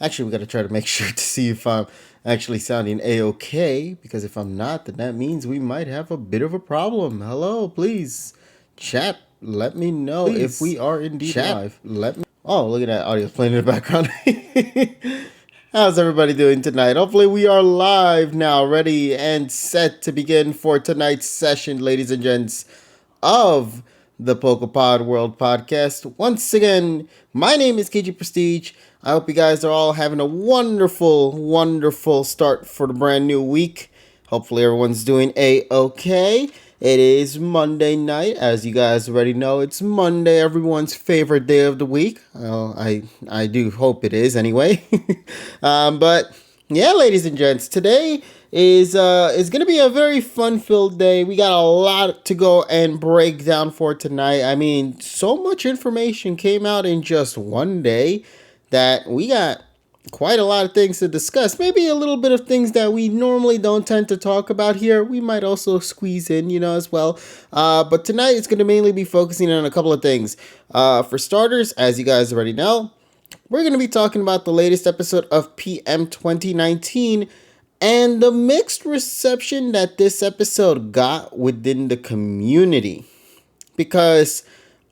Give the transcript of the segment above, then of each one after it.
Actually, we got to try to make sure to see if I'm actually sounding A-okay, because if I'm not, then that means we might have a bit of a problem. Hello, please, chat, let me know if we are indeed live. Let me. Oh, look at that audio playing in the background. How's everybody doing tonight? Hopefully we are live now, ready and set to begin for tonight's session, ladies and gents, of the PokePod World Podcast. Once again, my name is KG Prestige. I hope you guys are all having a wonderful, wonderful start for the brand new week. Hopefully everyone's doing A-okay. It is Monday night. As you guys already know, it's Monday, everyone's favorite day of the week. Well, I do hope it is anyway. But yeah, ladies and gents, today is gonna be a very fun-filled day. We got a lot to go and break down for tonight. I mean, so much information came out in just one day that we got quite a lot of things to discuss. Maybe a little bit of things that we normally don't tend to talk about here. We might also squeeze in, as well. But tonight it's going to mainly be focusing on a couple of things. For starters, as you guys already know, we're going to be talking about the latest episode of PM 2019 and the mixed reception that this episode got within the community. Because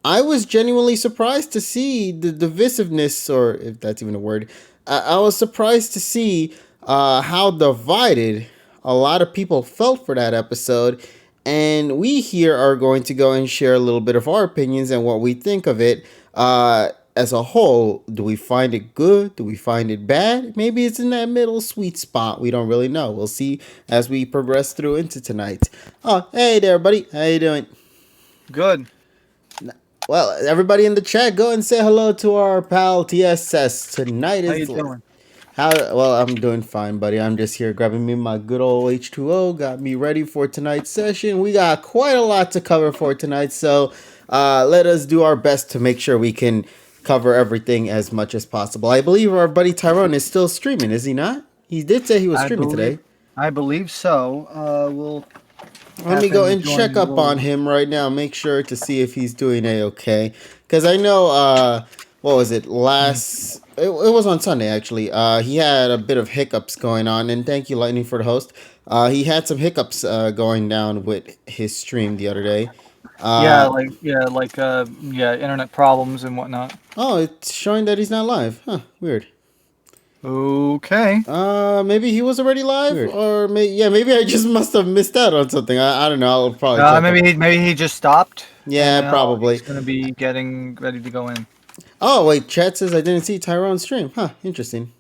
I was genuinely surprised to see the divisiveness, or if that's even a word. I was surprised to see how divided a lot of people felt for that episode. And we here are going to go and share a little bit of our opinions and what we think of it as a whole. Do we find it good? Do we find it bad? Maybe it's in that middle sweet spot. We don't really know. We'll see as we progress through into tonight. Oh, hey there, buddy. How you doing? Good. Well, everybody in the chat, go and say hello to our pal TSS. Tonight is... How you doing? Well, I'm doing fine, buddy. I'm just here grabbing me my good old H2O. Got me ready for tonight's session. We got quite a lot to cover for tonight, so let us do our best to make sure we can cover everything as much as possible. I believe our buddy Tyrone is still streaming, is he not? He did say he was streaming today. I believe so. We'll... Let me go and check up on him right now. Make sure to see if he's doing A-okay. Because I know, what was it, It was on Sunday, actually. He had a bit of hiccups going on. And thank you, Lightning, for the host. He had some hiccups going down with his stream the other day. Internet problems and whatnot. Oh, it's showing that he's not live. Huh, weird. Okay. Maybe he was already live, or maybe I just must have missed out on something. I don't know. I'll probably. Maybe he just stopped. Yeah, probably. He's gonna be getting ready to go in. Oh wait, chat says I didn't see Tyrone's stream. Huh, interesting.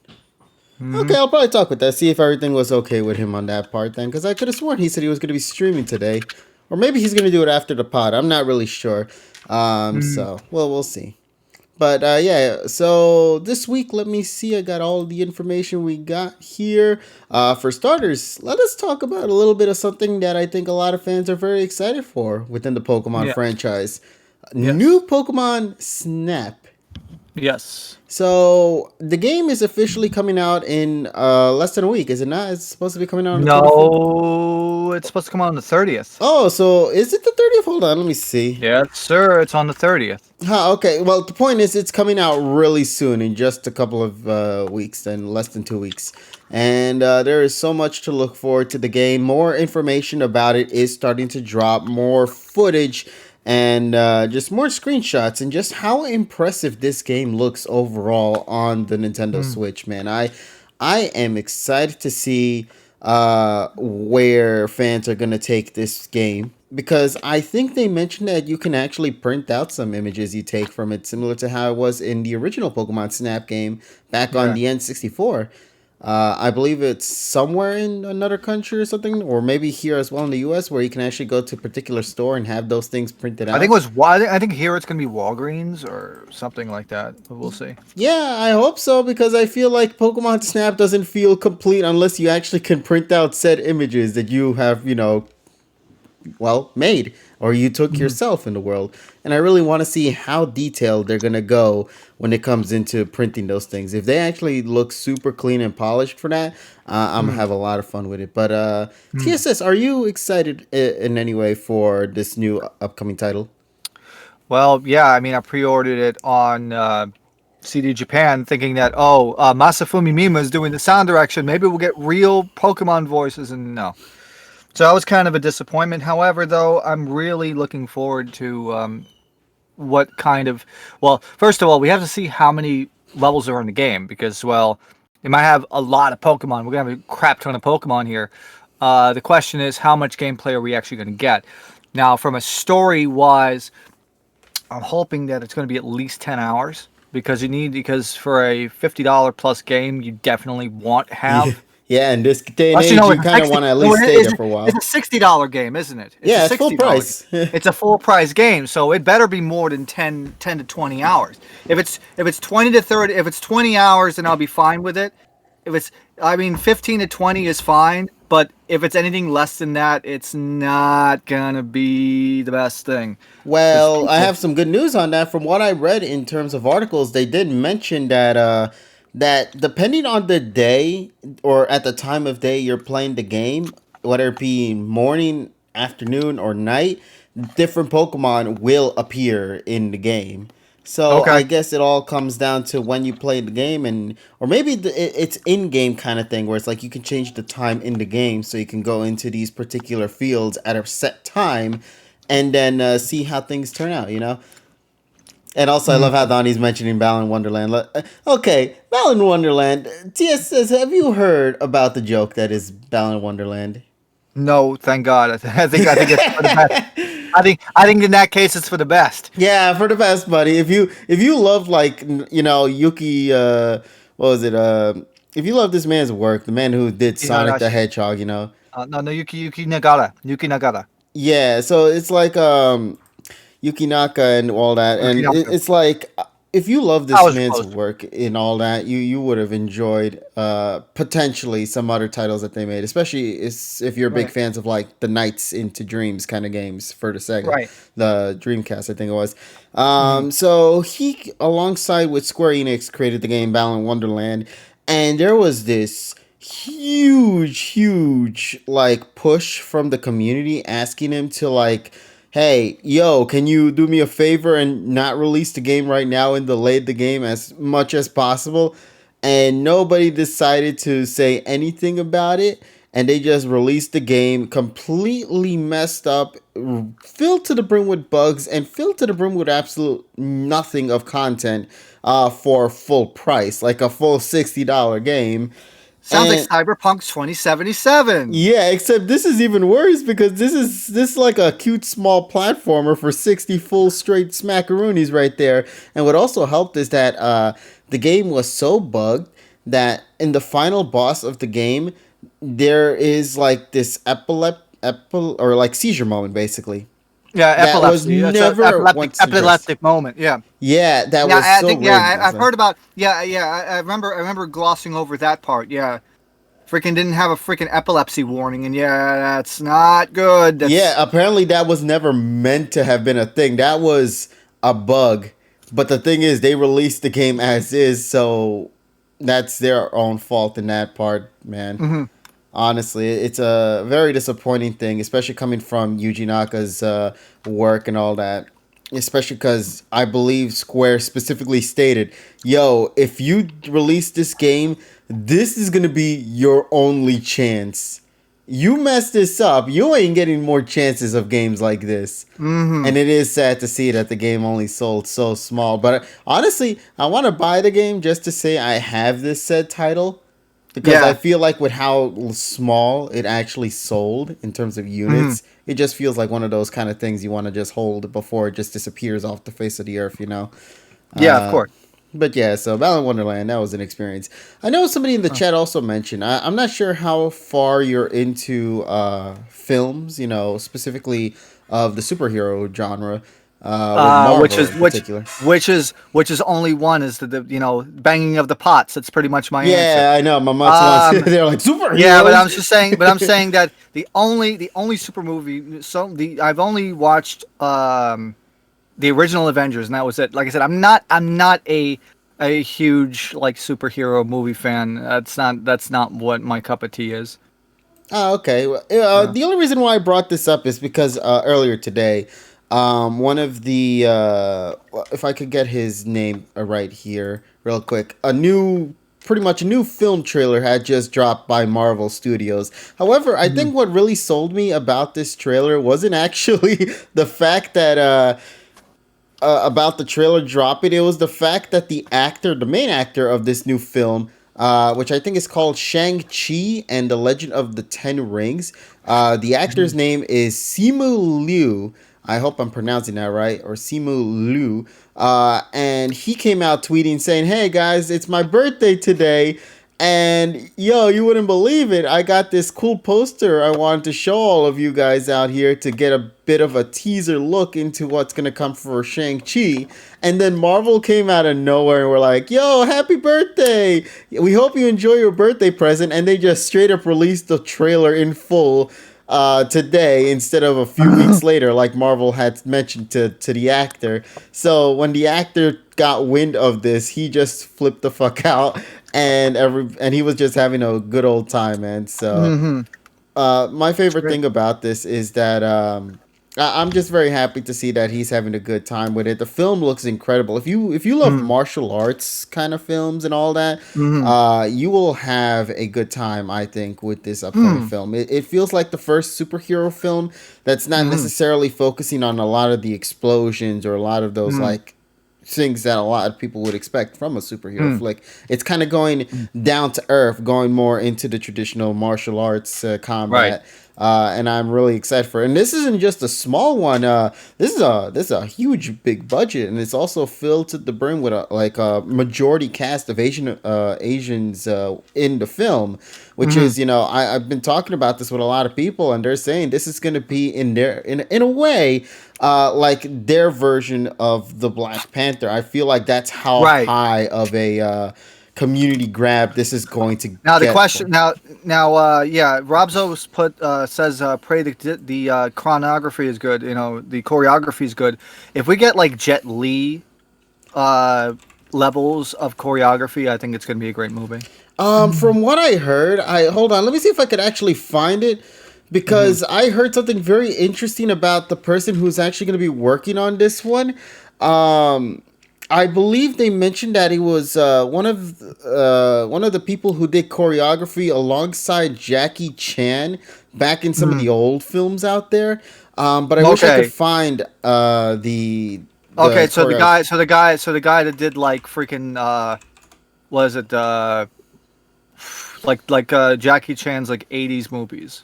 Okay, I'll probably talk with that. See if everything was okay with him on that part then, because I could have sworn he said he was going to be streaming today, or maybe he's going to do it after the pod. I'm not really sure. So we'll see. But yeah, so this week, let me see. I got all the information we got here. For starters, let us talk about a little bit of something that I think a lot of fans are very excited for within the Pokemon franchise. Yes. New Pokemon Snap. Yes. So the game is officially coming out in less than a week, is it not? It's supposed to be coming out on the 24th? It's supposed to come out on the 30th. Oh, so is it the 30th? Hold on, let me see. Yes, sir. It's on the 30th. Okay. Well, the point is it's coming out really soon, in just a couple of weeks, then less than 2 weeks. And there is so much to look forward to the game. More information about it is starting to drop, more footage, and just more screenshots, and just how impressive this game looks overall on the Nintendo Switch, man. I am excited to see where fans are going to take this game, because I think they mentioned that you can actually print out some images you take from it, similar to how it was in the original Pokemon Snap game back on the N64. I believe it's somewhere in another country or something, or maybe here as well in the U.S., where you can actually go to a particular store and have those things printed out. I think here it's going to be Walgreens or something like that. But we'll see. Yeah, I hope so, because I feel like Pokemon Snap doesn't feel complete unless you actually can print out said images that you have, made, or you took yourself in the world. And I really want to see how detailed they're going to go when it comes into printing those things. If they actually look super clean and polished for that, I'm going to have a lot of fun with it. But TSS, are you excited in any way for this new upcoming title? Well, yeah, I mean, I pre-ordered it on CD Japan, thinking that Masafumi Mima is doing the sound direction. Maybe we'll get real Pokemon voices, and no. So that was kind of a disappointment. However, though, I'm really looking forward to what kind of. Well, first of all, we have to see how many levels are in the game because, well, they might have a lot of Pokemon. We're gonna have a crap ton of Pokemon here. The question is, how much gameplay are we actually going to get? Now, from a story wise, I'm hoping that it's going to be at least 10 hours because for a $50 plus game, you definitely want to Yeah, have. yeah. In this day and Plus, age, you it's a kind of 60. want to at No, least stay there for a it's while. a $60 game, isn't it? It's a Yeah, it's full $60 game. price. It's a full price game, so it better be more than 10 to 20 hours. If it's 20 to 30, if it's 20 hours, then I'll be fine with it. If it's, I mean, 15 to 20 is fine, but if it's anything less than that, it's not gonna be the best thing. Because Well, I people, have some good news on that. From what I read in terms of articles, they did mention that that depending on the day or at the time of day you're playing the game, whether it be morning, afternoon, or night, different Pokemon will appear in the game. So okay, I guess it all comes down to when you play the game, and or maybe it's in-game kind of thing where it's like you can change the time in the game, so you can go into these particular fields at a set time and then see how things turn out, you know? And also, I love how Donnie's mentioning Balan Wonderland. Okay, Balan Wonderland. TS says, have you heard about the joke that is Balan Wonderland? no, thank God. I think it's for the best. I think in that case it's for the best. Yeah, for the best, buddy. If you love like Yuki, what was it? If you love this man's work, the man who did Sonic the Iharashi. Hedgehog, No, Yuki Nagara. Yuki Nagara. yeah. So it's like Yuki Naka and all that, Yuki and Naka. it's like if you love I this was man's close. work in all that, you would have enjoyed potentially some other titles that they made, especially if you're big Right. fans of like the Nights into Dreams kind of games for the Sega, Right. the Dreamcast, I think it was. Hmm. So he, alongside with Square Enix, created the game Balan Wonderland, and there was this huge like push from the community asking him to like, hey, yo, can you do me a favor and not release the game right now and delay the game as much as possible? And nobody decided to say anything about it. And they just released the game completely messed up, filled to the brim with bugs, and filled to the brim with absolute nothing of content for full price, like a full $60 game. Sounds like And Cyberpunk 2077. yeah, except this is even worse because this is like a cute small platformer for 60 full straight smackaroonies right there. And what also helped is that the game was so bugged that in the final boss of the game there is like this or like seizure moment basically. Yeah, That was epilepsy. It's a never epileptic once addressed. epileptic moment. Yeah. Yeah, that Yeah, was I so think yeah, rigged. I was I've like, heard about yeah. I remember glossing over that part. Yeah, freaking didn't have a freaking epilepsy warning, and yeah, that's not good. yeah, That's apparently that was never meant to have been a thing. That was a bug. But the thing is, they released the game as is, so that's their own fault in that part, man. hmm Honestly, it's a very disappointing thing, especially coming from Yuji Naka's work and all that. Especially because I believe Square specifically stated, yo, if you release this game, this is going to be your only chance. You mess this up, you ain't getting more chances of games like this. hmm And it is sad to see that the game only sold so small. But honestly, I want to buy the game just to say I have this said title because I yeah. feel like with how small it actually sold in terms of hmm units, it just feels like one of those kind of things you want to just hold before it just disappears off the face of the earth, you know? Yeah, of Uh, course. but yeah, so Balan Wonderland, that was an experience. I know somebody in the Huh. chat also mentioned, I'm not sure how far you're into films, specifically of the superhero genre, with Which Marvel is in particular. which is only one is the banging of the pots. That's pretty much my answer. Yeah, I know. My mates once Um, they're like Yeah, but I'm superheroes. just saying. But I'm saying that the only super movie. I've only watched the original Avengers, and that was it. Like I said, I'm not a huge like superhero movie fan. That's not what my cup of tea is. Oh, okay. Well, Uh, the only reason why I brought this up is because earlier today, One of the if I could get his name right here real quick, pretty much a new film trailer had just dropped by Marvel Studios. However, I Mhm. think what really sold me about this trailer wasn't actually the fact that about the trailer dropping. It was the fact that the main actor of this new film, which I think is called Shang-Chi and the Legend of the Ten Rings, the actor's Mhm. name is Simu Liu. I hope I'm pronouncing that right, or Simu Liu. And he came out tweeting saying, "Hey guys, it's my birthday today. And yo, you wouldn't believe it. I got this cool poster I wanted to show all of you guys out here to get a bit of a teaser look into what's gonna come for Shang-Chi." And then Marvel came out of nowhere and were like, "Yo, happy birthday! We hope you enjoy your birthday present." And they just straight up released the trailer in full today instead of a few weeks later, like Marvel had mentioned to the actor. So when the actor got wind of this, he just flipped the fuck out, and he was just having a good old time, man. So Mhm. my It's favorite great. thing about this is that I'm just very happy to see that he's having a good time with it. The film looks incredible. If you love Mhm. martial arts kind of films and all that, Mhm. you will have a good time, I think, with this upcoming Mhm. film. It feels like the first superhero film that's not Mhm. necessarily focusing on a lot of the explosions or a lot of those Mhm. like things that a lot of people would expect from a superhero Mhm. flick. It's kind of going Mhm. down to earth, going more into the traditional martial arts Right. combat. And I'm really excited for it. And this isn't just a small one. This is a huge, big budget, and it's also filled to the brim with a majority cast of Asians in the film, which Mhm. is I've been talking about this with a lot of people, and they're saying this is going to be in a way like their version of the Black Panther. I feel like that's how Right. high of a community grab this is going to Now the get question for. now yeah, Robzo's put says pray the chronography is good, the choreography is good. If we get like Jet Li uh levels of choreography, I think it's going to be a great movie. From what I heard, I hold on. Let me see if I could actually find it Mhm. because I heard something very interesting about the person who's actually going to be working on this one. Um, I believe they mentioned that he was one of the people who did choreography alongside Jackie Chan back in some of the Mhm. old films out there. But I wish I could Okay. find the Okay, so the choreo. guy so the guy so the guy that did like freaking was it Jackie Chan's like 80s movies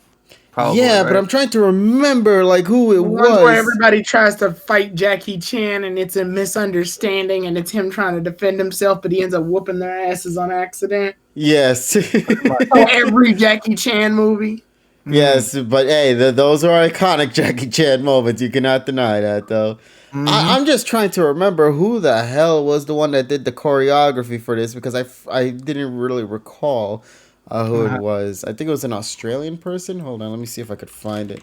probably, Yeah, but right? I'm trying to remember like who it The ones where was. everybody tries to fight Jackie Chan and it's a misunderstanding and it's him trying to defend himself, but he ends up whooping their asses on accident. Yes. Pretty much. Oh, every Jackie Chan movie. Mhm. Yes, but hey, those are iconic Jackie Chan moments. You cannot deny that, though. Mhm. I'm just trying to remember who the hell was the one that did the choreography for this because I didn't really recall who it Uh-huh. was. I think it was an Australian person. Hold on, let me see if I could find it.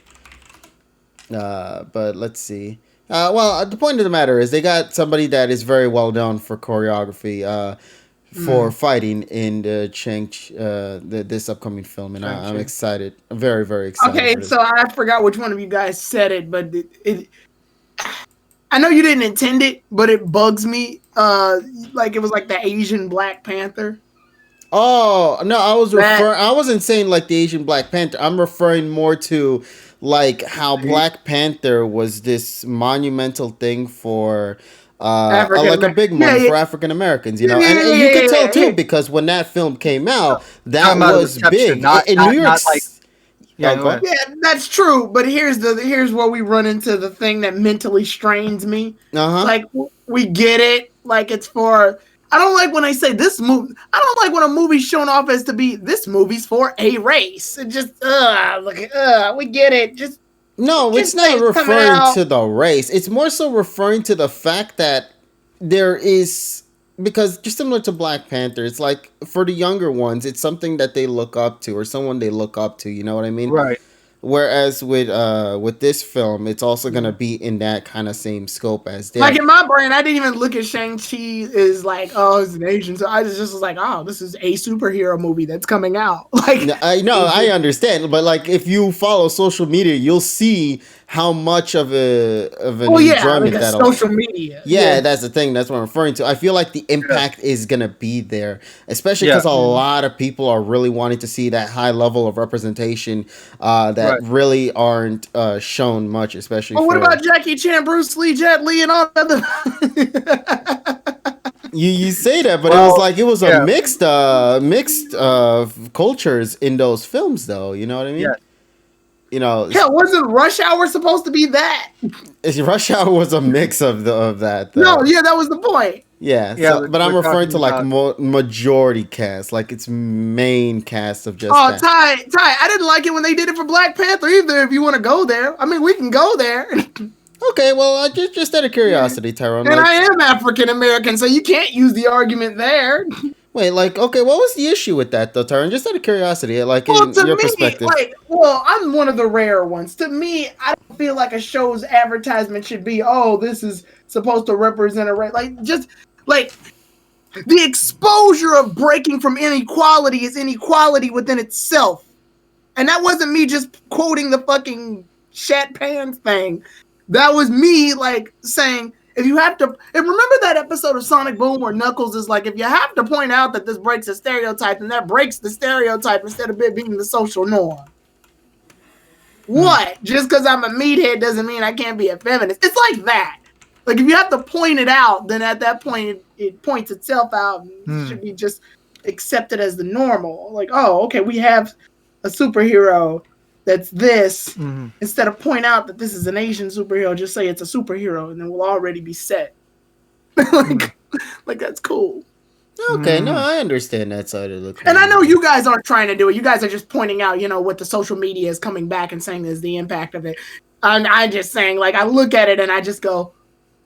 But let's see. Well, the point of the matter is they got somebody that is very well known for choreography, for Mm. fighting in the this upcoming film, and I'm Shang-Chi. excited. I'm very, very excited Okay, for this. so I forgot which one of you guys said it, but I know you didn't intend it, but it bugs me. Like it was like the Asian Black Panther. Oh no, That I wasn't saying like the Asian Black Panther. I'm referring more to like how Black Panther was this monumental thing for African like a American. big Yeah, moment yeah, for African Americans, yeah, and you yeah, could yeah, tell yeah, too yeah. because when that film came out, that Talking about a was reception, big not in New not York. not like yeah, Oh, go go ahead. ahead. Yeah, that's true. But here's where we run into the thing that mentally strains me. Uh huh. Like we get it. Like it's for. I don't like when I say this movie. I don't like when a movie's shown off as to be this movie's for a race. It just look we get it. No, Just it's say not it's coming referring out. to the race. It's more so referring to the fact that there is because just similar to Black Panther, it's like for the younger ones, it's something that they look up to or someone they look up to. You know what I mean? Right. Whereas with this film, it's also gonna be in that kind of same scope as Like them. in my brain, I didn't even look at Shang-Chi as like, oh, it's an Asian. So I just was like, oh, this is a superhero movie that's coming out. Like, No, I know, it's I just, understand, but like if you follow social media, you'll see how much of an Oh yeah, like enjoyment a that'll. social media. Yeah, that's the thing. That's what I'm referring to. I feel like the impact is gonna be there, especially Yeah. because a lot of people are really wanting to see that high level of representation that Right. really aren't shown much, especially Well, what for about Jackie Chan, Bruce Lee, Jet Li, and all the other? you. Say that, but Well, it was a yeah. mixed cultures in those films, though. You know what I mean? Yeah. You know, Hell, wasn't Rush Hour supposed to be that? Rush Hour was a mix of that, No, though. yeah, that was the point. Yeah, Yeah. so but I'm We're referring talking to like about. majority cast, like its main cast of just Oh, that. Ty, I didn't like it when they did it for Black Panther either. If you want to go there, I mean, we can go there. Okay, well, just out of curiosity, Tyrone, And like, I am African American, so you can't use the argument there. wait, like, okay, what was the issue with that, though, Tyrone? Just out of curiosity, like, Well, in to your me, perspective. I'm one of the rare ones. To me, I don't feel like a show's advertisement should be, oh, this is supposed to represent a race. Like, just like the exposure of breaking from inequality is inequality within itself. And that wasn't me just quoting the fucking Shat Pan thing. That was me like saying, if you have to, and remember that episode of Sonic Boom where Knuckles is like, if you have to point out that this breaks a stereotype, then that breaks the stereotype instead of it being the social norm. What? Just because I'm a meathead doesn't mean I can't be a feminist. It's like that. Like if you have to point it out, then at that point it points itself out and should be just accepted as the normal. Like, oh, okay, we have a superhero that's this. Instead of point out that this is an Asian superhero, just say it's a superhero and then we'll already be set. like that's cool. Okay, no, I understand that side of the coin. And I know you guys aren't trying to do it. You guys are just pointing out, what the social media is coming back and saying is the impact of it. And I'm just saying, like, I look at it and I just go,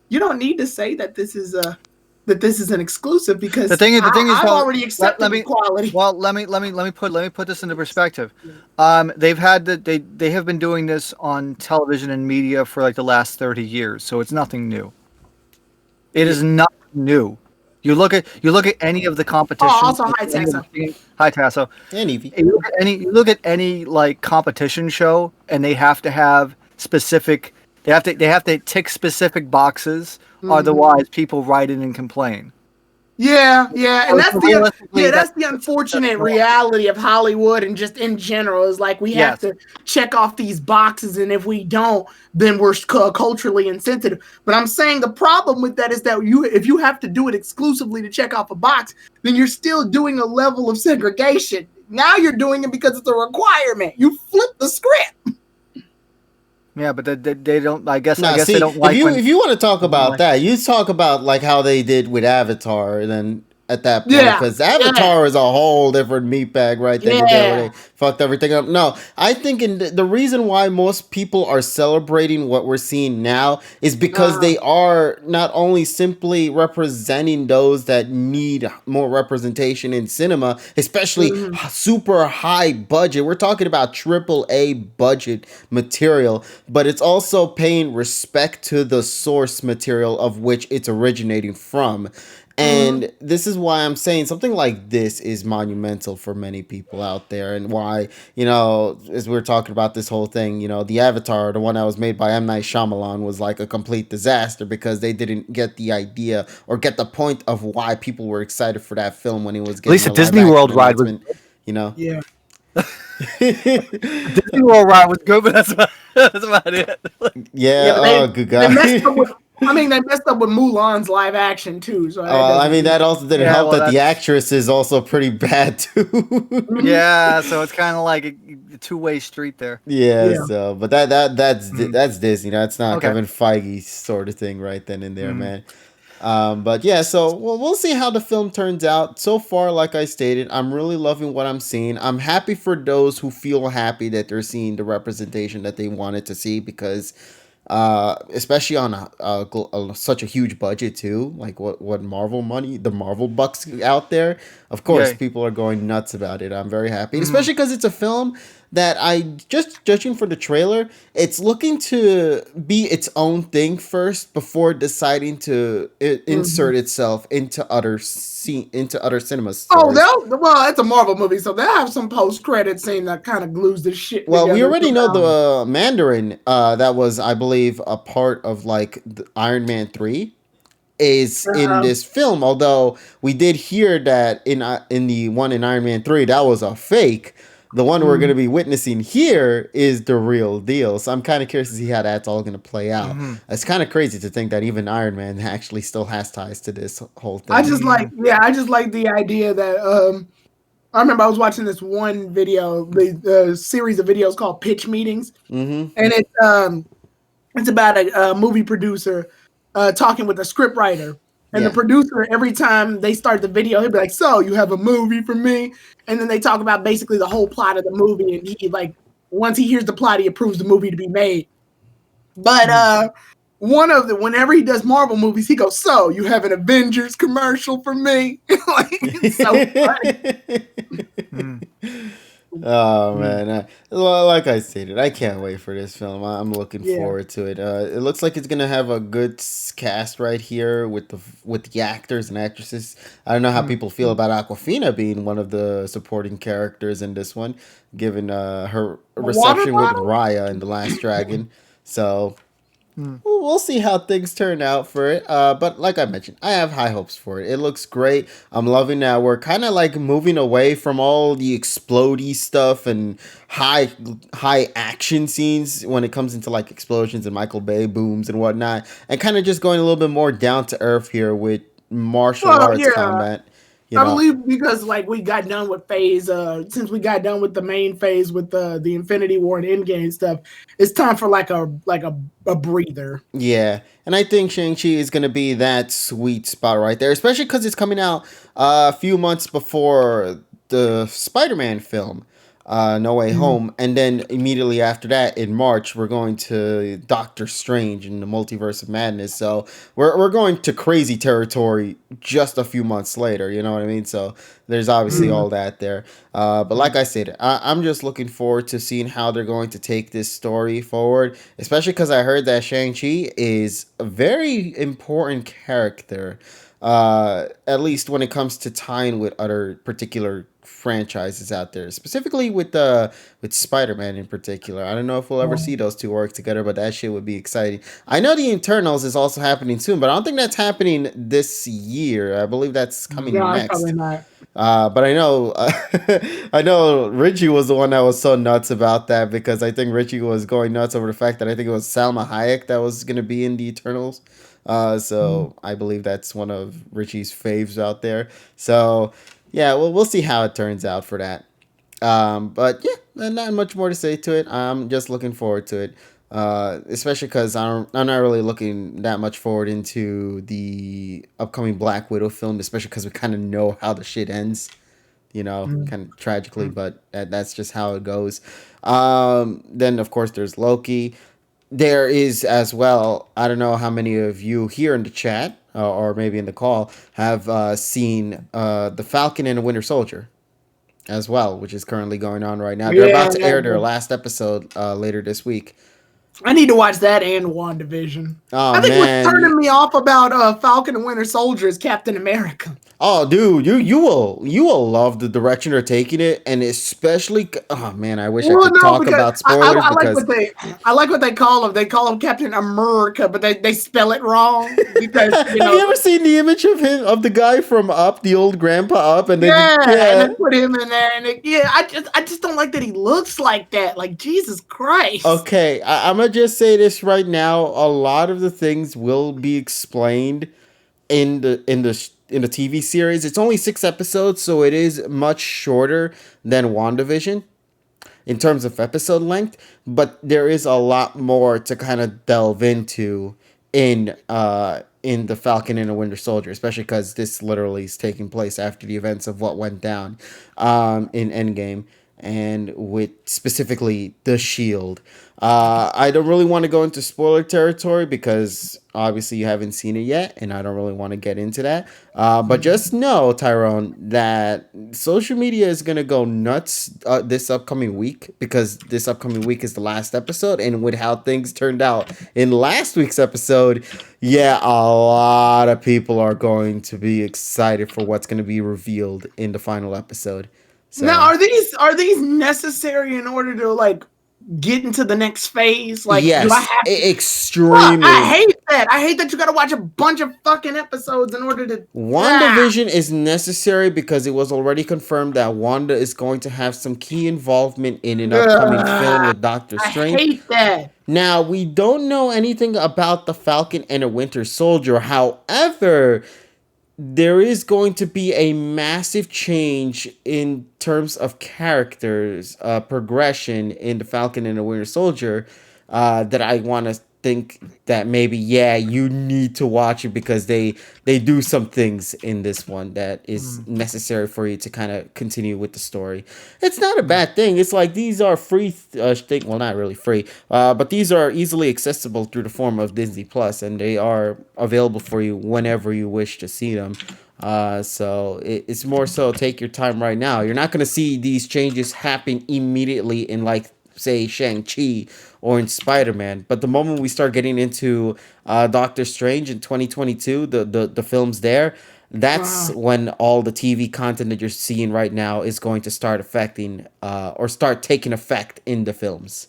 you don't need to say that this is an exclusive because The thing is, I've already accepted equality. Well, let me put this into perspective. They have been doing this on television and media for like the last 30 years, so it's nothing new. It is not new. You look at any of the competition. Oh, also hi Tasso. Hi Tasso. And Evie. You look at any like competition show, and they have to have specific. They have to tick specific boxes, otherwise people write in and complain. Yeah, and that's Realistically, the unfortunate reality of Hollywood and just in general is like we have to check off these boxes, and if we don't, then we're culturally insensitive. But I'm saying the problem with that is that if you have to do it exclusively to check off a box, then you're still doing a level of segregation. Now you're doing it because it's a requirement. You flip the script. Yeah, but they don't. I guess see, they don't like. If you want to talk about that, you talk about like how they did with Avatar, and then at that point, because Avatar is a whole different meat bag right there. Where they fucked everything up. No, I think the reason why most people are celebrating what we're seeing now is because they are not only simply representing those that need more representation in cinema, especially super high budget. We're talking about AAA budget material, but it's also paying respect to the source material of which it's originating from. And this is why I'm saying something like this is monumental for many people out there, and why, as we're talking about this whole thing, the Avatar, the one that was made by M. Night Shyamalan, was like a complete disaster because they didn't get the idea or get the point of why people were excited for that film when it was getting At least the Disney World ride was, Yeah. Disney World ride was good, but that's about it. Good God. They messed up with Mulan's live action too. So that also didn't help that the actress is also pretty bad too. Yeah, so it's kind of like a two-way street there. So but that's Disney. That's not Kevin Feige sort of thing right then and there, man. But yeah, so we'll see how the film turns out. So far, like I stated, I'm really loving what I'm seeing. I'm happy for those who feel happy that they're seeing the representation that they wanted to see, because especially on such a huge budget too, like what Marvel money, the Marvel bucks out there, of course people are going nuts about it. I'm very happy, especially because it's a film that I just judging for the trailer, it's looking to be its own thing first before deciding to Mhm. insert itself into other cinema Oh, stories. well, it's a Marvel movie, so they'll have some post credit scene that kind of glues this shit Well, we together already know somehow. the Mandarin that was, I believe, a part of like the Iron Man 3 is in Uh, this film. Although we did hear that in the one in Iron Man 3 that was a fake. The one we're going to mm. be witnessing here is the real deal. So I'm kind of curious to see how that's all going to play out. Mm-hmm. It's kind of crazy to think that even Iron Man actually still has ties to this whole I thing. just like, yeah, I just like the idea that I remember I was watching this one video, the series of videos called Pitch Meetings, Mm-hmm. and it's about a movie producer talking with a script writer. And the Yeah. producer, every time they start the video, he'll be like, "So you have a movie for me?" And then they talk about basically the whole plot of the movie. And he like, once he hears the plot, he approves the movie to be made. But one of the whenever he does Marvel movies, he goes, "So you have an Avengers commercial for me?" Like it's so funny. Mm. Oh Mm. man, well, like I stated, I can't wait for this film. I'm looking Yeah. forward to it. It looks like it's gonna have a good cast right here with the actors and actresses. I don't know how Mm. people feel about Aquafina being one of the supporting characters in this one, given her A water reception with bottle? Raya in The Last Dragon. So Mm. we'll see how things turn out for it. But like I mentioned, I have high hopes for it. It looks great. I'm loving that we're kind of like moving away from all the explodey stuff and high action scenes when it comes into like explosions and Michael Bay booms and whatnot, and kind of just going a little bit more down to earth here with martial Well, arts yeah. combat. You I know, believe because like we got done with phase since we got done with the main phase with the Infinity War and Endgame stuff, it's time for like a breather. yeah, and I think Shang-Chi is going to be that sweet spot right there, especially because it's coming out a few months before the Spider-Man film, No Way Mm. Home. And then immediately after that, in March, we're going to Doctor Strange in the Multiverse of Madness. So we're going to crazy territory just a few months later, you know what I mean? So there's obviously Mm. all that there. But like I said, I'm just looking forward to seeing how they're going to take this story forward, especially because I heard that Shang-Chi is a very important character, at least when it comes to tying with other particular franchises out there, specifically with Spider-Man in particular. I don't know if we'll ever see those two work together, but that shit would be exciting. I know the Internals is also happening soon, but I don't think that's happening this year. I believe that's coming No, it's probably next. not. But I know, I know Richie was the one that was so nuts about that because I think Richie was going nuts over the fact that I think it was Salma Hayek that was going to be in the Eternals. Mm. So I believe that's one of Richie's faves out there. So yeah, well, we'll see how it turns out for that. But yeah, not much more to say to it. I'm just looking forward to it. Especially because I'm not really looking that much forward into the upcoming Black Widow film, especially because we kind of know how the shit ends, you know, Mm. kind of tragically, but that's just how it goes. Then, of course, there's Loki. There is as well, I don't know how many of you here in the chat or maybe in the call have seen The Falcon and the Winter Soldier as well, which is currently going on right now. They're Yeah, about to air their last episode later this week. I need to watch that and WandaVision. Oh I think what's man, turning me off about Falcon and Winter Soldier is Captain America. oh dude, you will love the direction they're taking it, and especially oh man, I wish I Well, could no, talk because about spoilers because I like what they call him. They call him Captain America, but they spell it wrong because you have know. you ever seen the image of him of the guy from Up, the old grandpa Up, and then Yeah, and yeah. then put him in there, and yeah, I just don't like that he looks like that. Like Jesus Christ. Okay, I'm gonna just say this right now. A lot of the things will be explained in the TV series. It's only 6 episodes, so it is much shorter than WandaVision in terms of episode length. But there is a lot more to kind of delve into in the Falcon and the Winter Soldier, especially because this literally is taking place after the events of what went down in Endgame. and with specifically the Shield. I don't really want to go into spoiler territory because obviously you haven't seen it yet, and I don't really want to get into that. But just know, Tyrone, that social media is gonna go nuts this upcoming week, because this upcoming week is the last episode, and with how things turned out in last week's episode, yeah, a lot of people are going to be excited for what's going to be revealed in the final episode. So, Now, are these necessary in order to like get into the next phase? Like, do I yes, have to? Fuck, I extremely. hate that. I hate that you got to watch a bunch of fucking episodes in order to. Ah, WandaVision is necessary because it was already confirmed that Wanda is going to have some key involvement in an upcoming film ah, with Doctor I Strange. hate that. Now, we don't know anything about the Falcon and the Winter Soldier. However, there is going to be a massive change in terms of characters progression in the Falcon and the Winter Soldier, that I want to think that maybe, yeah, you need to watch it because they do some things in this one that is necessary for you to kind of continue with the story. It's not a bad thing. It's like these are free thing, well, not really free, but these are easily accessible through the form of Disney Plus, and they are available for you whenever you wish to see them. So it's more so take your time right now. You're not gonna see these changes happen immediately in, like, say, Shang-Chi or in Spider-Man. But the moment we start getting into Doctor Strange in 2022, the films there, that's Wow. when all the TV content that you're seeing right now is going to start affecting or start taking effect in the films.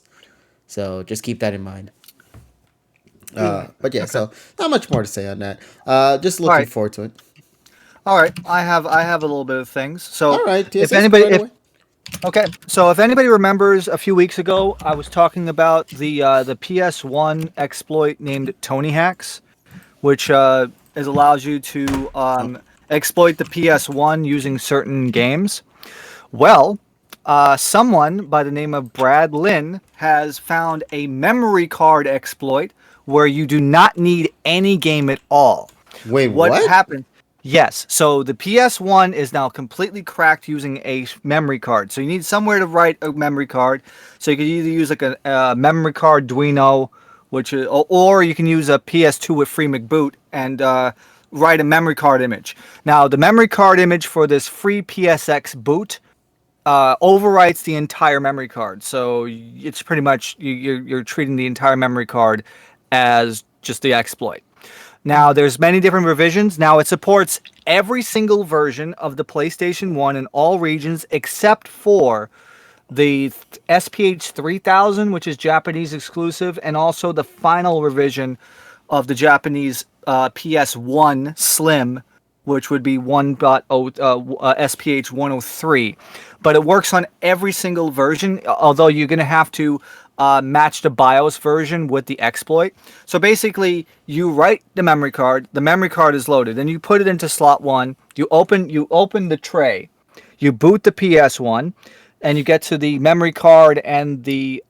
So just keep that in mind. But yeah, Okay. so not much more to say on that. Just All looking right. forward to it. All right. I have a little bit of things. So All right, if yes, go anybody right if away. okay, so if anybody remembers a few weeks ago, I was talking about the PS1 exploit named Tony Hacks, which allows you to exploit the PS1 using certain games. Well, someone by the name of Brad Lynn has found a memory card exploit where you do not need any game at all. Wait, What what? happened? Yes, so the PS1 is now completely cracked using a memory card. So you need somewhere to write a memory card. So you could either use like a memory card Duino, which is, or you can use a PS2 with free McBoot and write a memory card image. Now the memory card image for this free PSX boot overwrites the entire memory card. So it's pretty much you're treating the entire memory card as just the exploit. Now, there's many different revisions. Now, it supports every single version of the PlayStation 1 in all regions except for the SPH 3000, which is Japanese exclusive, and also the final revision of the Japanese PS1 Slim, which would be 1.0 SPH 103. But it works on every single version, although you're going to have to match the BIOS version with the exploit. So basically, you write the memory card is loaded, then you put it into slot 1, you open the tray, you boot the PS1, and you get to the memory card and the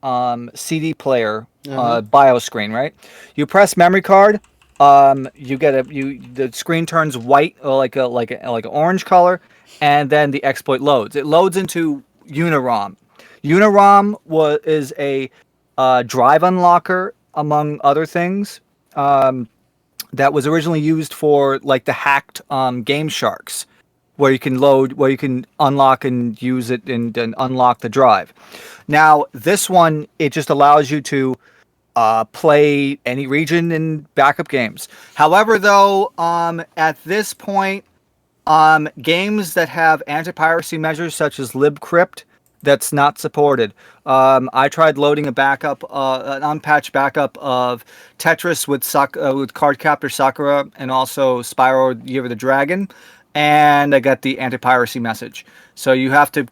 CD player Uh-huh. BIOS screen, right? You press memory card, the screen turns white, or like an orange color, and then the exploit loads. It loads into Unirom. Is a drive unlocker, among other things, that was originally used for like the hacked Game Sharks, where you can unlock and use it and unlock the drive. Now, this one, it just allows you to play any region in backup games. However, though, at this point, games that have anti-piracy measures such as libcrypt, that's not supported. I tried loading an unpatched backup of Tetris with Cardcaptor Sakura and also Spyro Year of the Dragon, and I got the anti-piracy message. So you have to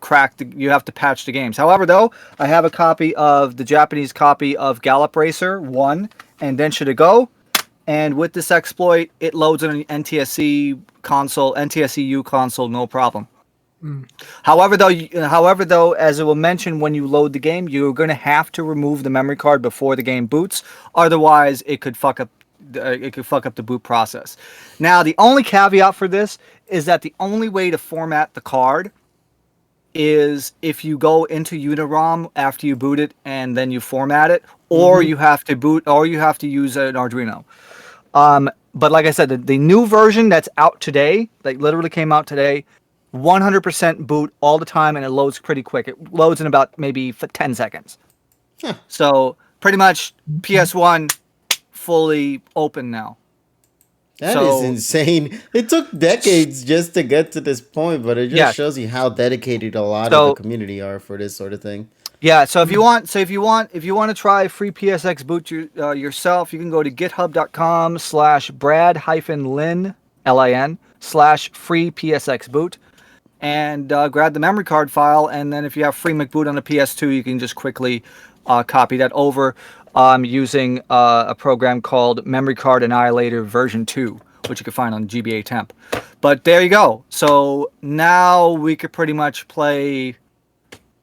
you have to patch the games. However, though, I have a copy of the Japanese copy of Gallop Racer 1 and Densha to Go, and with this exploit, it loads on an NTSC-U console, no problem. However, though, as it will mention when you load the game, you're going to have to remove the memory card before the game boots. Otherwise, it could fuck up the boot process. Now, the only caveat for this is that the only way to format the card is if you go into Unirom after you boot it and then you format it, or you have to use an Arduino. But like I said, the new version that's out today, like literally came out today, 100% boot all the time, and it loads pretty quick. It loads in about maybe 10 seconds. Huh. So pretty much PS1 fully open now. That is insane. It took decades just to get to this point, but it just shows you how dedicated a lot of the community are for this sort of thin. Yeah, so if you want to try free PSX boot yourself, you can go to github.com/Brad-Lin LIN/free PSX boot and grab the memory card file, and then if you have free McBoot on the PS2, you can just quickly copy that over using a program called Memory Card Annihilator version 2, which you can find on GBA Temp. But there you go. So now we could pretty much play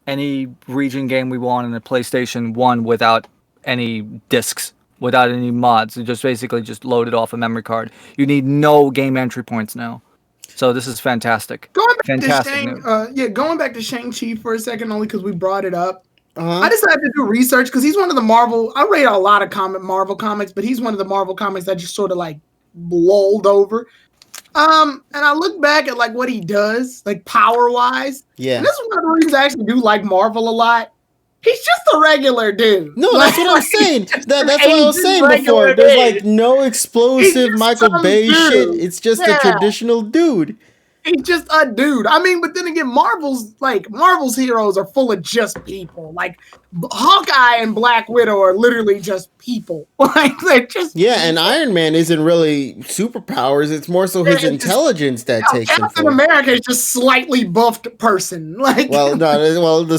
any region game we want in the PlayStation 1 without any discs, without any mods. You just basically just load it off a memory card. You need no game entry points now. So this is fantastic. Going back to Shang-Chi for a second, only because we brought it up. I decided to do research because he's one of the Marvel. I read a lot of Marvel comics, but he's one of the Marvel comics that just sort of like lulled over. And I look back at like what he does, like power wise. Yeah. And this is one of the reasons I actually do like Marvel a lot. He's just a regular dude. No, that's what I'm saying. That's what I was saying before. There's like no explosive Michael Bay shit. It's just a traditional dude. He's just a dude. I mean, but then again, Marvel's heroes are full of just people. Like Hawkeye and Black Widow are literally just people. Like they're just and Iron Man isn't really superpowers. It's more so his intelligence that takes him. Captain America is just slightly buffed person. Like the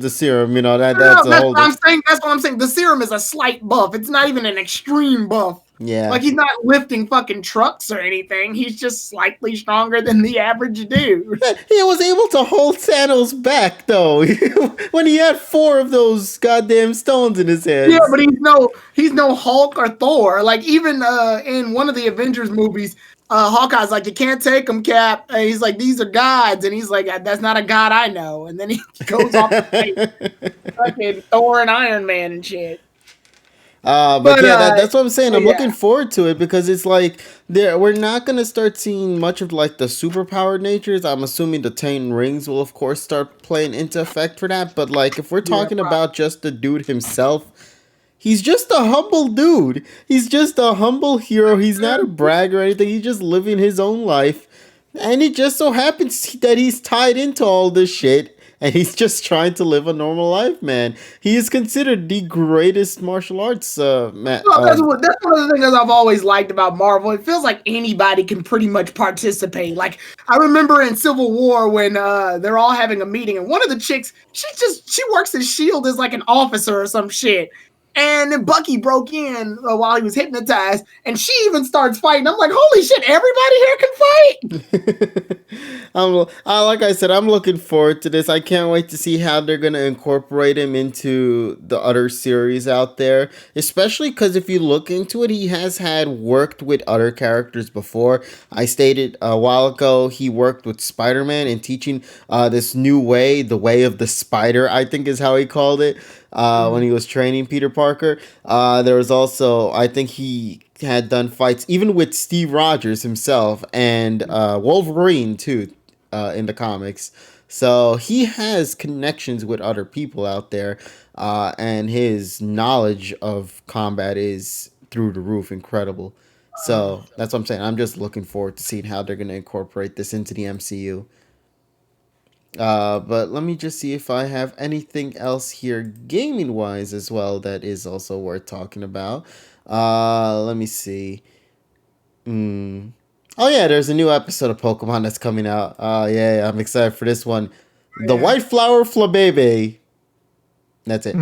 serum. You know that's what I'm saying. That's what I'm saying. The serum is a slight buff. It's not even an extreme buff. Yeah. Like he's not lifting fucking trucks or anything. He's just slightly stronger than the average dude. He was able to hold Thanos back though when he had 4 of those goddamn stones in his hands. Yeah, but he's no Hulk or Thor. Like even in one of the Avengers movies, Hawkeye's like, you can't take them, Cap. And he's like, these are gods, and he's like, that's not a god I know. And then he goes off to fight fucking Thor and Iron Man and shit. That's what I'm saying. I'm looking forward to it because it's like we're not gonna start seeing much of like the superpowered natures. I'm assuming the 10 rings will of course start playing into effect for that. But like if we're talking about just the dude himself, he's just a humble dude. He's just a humble hero. He's not a brag or anything. He's just living his own life, and it just so happens that he's tied into all this shit. And he's just trying to live a normal life, man. He is considered the greatest martial arts man. That's one of the things I've always liked about Marvel. It feels like anybody can pretty much participate. Like I remember in Civil War when they're all having a meeting, and one of the chicks, she works at S.H.I.E.L.D. as like an officer or some shit. And then Bucky broke in while he was hypnotized, and she even starts fighting. I'm like, holy shit, everybody here can fight. Like I said, I'm looking forward to this. I can't wait to see how they're going to incorporate him into the other series out there, especially because if you look into it, he has worked with other characters before. I stated a while ago he worked with Spider-Man in teaching this new way, the way of the spider, I think is how he called it. When he was training Peter Parker. There was also, I think he had done fights even with Steve Rogers himself and Wolverine too in the comics. So he has connections with other people out there, and his knowledge of combat is through the roof incredible. So that's what I'm saying. I'm just looking forward to seeing how they're going to incorporate this into the MCU. But let me just see if I have anything else here gaming wise as well that is also worth talking about. Let me see. Oh yeah, there's a new episode of Pokemon that's coming out. Yeah, I'm excited for this one. The White Flower Flabebe. That's it.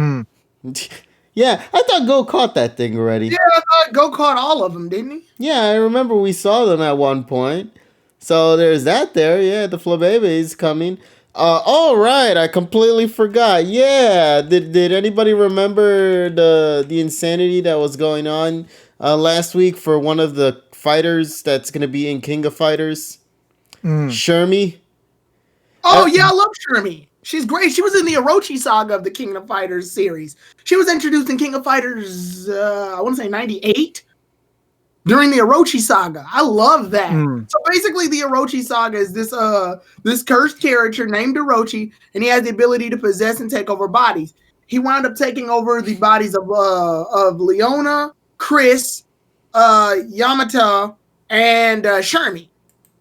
Yeah, I thought Go caught that thing already. Yeah, I thought Go caught all of them, didn't he? Yeah, I remember we saw them at one point. So there's that there. Yeah, the Flabebe is coming. Oh right, I completely forgot. Yeah, did anybody remember the insanity that was going on last week for one of the fighters that's gonna be in King of Fighters? Shermie. Oh yeah, I love Shermie. She's great. She was in the Orochi saga of the King of Fighters series. She was introduced in King of Fighters, I want to say 98 during the Orochi saga. I love that. So basically, the Orochi saga is this cursed character named Orochi, and he has the ability to possess and take over bodies. He wound up taking over the bodies of Leona, Chris, Yamata, and Shermie.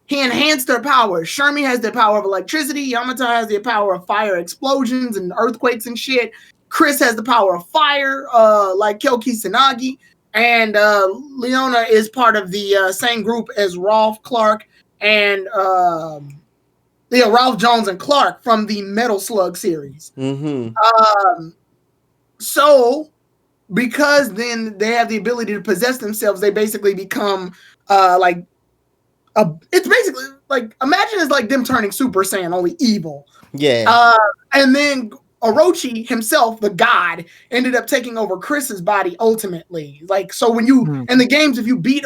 He enhanced their powers. Shermie has the power of electricity. Yamata has the power of fire explosions and earthquakes and shit. Chris has the power of fire, like Kyoki Tsunagi. And Leona is part of the same group as Rolf Clark and Ralph Jones and Clark from the Metal Slug series. So, because then they have the ability to possess themselves, they basically become it's basically like, imagine it's like them turning Super Saiyan, only evil. Yeah. And then Orochi himself, the god, ended up taking over Chris's body ultimately. Like, so when you in the games, if you beat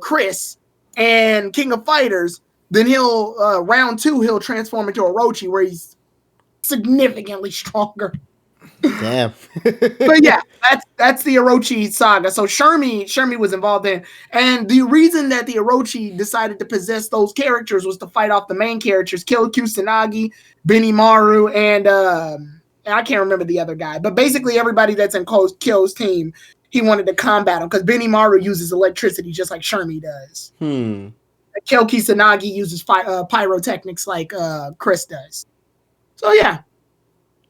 Chris and King of Fighters, then he'll round 2 he'll transform into Orochi, where he's significantly stronger. Damn. But yeah, that's the Orochi saga. So Shermie was involved in, and the reason that the Orochi decided to possess those characters was to fight off the main characters, Kyo Kusanagi, Benimaru, and I can't remember the other guy. But basically, everybody that's in Kyo's team, he wanted to combat him because Benimaru uses electricity just like Shermie does. Kyo Kusanagi uses pyrotechnics like Chris does. So yeah.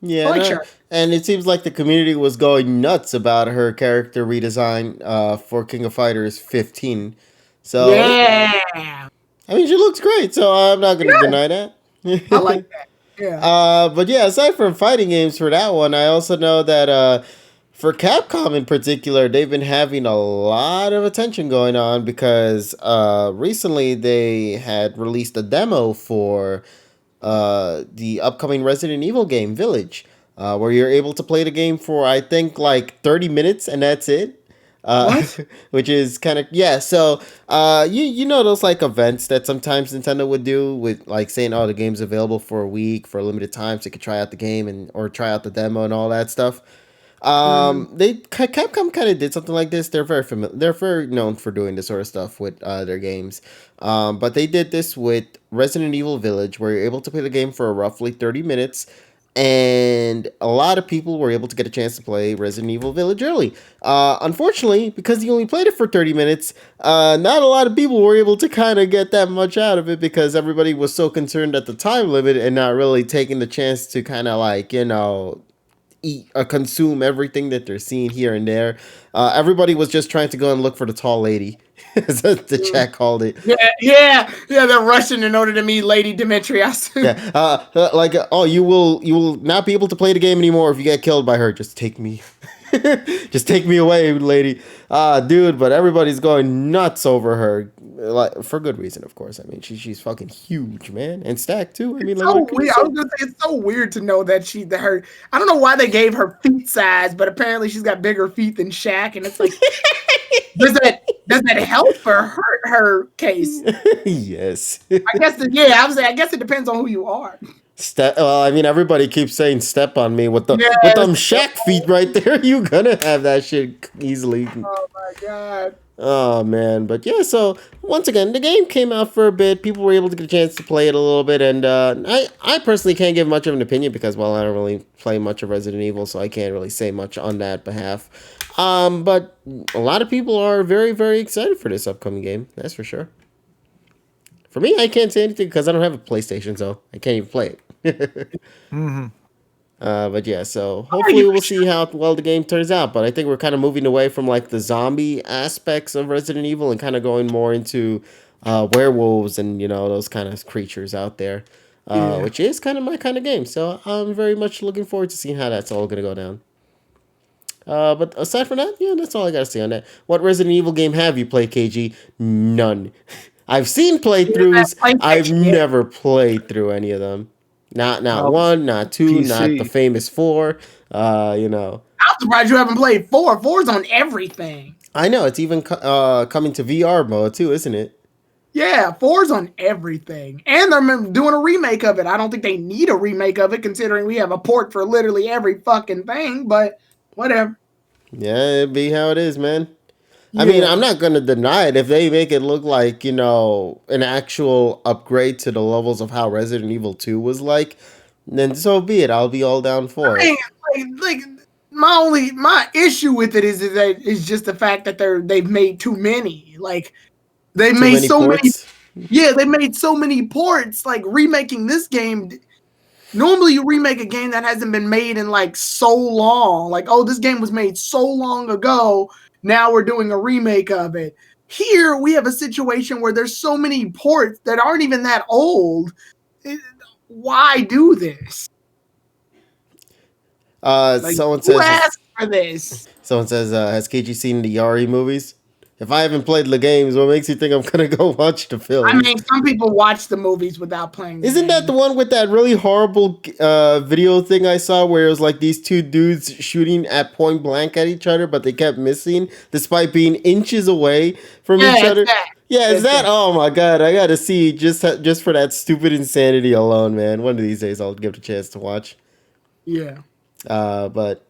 Yeah, and it seems like the community was going nuts about her character redesign for King of Fighters 15. So yeah, I mean, she looks great, so I'm not going to deny that. I like that. Yeah. But yeah, aside from fighting games for that one, I also know that for Capcom in particular, they've been having a lot of attention going on because recently they had released a demo for the upcoming Resident Evil game, Village, where you're able to play the game for, I think, like 30 minutes, and that's it. What? Which is kind of, yeah, so you know those like events that sometimes Nintendo would do with like saying, oh, the game's available for a week for a limited time, so you could try out the game or try out the demo and all that stuff. Capcom kind of did something like this. They're very known for doing this sort of stuff with their games. But they did this with Resident Evil Village, where you're able to play the game for roughly 30 minutes. And a lot of people were able to get a chance to play Resident Evil Village early. Unfortunately, because you only played it for 30 minutes, not a lot of people were able to kind of get that much out of it because everybody was so concerned at the time limit and not really taking the chance to kind of like, eat or consume everything that they're seeing here and there. Everybody was just trying to go and look for the tall lady, as the chat called it. Yeah. They're rushing in order to meet Lady Demetrius. Oh, you will not be able to play the game anymore if you get killed by her. Just take me. Just take me away, lady. Dude, but everybody's going nuts over her, like, for good reason, of course. I mean, she's fucking huge, man, and stacked too. I mean, like, so weird. I was gonna say, it's so weird to know that her. I don't know why they gave her feet size, but apparently she's got bigger feet than Shaq, and it's like, does that help or hurt her case? Yes. I guess. I guess it depends on who you are. Well, I mean, everybody keeps saying "step on me" with them Shaq feet right there. You gonna have that shit easily. Oh my god. Oh man, but yeah. So once again, the game came out for a bit. People were able to get a chance to play it a little bit, and I personally can't give much of an opinion because, well, I don't really play much of Resident Evil, so I can't really say much on that behalf. But a lot of people are very, very excited for this upcoming game. That's for sure. For me, I can't say anything because I don't have a PlayStation, so I can't even play it. But yeah, so hopefully we'll see how well the game turns out. But I think we're kind of moving away from like the zombie aspects of Resident Evil and kind of going more into werewolves and those kind of creatures out there, which is kind of my kind of game. So I'm very much looking forward to seeing how that's all going to go down. But aside from that, yeah, that's all I got to say on that. What Resident Evil game have you played, KG? None. I've seen playthroughs. I've never played through any of them. Not one, not two, PC. Not the famous 4. I'm surprised you haven't played 4. 4's on everything. I know, it's even coming to VR mode too, isn't it? Yeah, 4's on everything. And they're doing a remake of it. I don't think they need a remake of it considering we have a port for literally every fucking thing, but whatever. Yeah, it be how it is, man. I mean, I'm Yeah. not gonna deny it if they make it look like an actual upgrade to the levels of how Resident Evil 2 was like. Then so be it. I'll be all down for I it. mean, like my issue with it is that it's just the fact that they've made too many. Like they Too made many so many. ports. Yeah, they made so many ports. Like remaking this game. Normally, you remake a game that hasn't been made in like so long. Like, oh, this game was made so long ago. Now we're doing a remake of it. Here, we have a situation where there's so many ports that aren't even that old. Why do this? Like, Someone who says asked for this? has KG seen the Yari movies? If I haven't played the games, what makes you think I'm gonna go watch the I films? mean, some people watch the movies without playing. Isn't that the one with that really horrible video thing I saw where it was like these two dudes shooting at point blank at each other, but they kept missing despite being inches away from each other? Yeah, is that? Oh my god, I gotta see just for that stupid insanity alone, man. One of these days I'll give it a chance to watch. Yeah. But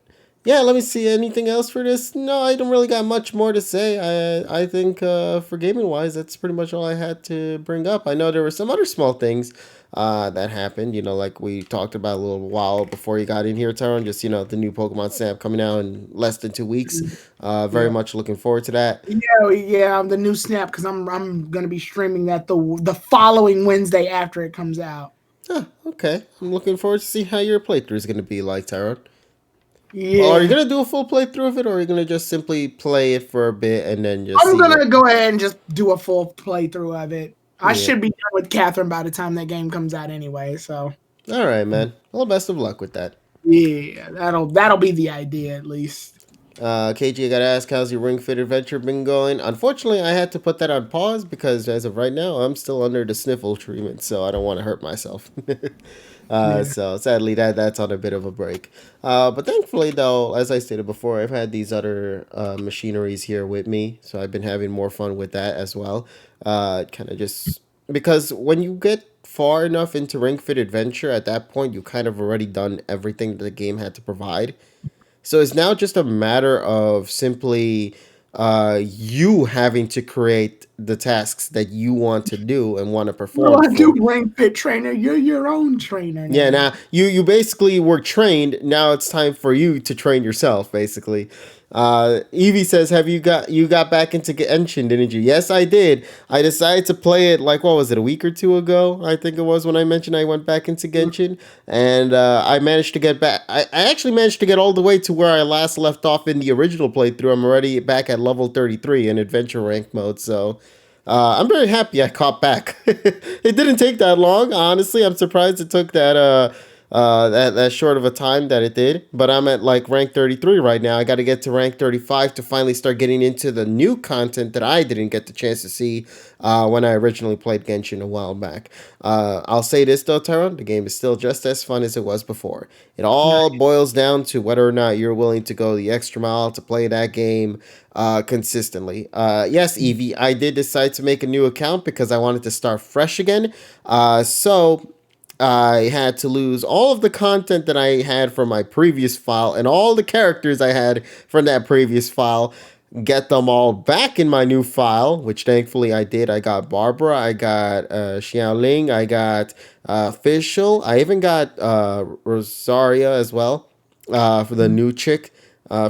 yeah, let me see. Anything else for this? No, I don't really got much more to say. I think for gaming wise, that's pretty much all I had to bring up. I know there were some other small things that happened. Like we talked about a little while before you got in here, Tyrone. Just the new Pokemon Snap coming out in less than 2 weeks. Very much looking forward to that. Yeah, the new Snap because I'm gonna be streaming that the following Wednesday after it comes out. Huh, okay, I'm looking forward to see how your playthrough is going to be like, Tyrone. Yeah. Are you gonna do a full playthrough of it, or are you gonna just simply play it for a bit and then just? I'm gonna go ahead and just do a full playthrough of it. I Yeah. should be done with Catherine by the time that game comes out anyway. So. All right, man. Well, best of luck with that. Yeah, that'll be the idea at least. KG, I gotta ask, how's your Ring Fit adventure been going? Unfortunately, I had to put that on pause because as of right now, I'm still under the sniffle treatment, so I don't want to hurt myself. So sadly, that's on a bit of a break. But thankfully, though, as I stated before, I've had these other machineries here with me, so I've been having more fun with that as well. Kind of just because when you get far enough into Ring Fit Adventure, at that point, you kind of already done everything that the game had to provide. So it's now just a matter of simply you having to create the tasks that you want to do and want to perform. You want to do Ring Fit Trainer? You're your own trainer. Now. Yeah, now you basically were trained. Now it's time for you to train yourself, basically. Evie says, "Have you got back into Genshin, didn't you?" Yes, I did. I decided to play it like what was it, a week or two ago? I think it was when I mentioned I went back into Genshin, and I managed to get back. I actually managed to get all the way to where I last left off in the original playthrough. I'm already back at level 33 in adventure rank mode, so. I'm very happy I caught back. It didn't take that long, honestly. I'm surprised it took that short of a time that it did. But I'm at like rank 33 right now. I got to get to rank 35 to finally start getting into the new content that I didn't get the chance to see when I originally played Genshin a while back. I'll say this though, Tyrone, the game is still just as fun as it was before. It all boils down to whether or not you're willing to go the extra mile to play that game consistently. Yes, Evie, I did decide to make a new account because I wanted to start fresh again. So I had to lose all of the content that I had from my previous file and all the characters I had from that previous file. Get them all back in my new file, which thankfully I did. I got Barbara, I got Xiaoling, I got Fischl, I even got Rosaria as well for the new chick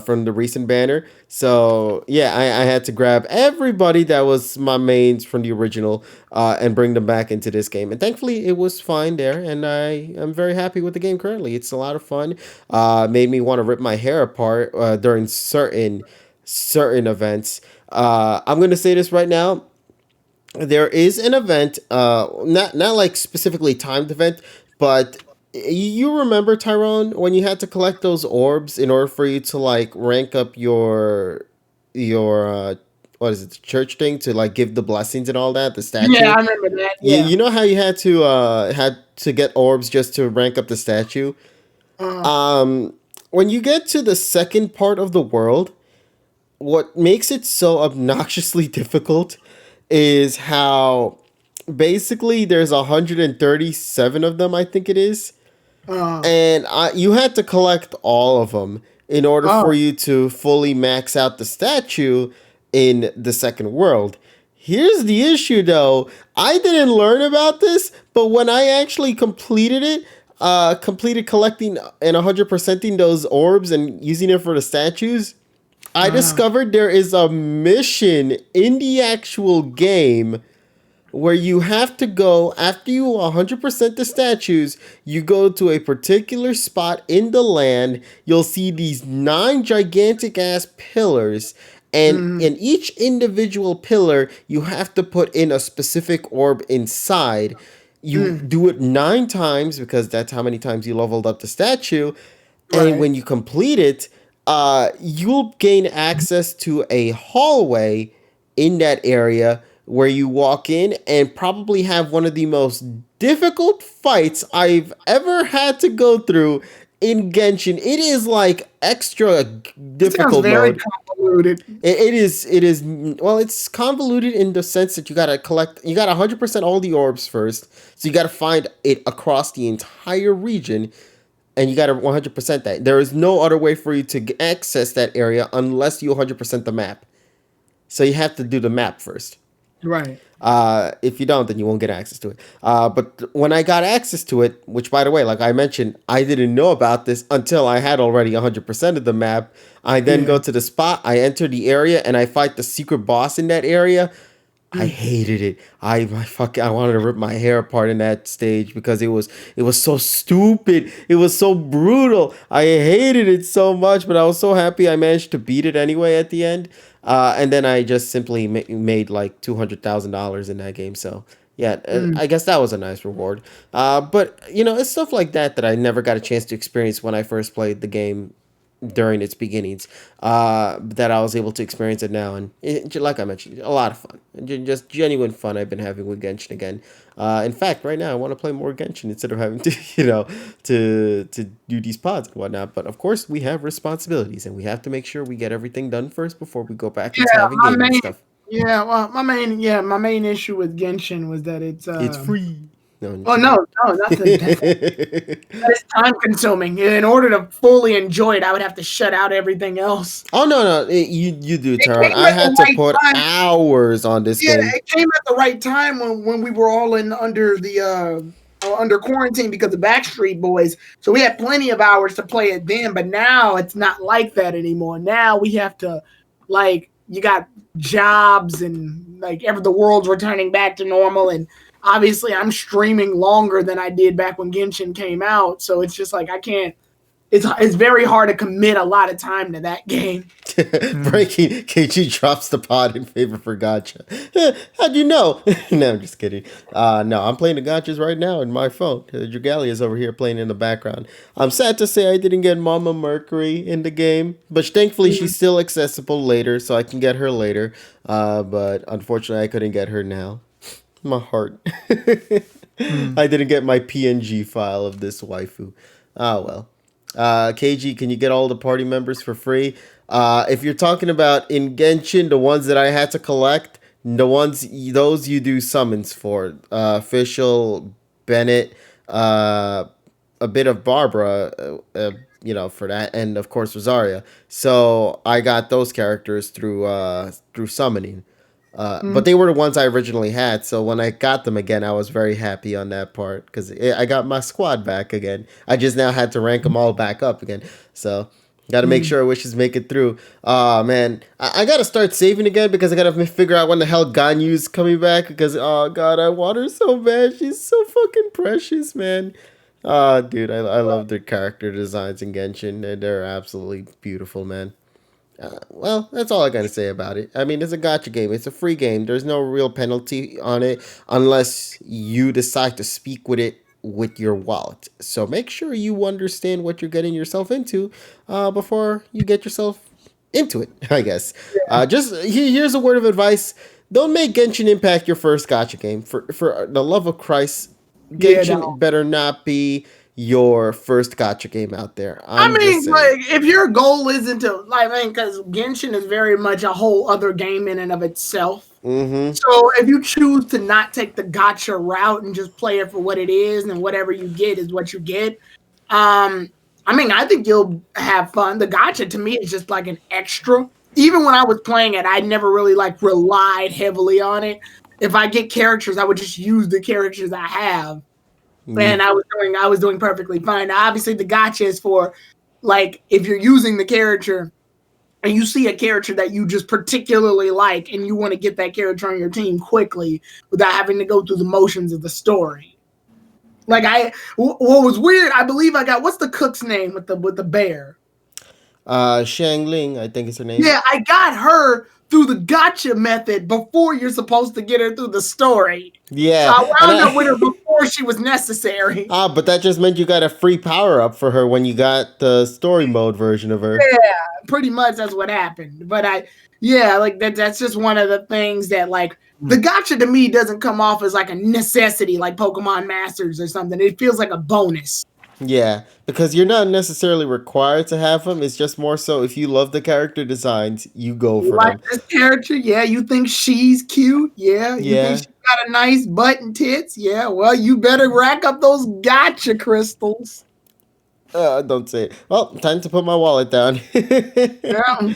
from the recent banner. So yeah, I had to grab everybody that was my mains from the original and bring them back into this game. And thankfully it was fine there, and I am very happy with the game currently. It's a lot of fun. Made me want to rip my hair apart during certain events. I'm gonna say this right now. There is an event, not like specifically timed event, but you remember, Tyrone, when you had to collect those orbs in order for you to like rank up your what is it, the church thing, to like give the blessings and all that, the statue. Yeah, I remember that. Yeah. You know how you had to get orbs just to rank up the statue. When you get to the second part of the world, what makes it so obnoxiously difficult is how basically there's 137 of them, I think it is. Uh, And you had to collect all of them in order for oh, you to fully max out the statue in the second world. Here's the issue though. I didn't learn about this, but when I actually completed it, completed collecting and 100%ing those orbs and using it for the statues, I uh, discovered there is a mission in the actual game where you have to go after you 100% the statues. You go to a particular spot in the land. You'll see these 9 gigantic ass pillars, and mm, in each individual pillar you have to put in a specific orb inside. You mm, do it 9 times because that's how many times you leveled up the statue. And right. when you complete it, you'll gain access to a hallway in that area where you walk in and probably have one of the most difficult fights I've ever had to go through in Genshin. It is like extra It sounds difficult very mode. convoluted. It is well, it's convoluted in the sense that you gotta collect, you got 100% all the orbs first, so you gotta find it across the entire region, and you got to 100% that. There is no other way for you to access that area unless you 100% the map. So you have to do the map first. Right. If you don't, then you won't get access to it. But when I got access to it, which by the way, like I mentioned, I didn't know about this until I had already 100% of the map. I then Yeah. go to the spot, I enter the area, and I fight the secret boss in that area. I Mm, hated it. I wanted to rip my hair apart in that stage because it was so stupid. It was so brutal. I hated it so much, but I was so happy I managed to beat it anyway at the end. And then I just simply made like $200,000 in that game. So yeah, mm. I guess that was a nice reward. But you know, it's stuff like that that I never got a chance to experience when I first played the game during its beginnings, that I was able to experience it now. And like I mentioned, a lot of fun. Just genuine fun I've been having with Genshin again. In fact, right now I want to play more Genshin instead of having to, to do these pods and whatnot. But of course, we have responsibilities and we have to make sure we get everything done first before we go back into Yeah, having gaming stuff. well, my main issue with Genshin was that it's It's free. No, I'm oh just no, kidding. no, nothing. That is time consuming. In order to fully enjoy it, I would have to shut out everything else. Oh no, you do, It Taron. came I at the had to right put time. hours on this Yeah, game. it came at the right time when we were all in under quarantine because of Backstreet Boys. So we had plenty of hours to play it then, but now it's not like that anymore. Now we have to like you got jobs and like the world's returning back to normal, and obviously I'm streaming longer than I did back when Genshin came out. So it's just like I can't. It's very hard to commit a lot of time to that game. Mm. Breaking KG drops the pod in favor for gotcha. How'd you know? No, I'm just kidding. No, I'm playing the gotchas right now in my phone. Dragalia is over here playing in the background. I'm sad to say I didn't get Mama Mercury in the game, but thankfully she's still accessible later, so I can get her later. But unfortunately, I couldn't get her now. My heart. Mm. I didn't get my PNG file of this waifu. Ah, well. KG, can you get all the party members for free? If you're talking about in Genshin, the ones that I had to collect, those you do summons for. Official, Bennett, a bit of Barbara, for that, and of course Rosaria. So I got those characters through summoning. But they were the ones I originally had, so when I got them again, I was very happy on that part because I got my squad back again. I just now had to rank them all back up again, so got to make sure wishes make it through. Man, I got to start saving again because I got to figure out when the hell Ganyu's coming back because, oh god, I want her so bad. She's so fucking precious, man. Dude, I love their character designs in Genshin. They're absolutely beautiful, man. Well, that's all I got to say about it. I mean, it's a gotcha game. It's a free game. There's no real penalty on it unless you decide to speak with it with your wallet. So make sure you understand what you're getting yourself into before you get yourself into it, I guess. Here's a word of advice. Don't make Genshin Impact your first gotcha game. For the love of Christ, Yeah, no. Genshin better not be your first gotcha game out there. I I'm just mean, saying. like, if your goal isn't to, like, I mean, because Genshin is very much a whole other game in and of itself. Mm-hmm. So if you choose to not take the gotcha route and just play it for what it is, and whatever you get is what you get, I mean, I think you'll have fun. The gotcha to me is just like an extra. Even when I was playing it, I never really like relied heavily on it. If I get characters, I would just use the characters I have, and I was doing perfectly fine. Now, obviously, the gotcha is for like if you're using the character and you see a character that you just particularly like, and you want to get that character on your team quickly without having to go through the motions of the story. Like what was weird, I believe I got what's the cook's name with the bear? Shang Ling, I think is her name. Yeah, I got her through the gotcha method before you're supposed to get her through the story. Yeah. So I wound up with her before she was necessary. But that just meant you got a free power up for her when you got the story mode version of her. Yeah, pretty much that's what happened. But like that's just one of the things that like the gotcha to me doesn't come off as like a necessity like Pokemon Masters or something. It feels like a bonus. Yeah, because you're not necessarily required to have them. It's just more so if you love the character designs, you go for like them. this character, yeah. You think she's cute, yeah. You think she's got a nice butt and tits, yeah. Well, you better rack up those gotcha crystals. Don't say it. Well, time to put my wallet down. Yeah.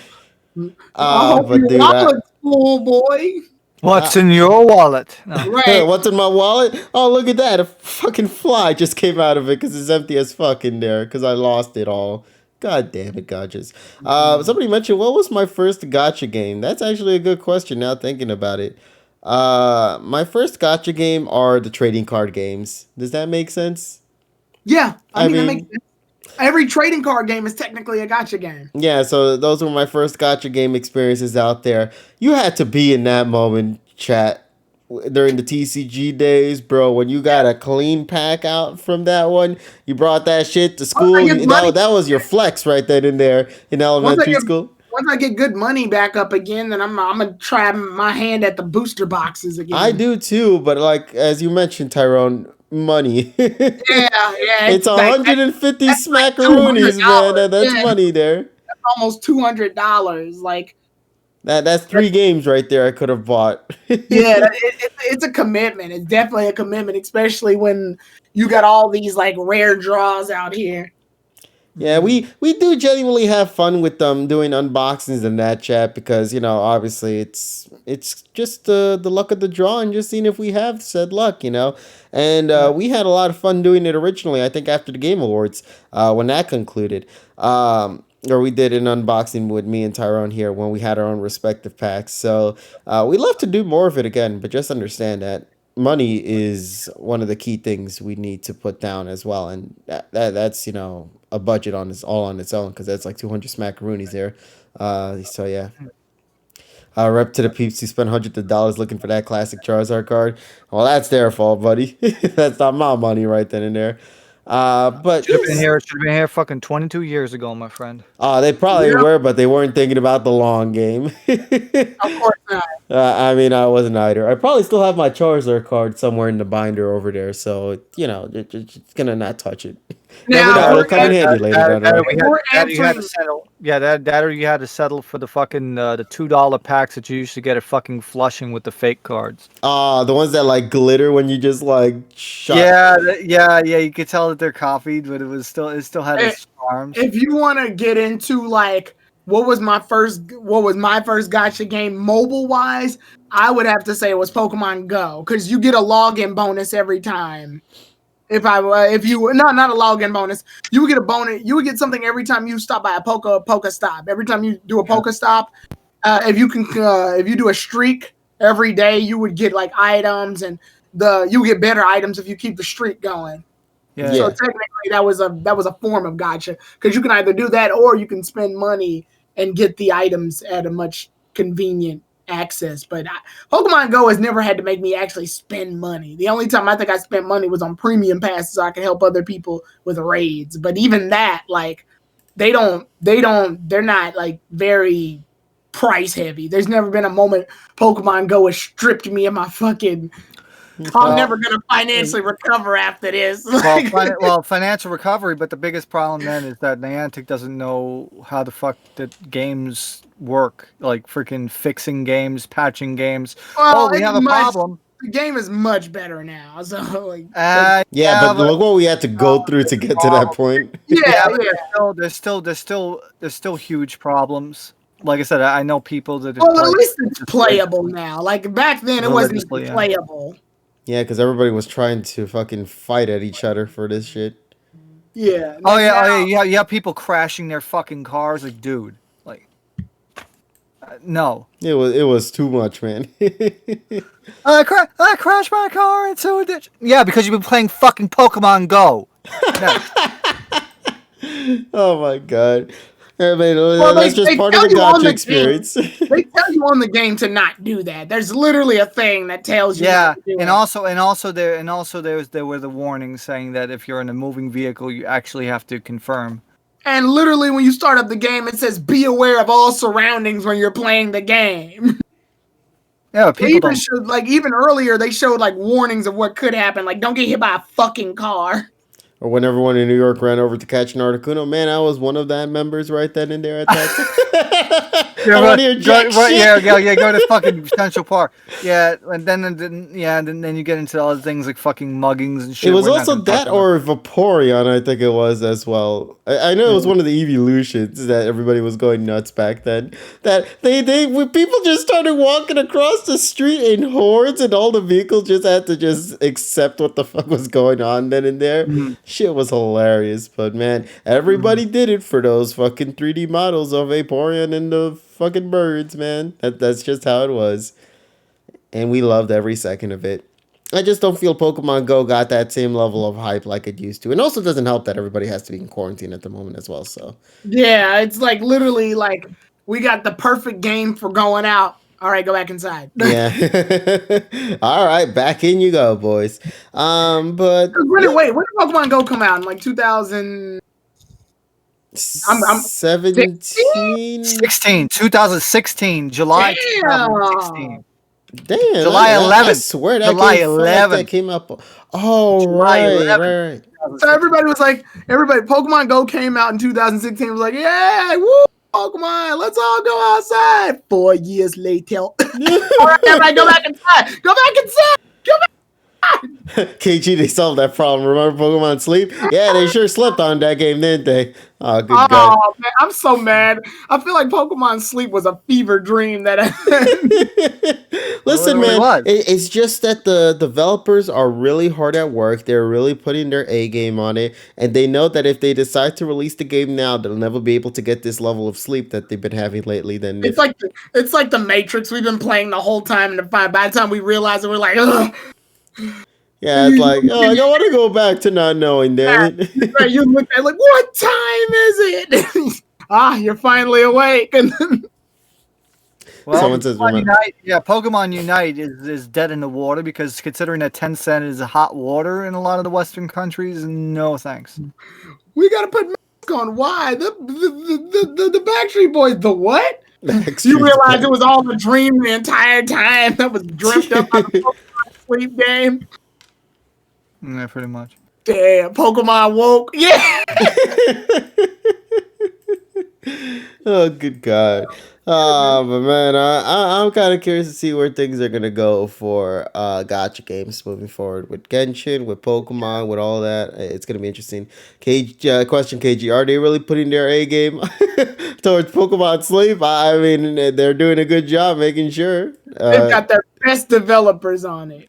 I hope but your dude, wallet's full, boy. What's in your wallet? No. Right. What's in my wallet? Oh, look at that. A fucking fly just came out of it because it's empty as fuck in there because I lost it all. God damn it, gotchas. Somebody mentioned, what was my first gotcha game? That's actually a good question now thinking about it. My first gotcha game are the trading card games. Does that make sense? Yeah. I mean that makes sense. Every trading card game is technically a gotcha game. Yeah, so those were my first gotcha game experiences out there. You had to be in that moment, chat, during the TCG days, bro. When you got a clean pack out from that one, you brought that shit to school. That was your flex right then and there in elementary school. Once I get good money back up again, then I'm gonna try my hand at the booster boxes again. I do too, but like as you mentioned, Tyrone, money. yeah. It's 150 smackaroonies, man. That's money there. That's almost $200. Like that's 3 games right there I could have bought. It's a commitment. It's definitely a commitment, especially when you got all these like rare draws out here. Yeah, we do genuinely have fun with them doing unboxings in that chat because, you know, obviously it's just the luck of the draw and just seeing if we have said luck, you know. And we had a lot of fun doing it originally, I think after the Game Awards, when that concluded. Or we did an unboxing with me and Tyrone here when we had our own respective packs. So we'd love to do more of it again, but just understand that money is one of the key things we need to put down as well, and that's, you know, a budget on its own because that's like 200 smackaroonies there. So yeah. Rep to the peeps who spent hundreds of dollars looking for that classic Charizard card. Well, that's their fault, buddy. That's not my money right then and there. But should have been here fucking 22 years ago, my friend. They probably were, but they weren't thinking about the long game. Of course not. I mean, I wasn't either. I probably still have my Charizard card somewhere in the binder over there, so you know, it's gonna not touch it. Now, it'll come in handy later. You had to settle. Yeah, that or you had to settle for the fucking the $2 packs that you used to get at fucking Flushing with the fake cards. The ones that like glitter when you just like shot. Yeah. You could tell that they're copied, but it still had its charms. If you want to get into like what was my first gotcha game mobile wise, I would have to say it was Pokemon Go because you get a login bonus every time. Not a login bonus, you would get a bonus. You would get something every time you stop by a Pokestop. Every time you do a Pokestop, if you do a streak every day, you would get like items, and you get better items if you keep the streak going. Yeah. So technically, that was a form of gotcha because you can either do that or you can spend money and get the items at a much convenient access. But Pokemon Go has never had to make me actually spend money. The only time I think I spent money was on premium passes so I could help other people with raids. But even that, like, they're not like very price heavy. There's never been a moment Pokemon Go has stripped me of my fucking I'm never gonna financially recover after this. Well, financial recovery, but the biggest problem then is that Niantic doesn't know how the fuck the games work, like freaking fixing games, patching games. Well, We have a problem. The game is much better now, so like. Yeah, but look what we had to go through to get to that point. But there's still huge problems. Like I said, I know people that. Well, at least it's playable now. Like back then, it wasn't even playable. Yeah, because everybody was trying to fucking fight at each other for this shit. Yeah. You have people crashing their fucking cars. Like, dude, like, no. It was too much, man. I crashed my car into a ditch. Yeah, because you've been playing fucking Pokemon Go. No. Oh my god. I mean, that's just part of the gotcha experience. They tell you on the game to not do that. There's literally a thing that tells you. Yeah, and also there were the warnings saying that if you're in a moving vehicle, you actually have to confirm. And literally, when you start up the game, it says be aware of all surroundings when you're playing the game. Yeah, people even earlier they showed like warnings of what could happen. Like, don't get hit by a fucking car. Or when everyone in New York ran over to catch an Articuno, man, I was one of that members right then and there at that time. Go to fucking Central Park. Yeah, and then you get into all the things like fucking muggings and shit. It was also that or Vaporeon, I think it was as well. I know it was one of the evolutions that everybody was going nuts back then. That when people just started walking across the street in hordes and all the vehicles just had to just accept what the fuck was going on then and there. Mm-hmm. Shit was hilarious, but man, everybody did it for those fucking 3D models of Vaporeon and the fucking birds, man. That's just how it was. And we loved every second of it. I just don't feel Pokemon Go got that same level of hype like it used to. And also doesn't help that everybody has to be in quarantine at the moment as well, so. Yeah, it's like literally like we got the perfect game for going out. All right, go back inside. Yeah. All right, back in you go, boys. But wait, when did Pokemon Go come out? In like 2000? 2016, July 2016. Damn, July 11th. I swear that July 11th that came up. Oh, right. So everybody, Pokemon Go came out in 2016. Was like, yeah, woo, Pokemon, let's all go outside. 4 years later. All right, everybody, go back inside. Go back inside. KG, they solved that problem. Remember Pokemon Sleep? Yeah, they sure slept on that game, didn't they? Oh, good God. Man, I'm so mad. I feel like Pokemon Sleep was a fever dream that Listen, man, it's just that the developers are really hard at work. They're really putting their A game on it, and they know that if they decide to release the game now, they'll never be able to get this level of sleep that they've been having lately. Then it's like the Matrix. We've been playing the whole time, and by the time we realize it, we're like, ugh. Yeah, it's like, I don't want to go back to not knowing, damn it. Right, you look at like, what time is it? You're finally awake. And well, someone says, Pokemon Unite is dead in the water because considering that Tencent is hot water in a lot of the Western countries, no thanks. We gotta put masks on. Why? The Backstreet Boys, the what? You realize it was all a dream the entire time that was dreamt up by the Pokemon Sleep game? Yeah, pretty much. Damn, Pokemon woke. Yeah. Oh, good God. But man, I'm kind of curious to see where things are gonna go for gacha games moving forward with Genshin, with Pokemon, with all that. It's gonna be interesting. Question, KG, are they really putting their A game towards Pokemon Sleep? I mean, they're doing a good job making sure. They've got their best developers on it.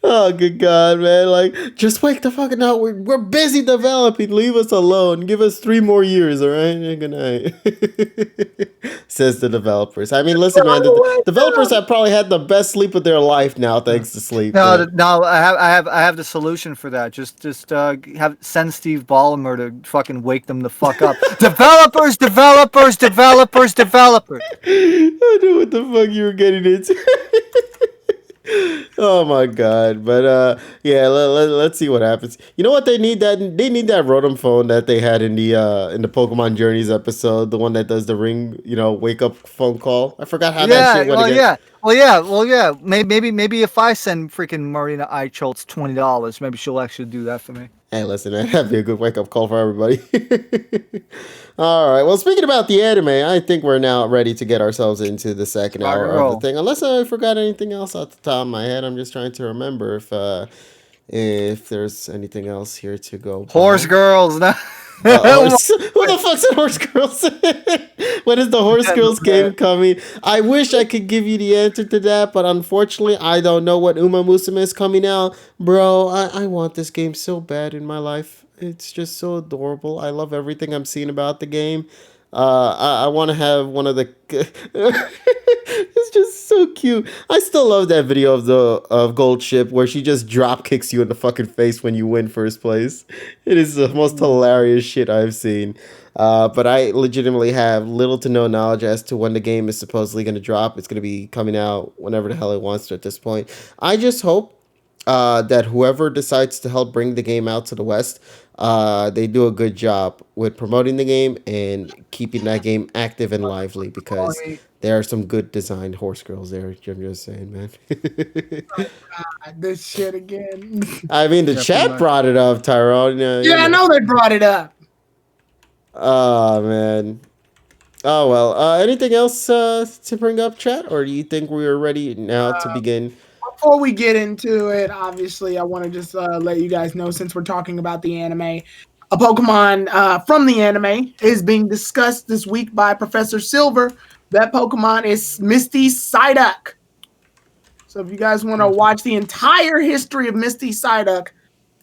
Oh, good God, man. Like, just wake the fuck up. We're busy developing. Leave us alone. Give us 3 more years, all right? Good night. Says the developers. I mean, listen, man. The developers have probably had the best sleep of their life now, thanks to sleep. No, I have the solution for that. Just send Steve Ballmer to fucking wake them the fuck up. Developers. I knew what the fuck you were getting into. Oh my god! But yeah, let's see what happens. You know what they need? That Rotom phone that they had in the Pokemon Journeys episode, the one that does the ring, wake up phone call. I forgot how that Yeah, shit went again. well, yeah. Maybe if I send freaking Marina Eichholz $20, maybe she'll actually do that for me. Hey, listen, man, that'd be a good wake up call for everybody. All right. Well, speaking about the anime, I think we're now ready to get ourselves into the second Rock hour and of the roll. thing. Unless I forgot anything else off the top of my head, I'm just trying to remember if there's anything else here to go Horse by. girls. No. Horse. Who the fuck's in Horse Girls? When is the Horse Girls game coming? I wish I could give you the answer to that, but unfortunately, I don't know what Uma Musume is coming out. Bro, I want this game so bad in my life. It's just so adorable. I love everything I'm seeing about the game. I want to have one of the. It's just so cute. I still love that video of Gold Ship where she just drop kicks you in the fucking face when you win first place. It is the most hilarious shit I've seen. But I legitimately have little to no knowledge as to when the game is supposedly going to drop. It's going to be coming out whenever the hell it wants to at this point. I just hope that whoever decides to help bring the game out to the West, they do a good job with promoting the game and keeping that game active and lively because there are some good designed horse girls there. I'm just saying, man. This shit again. I mean, the chat brought it up, Tyrone. Yeah, I know they brought it up. Oh, man. Oh, well. Anything else to bring up, chat? Or do you think we are ready now to begin? Before we get into it, obviously, I want to just let you guys know, since we're talking about the anime, a Pokemon from the anime is being discussed this week by Professor Silver. That Pokemon is Misty Psyduck. So if you guys want to watch the entire history of Misty Psyduck,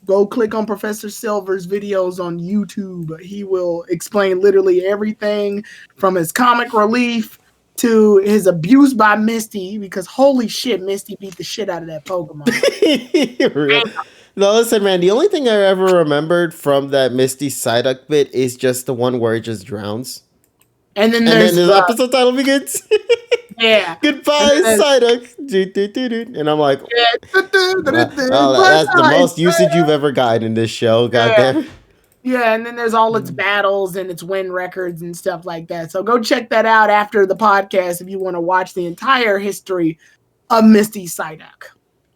go click on Professor Silver's videos on YouTube. He will explain literally everything from his comic relief to his abuse by Misty, because holy shit, Misty beat the shit out of that Pokemon. Real. No, listen, man. The only thing I ever remembered from that Misty Psyduck bit is just the one where it just drowns. And then the episode title begins. Yeah. Goodbye, Psyduck. And I'm like, that's the most usage you've ever gotten in this show. Goddamn. Yeah, and then there's all its battles and its win records and stuff like that. So go check that out after the podcast if you want to watch the entire history of Misty Psyduck.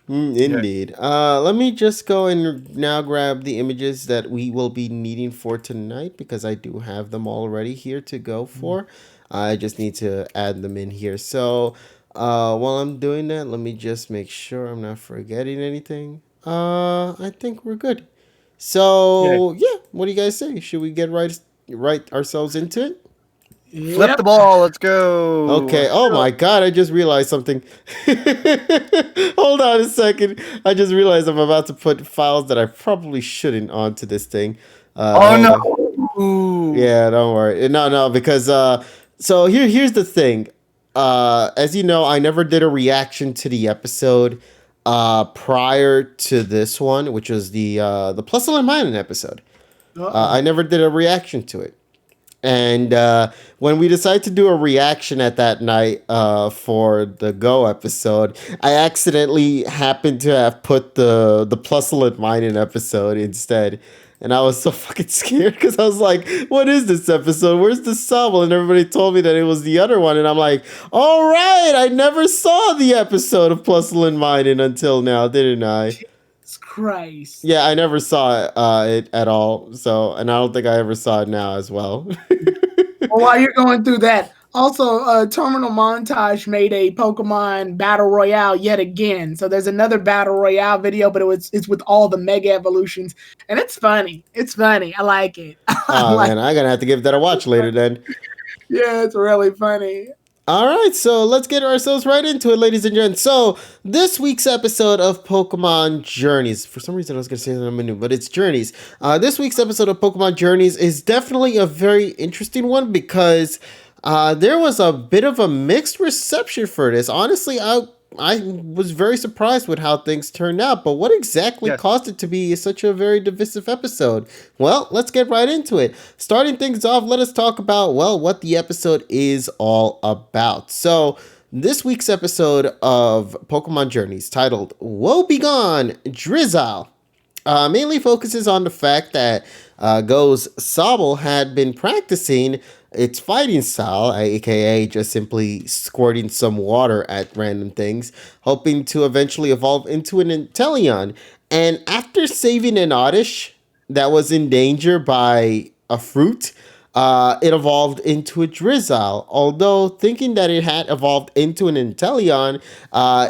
Indeed. Let me just go and now grab the images that we will be needing for tonight because I do have them already here to go for. I just need to add them in here. So while I'm doing that, let me just make sure I'm not forgetting anything. I think we're good. So yeah, what do you guys say? Should we get right ourselves into it? Flip the ball. Let's go. Okay. Oh my God. I just realized something. Hold on a second. I just realized I'm about to put files that I probably shouldn't onto this thing. No. Yeah, don't worry. No, because so here's the thing. As you know, I never did a reaction to the episode prior to this one, which was the Plus and Minus episode. I never did a reaction to it. And when we decided to do a reaction at that night for the Go episode, I accidentally happened to have put the Plus Minus episode instead. And I was so fucking scared because I was like, what is this episode? Where's the sub? And everybody told me that it was the other one. And I'm like, all right, I never saw the episode of Plus Minus until now, didn't I? Christ. Yeah, I never saw it at all. So, and I don't think I ever saw it now as well. Well, while you're going through that, also, Terminal Montage made a Pokemon Battle Royale yet again. So there's another Battle Royale video, but it's with all the Mega Evolutions. And it's funny. It's funny. I like it. Oh, man, I'm going to have to give that a watch later then. Yeah, it's really funny. All right, so let's get ourselves right into it, ladies and gents. So this week's episode of Pokemon Journeys, for some reason I was going to say that I'm new, but it's Journeys. This week's episode of Pokemon Journeys is definitely a very interesting one because there was a bit of a mixed reception for this. Honestly, I was very surprised with how things turned out, but what exactly caused it to be such a very divisive episode? Well, let's get right into it. Starting things off, let us talk about, well, what the episode is all about. So, This week's episode of Pokemon Journeys, titled Woe Begone Drizzle, mainly focuses on the fact that Go's Sobble had been practicing its fighting style, aka just simply squirting some water at random things, hoping to eventually evolve into an Inteleon. And after saving an Oddish that was in danger by a fruit, it evolved into a Drizzle. Although thinking that it had evolved into an Inteleon,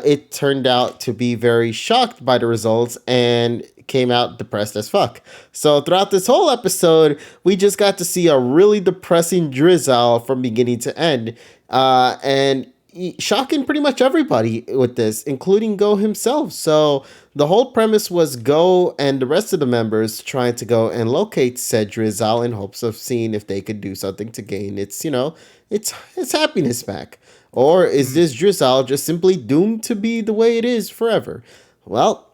it turned out to be very shocked by the results and came out depressed as fuck. So throughout this whole episode, we just got to see a really depressing Drizzle from beginning to end. And shocking pretty much everybody with this, including Go himself. So the whole premise was Go and the rest of the members trying to go and locate said Drizzle in hopes of seeing if they could do something to gain its, its happiness back. Or is this Drizzle just simply doomed to be the way it is forever? Well,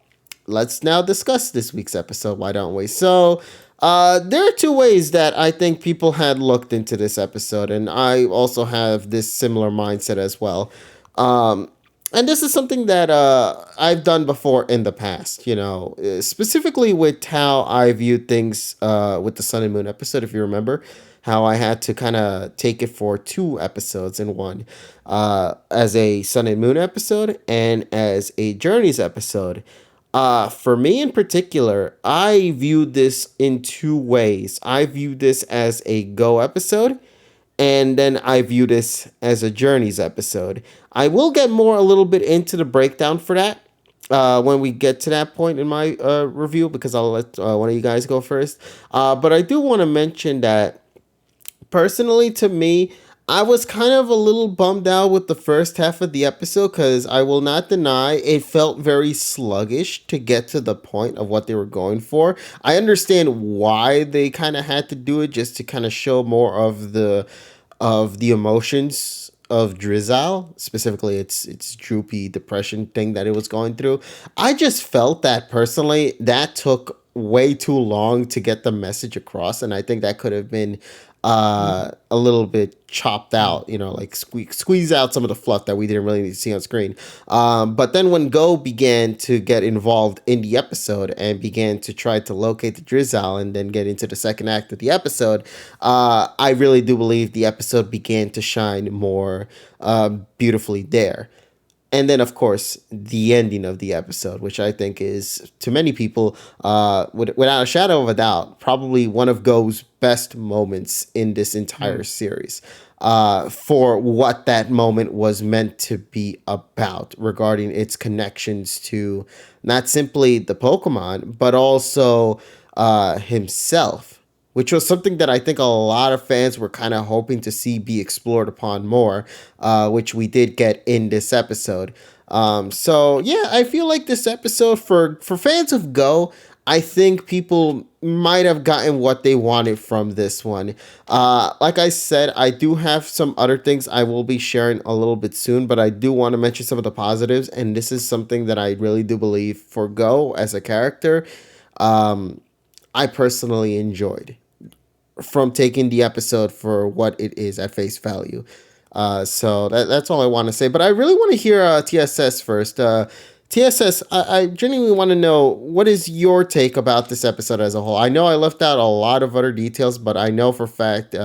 let's now discuss this week's episode, why don't we? So, there are two ways that I think people had looked into this episode, and I also have this similar mindset as well. And this is something that I've done before in the past, specifically with how I viewed things with the Sun and Moon episode, if you remember, how I had to kind of take it for two episodes in one, as a Sun and Moon episode and as a Journeys episode. For me in particular, I viewed this in two ways. I viewed this as a Go episode, and then I view this as a Journeys episode. I will get more a little bit into the breakdown for that when we get to that point in my review, because I'll let one of you guys go first. But I do want to mention that personally, to me, I was kind of a little bummed out with the first half of the episode because I will not deny it felt very sluggish to get to the point of what they were going for. I understand why they kind of had to do it, just to kind of show more of the emotions of Drizzle, specifically its droopy depression thing that it was going through. I just felt that personally that took way too long to get the message across, and I think that could have been a little bit chopped out, like squeeze out some of the fluff that we didn't really need to see on screen. But then when Go began to get involved in the episode and began to try to locate the Drizzle and then get into the second act of the episode, I really do believe the episode began to shine more beautifully there. And then, of course, the ending of the episode, which I think is, to many people, without a shadow of a doubt, probably one of Go's best moments in this entire series, for what that moment was meant to be about, regarding its connections to not simply the Pokemon, but also himself, which was something that I think a lot of fans were kind of hoping to see be explored upon more, which we did get in this episode. So yeah, I feel like this episode for fans of Go, I think people might have gotten what they wanted from this one. Like I said, I do have some other things I will be sharing a little bit soon, but I do want to mention some of the positives, and this is something that I really do believe for Go as a character, I personally enjoyed from taking the episode for what it is at face value. So that's all I want to say. But I really want to hear TSS first. TSS, I genuinely want to know, what is your take about this episode as a whole? I know I left out a lot of other details, but I know for a fact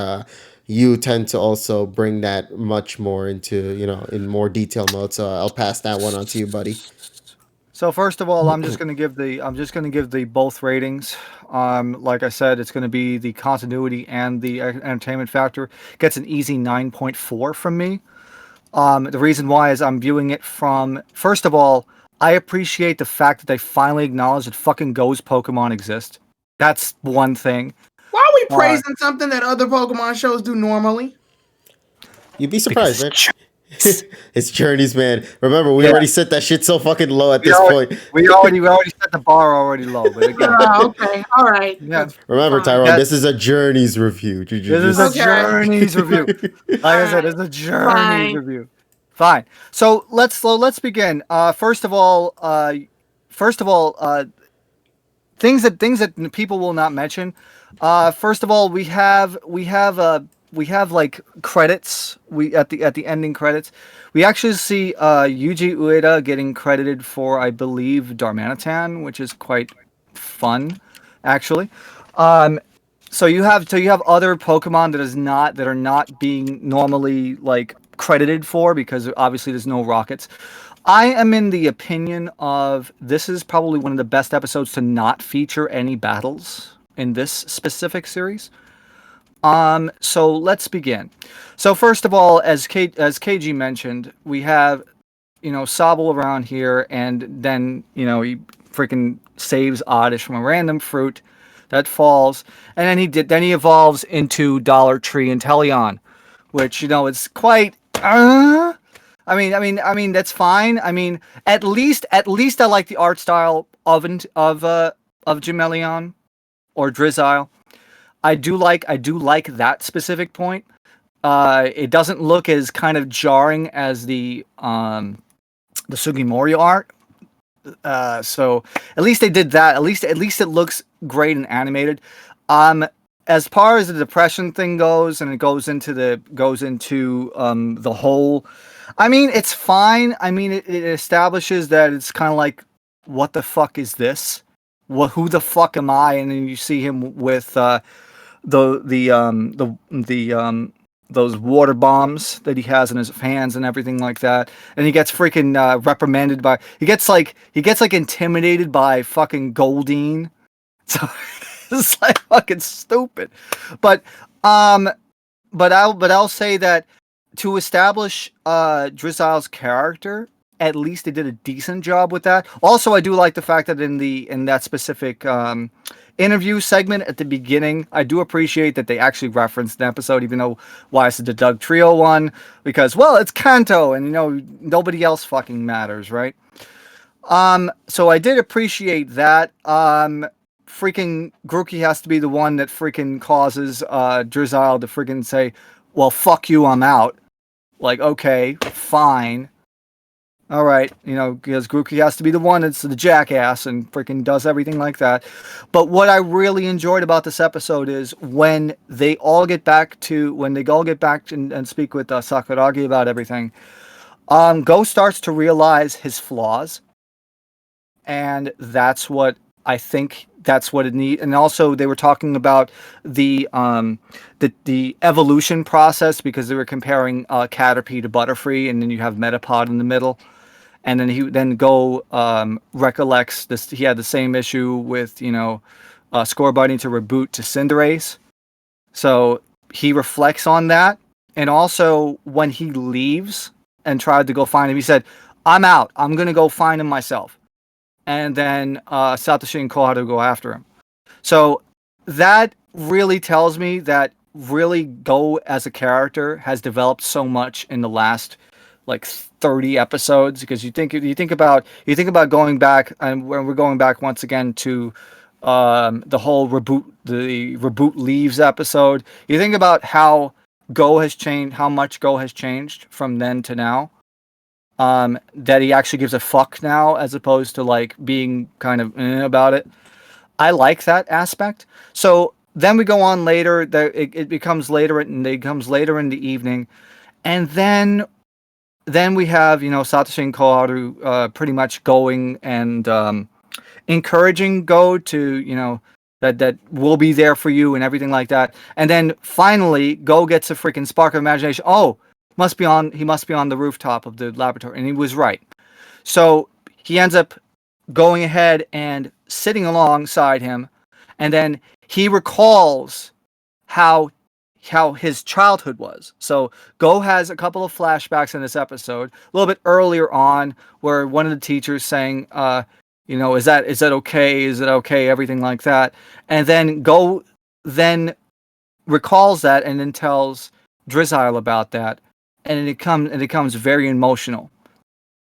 you tend to also bring that much more into, in more detail mode. So I'll pass that one on to you, buddy. So first of all, I'm just going to give the both ratings. Like I said, it's going to be the continuity and the entertainment factor. Gets an easy 9.4 from me. The reason why is I'm viewing it from, first of all, I appreciate the fact that they finally acknowledge that fucking Go's Pokemon exist. That's one thing. Why are we praising something that other Pokemon shows do normally? You'd be surprised, man. It's Journeys, man. Remember, we already set that shit so fucking low at this point. We already set the bar already low. But again, okay, all right. Yeah. Remember, Tyrone, this is a Journeys review. This is a Journeys review. Like I said, it's a Journeys review. Fine. So let's begin. First of all, things that people will not mention. First of all, we have like credits. We at the ending credits, we actually see Yuji Ueda getting credited for, I believe, Darmanitan, which is quite fun, actually. Um, so you have other Pokemon that are not being normally like credited for because obviously there's no rockets. I am in the opinion of this is probably one of the best episodes to not feature any battles in this specific series. So let's begin. So first of all, as KG mentioned, we have Sobble around here, and then he freaking saves Oddish from a random fruit that falls, and then he evolves into Dollar Tree Inteleon, which is quite. I mean that's fine. I mean at least I like the art style of Gemeleon or Drizzile. I do like that specific point. It doesn't look as kind of jarring as the Sugimori art. So at least they did that. At least it looks great and animated. Um, as far as the depression thing goes, and it goes into the whole. I mean, it's fine. I mean, it establishes that it's kind of like, what the fuck is this? Who the fuck am I? And then you see him with the those water bombs that he has in his hands and everything like that, and he gets freaking reprimanded by he gets like intimidated by fucking Goldine. So it's like fucking stupid, but um but I'll say that to establish Drizzile's character, at least they did a decent job with that. Also, I do like the fact that in that specific interview segment at the beginning, I do appreciate that they actually referenced the episode, even though why it's the Doug Trio one, because well, it's Kanto, and nobody else fucking matters, right? So I did appreciate that. Freaking Grookey has to be the one that freaking causes Drizzile to freaking say, "Well, fuck you, I'm out." Like, okay, fine. All right, because Grookey has to be the one that's the jackass and freaking does everything like that. But what I really enjoyed about this episode is when they all get back and speak with Sakuragi about everything. Go starts to realize his flaws, and that's what I think. That's what it needs. And also, they were talking about the evolution process, because they were comparing Caterpie to Butterfree, and then you have Metapod in the middle. And then Go recollects this. He had the same issue with Scorbunny to Reboot to Cinderace. So he reflects on that, and also when he leaves and tried to go find him, he said, "I'm out. I'm gonna go find him myself." And then Satoshi and Koharu go after him. So that really tells me that really Go as a character has developed so much in the last like 30 episodes, because you think about going back, and when we're going back once again to the whole reboot leaves episode, you think about how Go has changed, how much Go has changed from then to now. That he actually gives a fuck now, as opposed to like being kind of about it. I like that aspect. So then we go on later. It becomes later, and it comes later in the evening, and then we have Satoshi and Koharu pretty much going and encouraging Go to that we'll be there for you and everything like that. And then finally Go gets a freaking spark of imagination. Oh, he must be on the rooftop of the laboratory, and he was right. So he ends up going ahead and sitting alongside him, and then he recalls how his childhood was. So Go has a couple of flashbacks in this episode, a little bit earlier on, where one of the teachers saying, is that okay? Is it okay? Everything like that. And then Go then recalls that, and then tells Drizzile about that, and it becomes very emotional.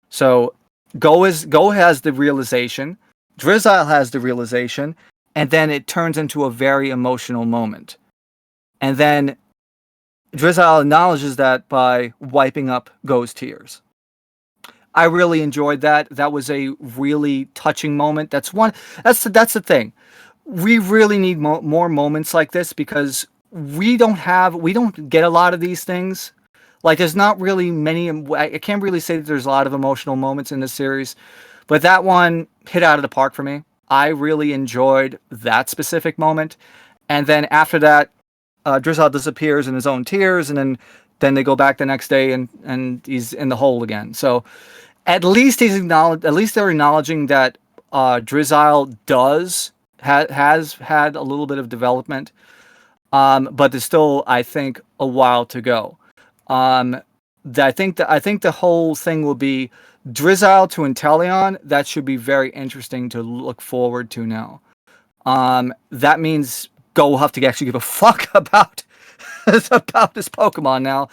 So Go has the realization, Drizzile has the realization, and then it turns into a very emotional moment. And then Drizzile acknowledges that by wiping up Go's tears. I really enjoyed that. That was a really touching moment. That's the thing. We really need more moments like this, because we don't get a lot of these things. Like, there's not really many. I can't really say that there's a lot of emotional moments in this series, but that one hit out of the park for me. I really enjoyed that specific moment. And then after that, Drizzle disappears in his own tears, and then they go back the next day, and he's in the hole again. So at least he's acknowledged. At least they're acknowledging that Drizzle has had a little bit of development, but there's still, I think, a while to go. I think the whole thing will be Drizzle to Inteleon. That should be very interesting to look forward to now. That means Go will have to actually give a fuck about about this Pokemon now.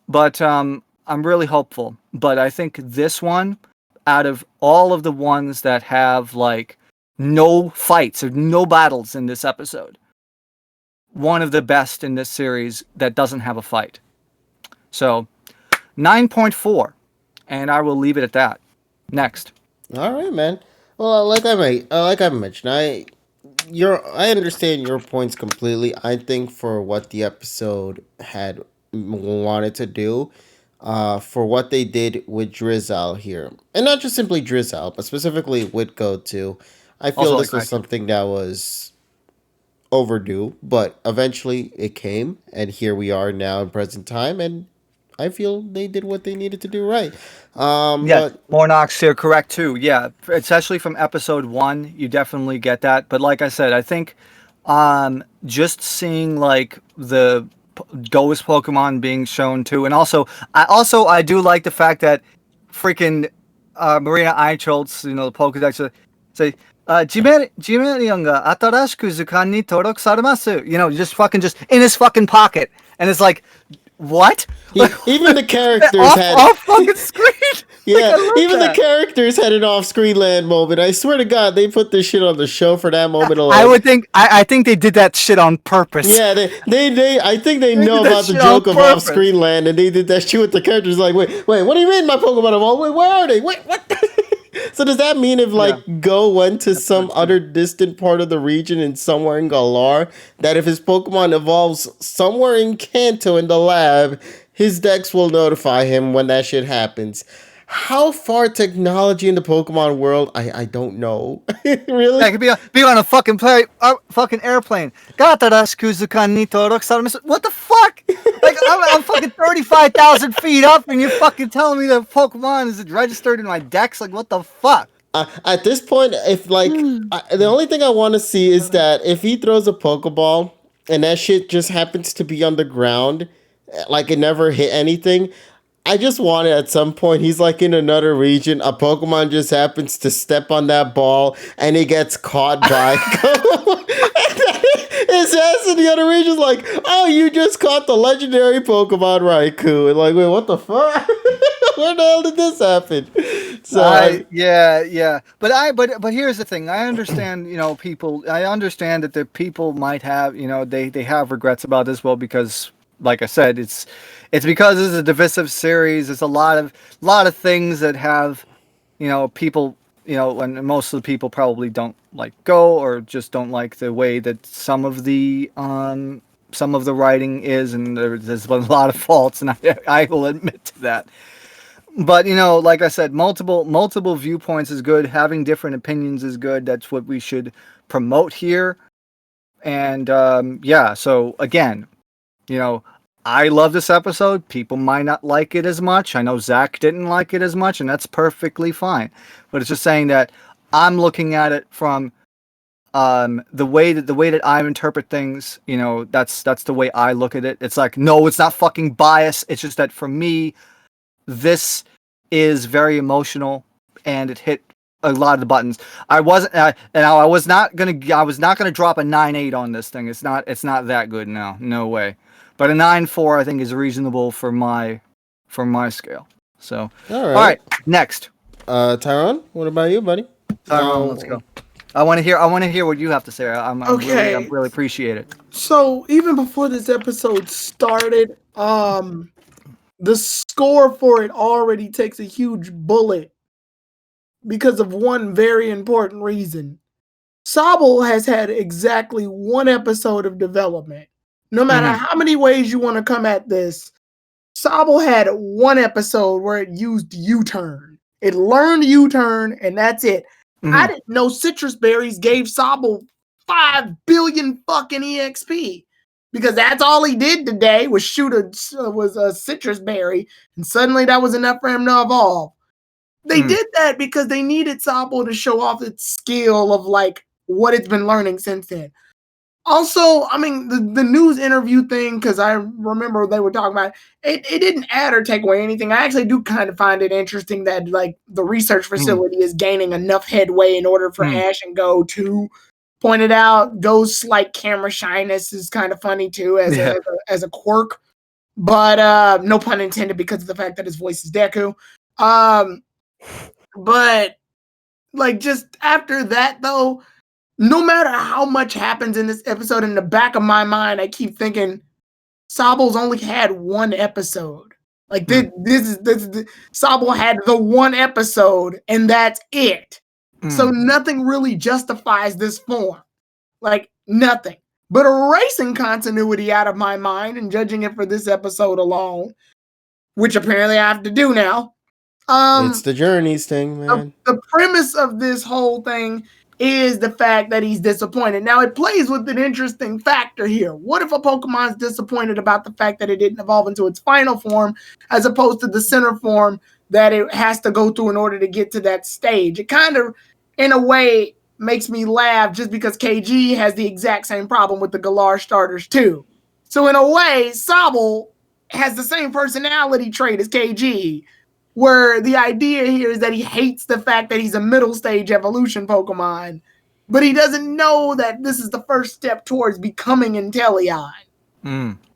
But I'm really hopeful. But I think this one, out of all of the ones that have like no fights or no battles in this episode, one of the best in this series that doesn't have a fight. So 9.4, and I will leave it at that. Next. All right, man. Well, like I mentioned, I understand your points completely. I think for what the episode had wanted to do, for what they did with Drizzle here, and not just simply Drizzle, but specifically with Go too, I feel Also, this was something that was overdue, but eventually it came, and here we are now in present time, and I feel they did what they needed to do right. yes, But Mornox here, correct too. Yeah, especially from episode 1, you definitely get that. But like I said, I think just seeing like the Go's Pokemon being shown too, and I do like the fact that freaking Marina Eicholtz, the Pokedex say. ジメリオンが新しく図鑑に登録されます. Just fucking just in his fucking pocket. And it's like, what? even the characters off fucking screen. Yeah, even the characters had an off-screen land moment. I swear to God, they put this shit on the show for that moment alone. I think they did that shit on purpose. Yeah, I think they know about the joke of off-screen land, and they did that shit with the characters. Like, wait, what do you mean my Pokemon evolved? Wait, where are they? Wait, what? So does that mean if Go went to some other distant part of the region and somewhere in Galar, that if his Pokemon evolves somewhere in Kanto in the lab, his Dex will notify him when that shit happens? How far technology in the Pokemon world? I don't know. Really? I could be on a fucking fucking airplane. What the fuck? Like I'm fucking 35,000 feet up, and you're fucking telling me that Pokemon is registered in my Dex? Like, what the fuck? At this point, if the only thing I want to see is that if he throws a Pokeball and that shit just happens to be on the ground, like it never hit anything. I just want it at some point. He's like in another region. A Pokemon just happens to step on that ball and it gets caught by his ass in the other region's like, oh, you just caught the legendary Pokemon Raikou. And like, wait, what the fuck? Where the hell did this happen? So yeah. But here's the thing. I understand, people. I understand that the people might have, they have regrets about this. Well, because like I said, it's because it's a divisive series. It's a lot of things that have, people, and most of the people probably don't like Go, or just don't like the way that some of the writing is, and there's been a lot of faults, and I will admit to that. But like I said, multiple viewpoints is good. Having different opinions is good. That's what we should promote here. And so again, I love this episode. People might not like it as much. I know Zach didn't like it as much, and that's perfectly fine. But it's just saying that I'm looking at it from the way that I interpret things. That's the way I look at it. It's like, no, it's not fucking bias. It's just that for me, this is very emotional, and it hit a lot of the buttons. I wasn't, and I was not gonna drop a 9.8 on this thing. It's not that good now. No way. But a 9.4 I think is reasonable for my scale. So all right, next. Tyrone, what about you, buddy? Tyrone, let's go. I want to hear what you have to say. I really appreciate it. So even before this episode started, the score for it already takes a huge bullet because of one very important reason. Sobble has had exactly one episode of development. No matter how many ways you want to come at this, Sobble had one episode where it used U-turn. It learned U-turn, and that's it. I didn't know citrus berries gave Sobble 5 billion fucking EXP. Because that's all he did today was shoot a citrus berry, and suddenly that was enough for him to evolve. They did that because they needed Sobble to show off its skill of like what it's been learning since then. Also, I mean, the news interview thing, because I remember they were talking about it didn't add or take away anything. I actually do kind of find it interesting that like the research facility is gaining enough headway in order for Ash and Go to point it out. Go's slight camera shyness is kind of funny too as a quirk, but no pun intended because of the fact that his voice is Deku. But like just after that though, no matter how much happens in this episode, in the back of my mind, I keep thinking Sobble's only had one episode. Like this Sobble had the one episode, and that's it. So nothing really justifies this form. Like nothing. But erasing continuity out of my mind and judging it for this episode alone, which apparently I have to do now. It's the journeys thing, man. The premise of this whole thing is the fact that he's disappointed. Now, it plays with an interesting factor here. What if a Pokemon's disappointed about the fact that it didn't evolve into its final form as opposed to the center form that it has to go through in order to get to that stage? It kind of, in a way, makes me laugh just because KG has the exact same problem with the Galar starters too. So in a way, Sobble has the same personality trait as KG, where the idea here is that he hates the fact that he's a middle stage evolution Pokemon, but he doesn't know that this is the first step towards becoming Inteleon.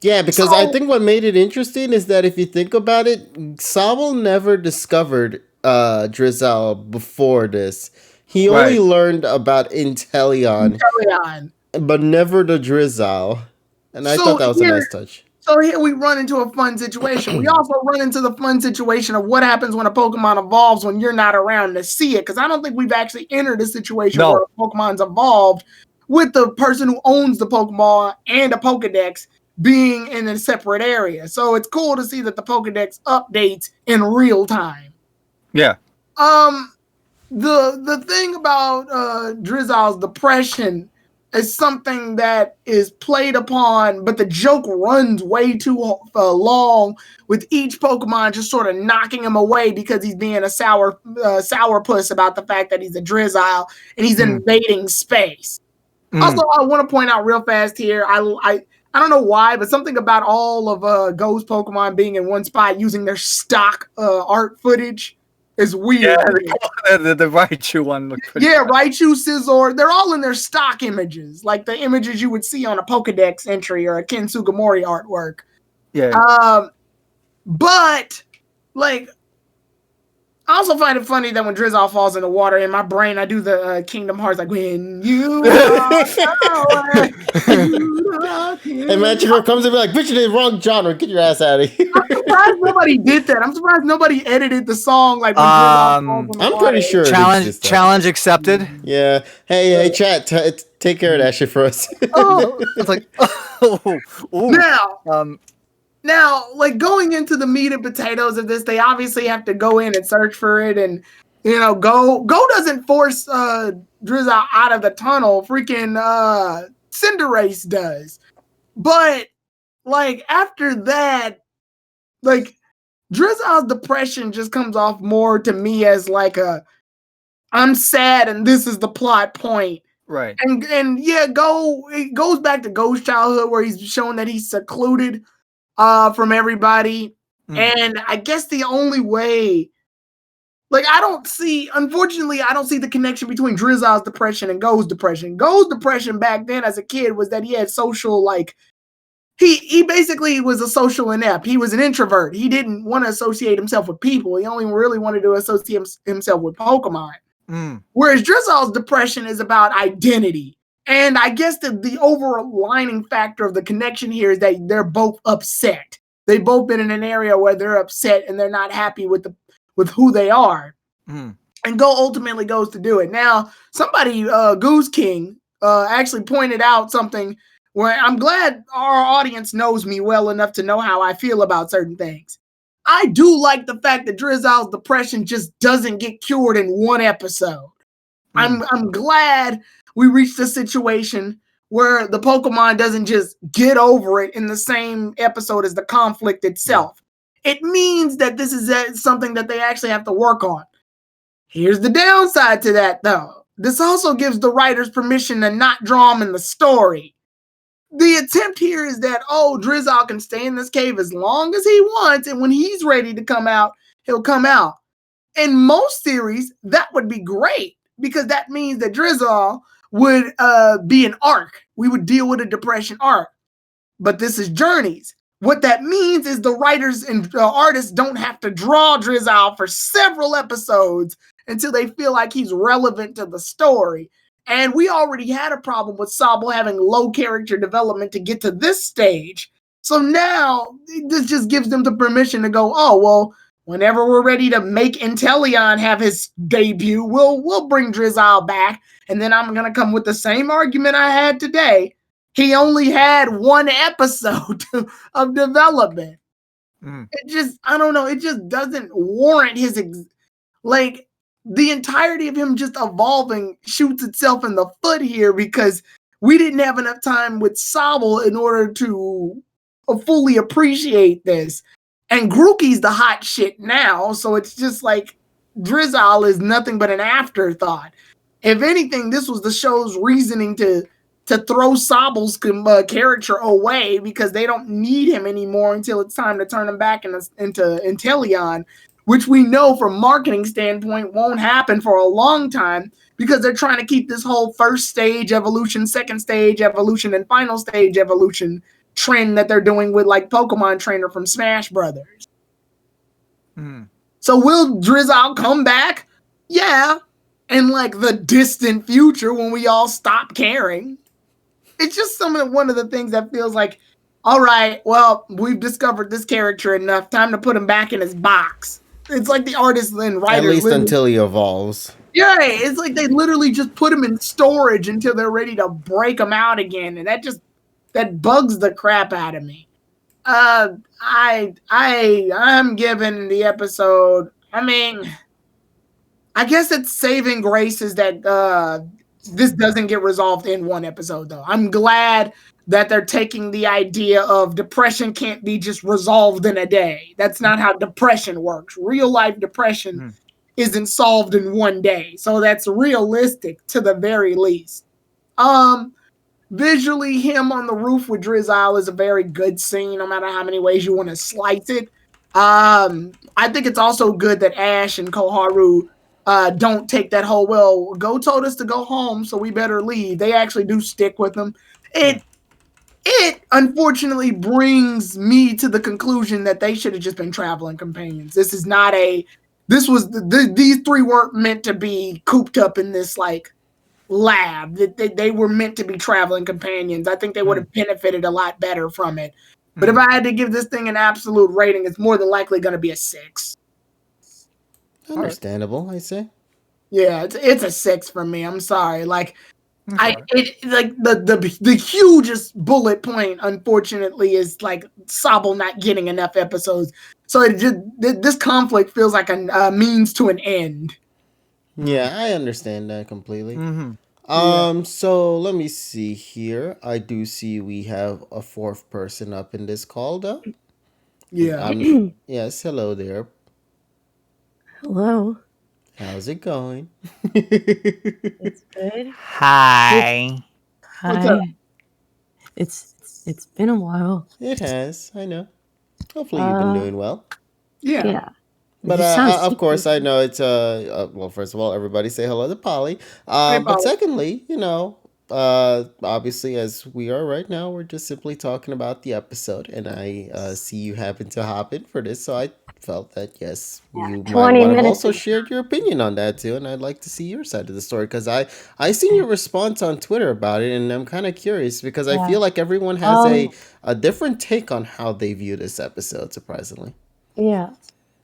Yeah, because I think what made it interesting is that if you think about it, Sobble never discovered Drizzle before this. He only learned about Inteleon, but never the Drizzle. And I thought that was a nice touch. So here we run into a fun situation. We also run into the fun situation of what happens when a Pokemon evolves when you're not around to see it. Because I don't think we've actually entered a situation where a Pokemon's evolved with the person who owns the Pokemon and a Pokedex being in a separate area. So it's cool to see that the Pokedex updates in real time. Yeah. The thing about Drizzle's depression is something that is played upon, but the joke runs way too long with each Pokemon just sort of knocking him away because he's being a sourpuss about the fact that he's a Drizzle and he's invading space. Also, I want to point out real fast here, I don't know why, but something about all of Go's Pokemon being in one spot using their stock art footage is weird. Yeah, the Raichu one looked pretty bad. Raichu, Scizor, they're all in their stock images, like the images you would see on a Pokedex entry or a Ken Sugimori artwork. Yeah. But, like, I also find it funny that when Drizzle falls in the water, in my brain, I do the Kingdom Hearts, like, when you away, and Magikarp comes and be like, bitch, you did wrong genre, get your ass out of here. I'm surprised nobody did that. I'm surprised nobody edited the song like when I'm pretty sure challenge accepted. Yeah. Hey, chat, take care of that shit for us. It's like, Now, like going into the meat and potatoes of this, they obviously have to go in and search for it, and Go doesn't force Drizzle out of the tunnel. Freaking Cinderace does, but like after that, like Drizzle's depression just comes off more to me as like I'm sad and this is the plot point. Right. And yeah, it goes back to Go's childhood where he's shown that he's secluded from everybody. And I guess the only way, like unfortunately, I don't see the connection between Drizzle's depression and Go's depression. Go's depression back then as a kid was that he had social, like, he basically was a social inept. He was an introvert. He didn't want to associate himself with people. He only really wanted to associate himself with Pokemon. Whereas Drizzle's depression is about identity. And I guess the overlining factor of the connection here is that they're both upset. They've both been in an area where they're upset and they're not happy with who they are. And Go ultimately goes to do it. Now, somebody, Goose King, actually pointed out something Well, I'm glad our audience knows me well enough to know how I feel about certain things. I do like the fact that Drizzle's depression just doesn't get cured in one episode. I'm glad we reached a situation where the Pokemon doesn't just get over it in the same episode as the conflict itself. It means that this is something that they actually have to work on. Here's the downside to that, though. This also gives the writers permission to not draw them in the story. The attempt here is that, Drizzle can stay in this cave as long as he wants, and when he's ready to come out, he'll come out. In most series, that would be great, because that means that Drizzle would be an arc. We would deal with a depression arc. But this is Journeys. What that means is the writers and artists don't have to draw Drizzle for several episodes until they feel like he's relevant to the story. And we already had a problem with Sobble having low character development to get to this stage. So now, this just gives them the permission to go, whenever we're ready to make Inteleon have his debut, we'll bring Drizzle back. And then I'm going to come with the same argument I had today. He only had one episode of development. It just, I don't know, it just doesn't warrant his, the entirety of him just evolving shoots itself in the foot here, because we didn't have enough time with Sobble in order to fully appreciate this. And Grookey's the hot shit now, so it's just like Drizzle is nothing but an afterthought. If anything, this was the show's reasoning to throw Sobble's character away, because they don't need him anymore until it's time to turn him back into Inteleon, which we know from marketing standpoint won't happen for a long time, because they're trying to keep this whole first stage evolution, second stage evolution, and final stage evolution trend that they're doing with like Pokemon Trainer from Smash Brothers. So will Drizzle come back? Yeah. In like the distant future when we all stop caring. It's just one of the things that feels like, all right, well, we've discovered this character enough. Time to put him back in his box. It's like the artists and writers. At least until he evolves. Yeah, it's like they literally just put him in storage until they're ready to break him out again. And that bugs the crap out of me. I'm giving the episode, I guess it's saving grace is that this doesn't get resolved in one episode, though. I'm glad that they're taking the idea of depression can't be just resolved in a day. That's not how depression works. Real life depression isn't solved in one day. So that's realistic to the very least. Visually, him on the roof with Drizzle is a very good scene, no matter how many ways you want to slice it. I think it's also good that Ash and Koharu don't take that whole, Go told us to go home, so we better leave. They actually do stick with them. It unfortunately brings me to the conclusion that they should have just been traveling companions. These three weren't meant to be cooped up in this like lab. They were meant to be traveling companions. I think they would have benefited a lot better from it. But if I had to give this thing an absolute rating, it's more than likely going to be a 6. Understandable, I say. Yeah, it's a 6 for me. I'm sorry. Like, the hugest bullet point, unfortunately, is like Sobble not getting enough episodes. So this conflict feels like a means to an end. Yeah, I understand that completely. Yeah. So let me see here. I do see we have a fourth person up in this call, though. Yeah. Yes, hello there. Hello. How's it going? It's good. Hi. What's up? Hi. It's been a while. It has, I know. Hopefully you've been doing well. Yeah. But You sound of course, super- I know it's well. First of all, everybody say hello to Polly. Hey, But Polly. secondly, obviously, as we are right now, we're just simply talking about the episode, and I see you happen to hop in for this, so I felt that yes, Yeah, you might 20 want to have minutes also ago. shared your opinion on that too, and I'd like to see your side of the story because I seen your response on Twitter about it, and I'm kind of curious because I Yeah. feel like everyone has Um, a different take on how they view this episode. Surprisingly. Yeah.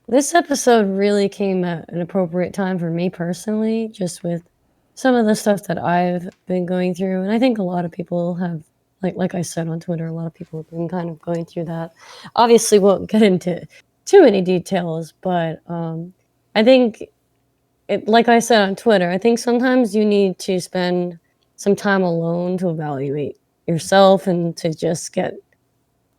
This episode really came at an appropriate time for me personally, just with some of the stuff that I've been going through. And I think a lot of people have like I said on Twitter, a lot of people have been kind of going through that. Obviously, won't get into too many details, but I think, like I said on Twitter, I think sometimes you need to spend some time alone to evaluate yourself and to just get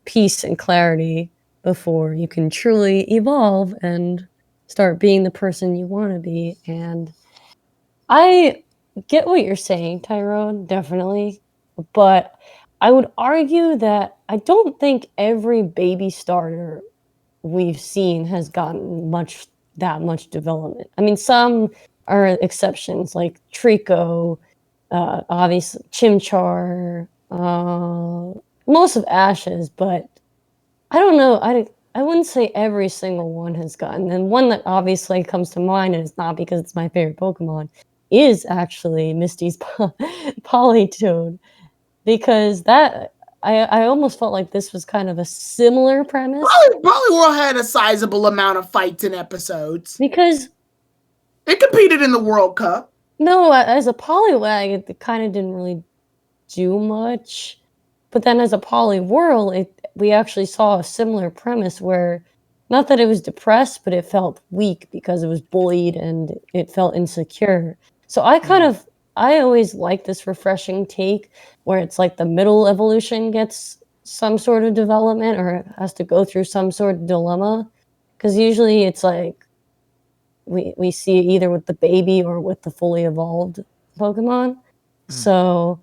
peace and clarity before you can truly evolve and start being the person you want to be. And I get what you're saying, Tyrone, definitely. But I would argue that I don't think every baby starter we've seen has gotten that much development. I mean, some are exceptions, like Trico, obviously Chimchar, most of Ash's, but I don't know. I wouldn't say every single one has gotten. And one that obviously comes to mind, and it's not because it's my favorite Pokemon, is actually Misty's Politoed, because that I almost felt like this was kind of a similar premise. Poliwhirl had a sizable amount of fights and episodes Because it competed in the World Cup. No, as a Poliwag, it kind of didn't really do much. But then as a Poliwhirl, we actually saw a similar premise where, not that it was depressed, but it felt weak because it was bullied and it felt insecure. So I always like this refreshing take where it's like the middle evolution gets some sort of development or has to go through some sort of dilemma. Because usually it's like we see either with the baby or with the fully evolved Pokemon. So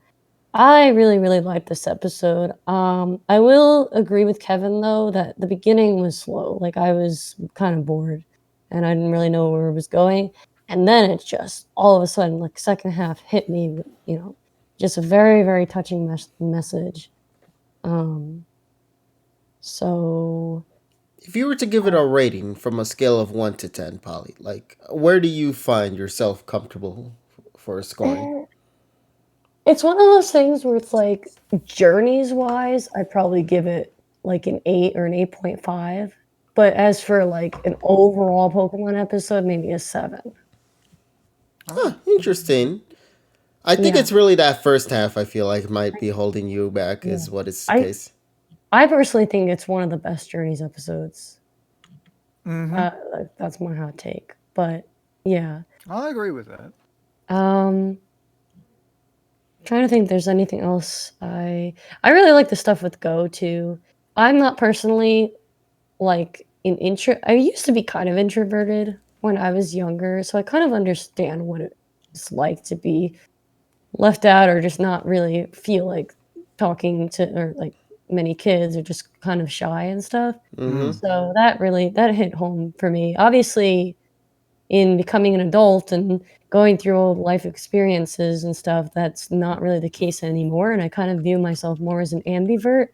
I really, really liked this episode. I will agree with Kevin, though, that the beginning was slow. Like, I was kind of bored, and I didn't really know where it was going. And then it just, all of a sudden, like, second half hit me with, just a very, very touching message. So... If you were to give it a rating from a scale of 1 to 10, Polly, like, where do you find yourself comfortable for scoring? It's one of those things where it's like, journeys wise, I'd probably give it like an 8 or an 8.5. But as for like an overall Pokemon episode, maybe a 7. Interesting. I think it's really that first half I feel like might be holding you back, is what is the case. I personally think it's one of the best Journeys episodes. That's my hot take. But yeah. I agree with that. Trying to think if there's anything else. I really like the stuff with Go too. I'm not personally like I used to be kind of introverted when I was younger, so I kind of understand what it's like to be left out or just not really feel like talking to or like many kids or just kind of shy and stuff. So that hit home for me. Obviously, in becoming an adult and going through old life experiences and stuff, that's not really the case anymore. And I kind of view myself more as an ambivert.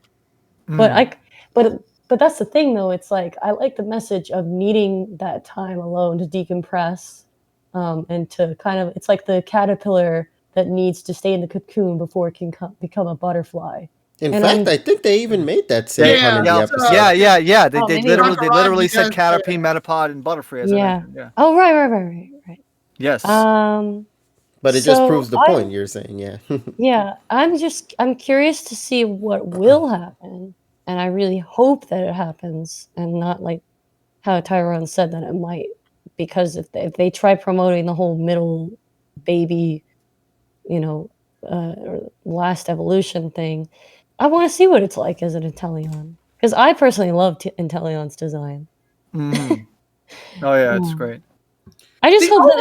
But that's the thing, though. It's like I like the message of needing that time alone to decompress, and to kind of, it's like the caterpillar that needs to stay in the cocoon before it can become a butterfly. In fact, I think they even made that same pun in the episode. Yeah. They literally said Caterpie, Metapod, and Butterfree. As I mentioned. Yeah. Oh, right. Yes. But it just proves the point you're saying, yeah. Yeah, I'm curious to see what will happen, and I really hope that it happens, and not like how Tyrone said that it might, because if they try promoting the whole middle baby, last evolution thing, I want to see what it's like as an Inteleon, because I personally love Inteleon's design. Oh yeah, it's great. I just hope that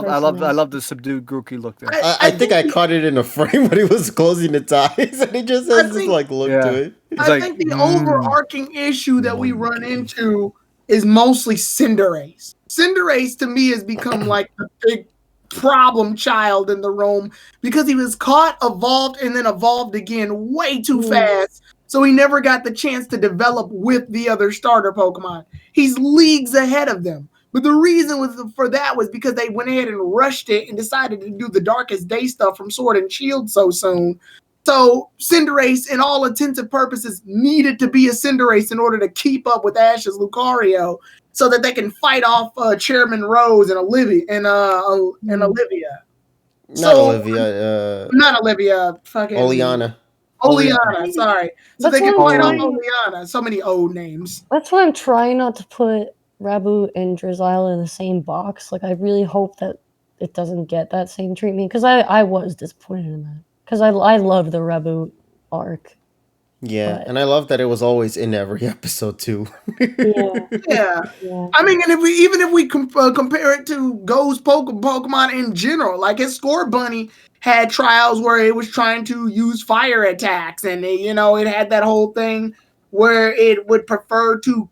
I love the subdued Grookey look there. I think I caught it in a frame when he was closing its eyes, and it just has this look to it. I think the overarching issue that we run into is mostly Cinderace. Cinderace to me has become like the big problem child in the room because he was caught, evolved, and then evolved again way too fast. So he never got the chance to develop with the other starter Pokemon. He's leagues ahead of them. But the reason for that was because they went ahead and rushed it and decided to do the Darkest Day stuff from Sword and Shield so soon. So Cinderace, in all intents and purposes, needed to be a Cinderace in order to keep up with Ash's Lucario, so that they can fight off Chairman Rose and Olivia Not Olivia. Not Olivia. Fucking Oleana. Oleana, sorry. So That's they what can I'm fight off trying. Oleana. So many old names. That's why I'm trying not to put Raboot and Drizzile in the same box. Like, I really hope that it doesn't get that same treatment because I was disappointed in that because I love the Raboot arc. Yeah, But and I love that it was always in every episode too. yeah, Yeah. yeah. I mean, and if we compare it to Go's Pokemon in general, like his Score Bunny had trials where it was trying to use fire attacks, and it had that whole thing where it would prefer to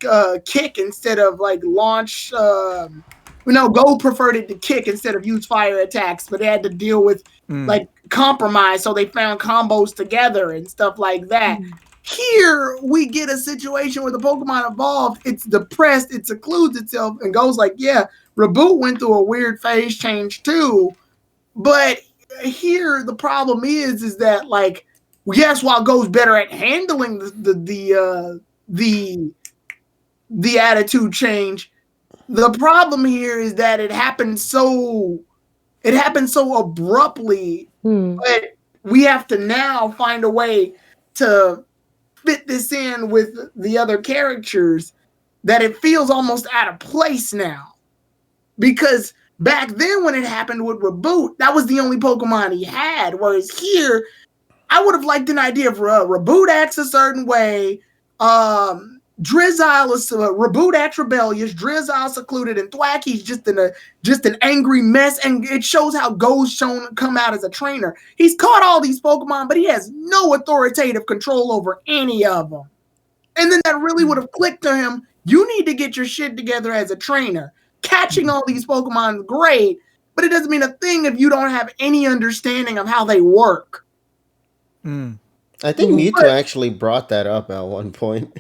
kick instead of like launch. Go preferred it to kick instead of use fire attacks, but they had to deal with like compromise, so they found combos together and stuff like that. Here we get a situation where the Pokemon evolved, it's depressed, it secludes itself, and goes like, yeah, Reboot went through a weird phase change too. But here the problem is that like, yes, while Go's better at handling the attitude change, the problem here is that it happened so abruptly, but we have to now find a way to fit this in with the other characters that it feels almost out of place now. Because back then when it happened with Reboot, that was the only Pokemon he had. Whereas here, I would have liked an idea of Reboot acts a certain way. Drizzile is Reboot acts rebellious. Drizzile secluded, and Thwacky's just an angry mess. And it shows how Go's shown come out as a trainer. He's caught all these Pokemon, but he has no authoritative control over any of them. And then that really would have clicked to him. You need to get your shit together as a trainer. Catching all these Pokemon is great, but it doesn't mean a thing if you don't have any understanding of how they work. I think Mewtwo actually brought that up at one point.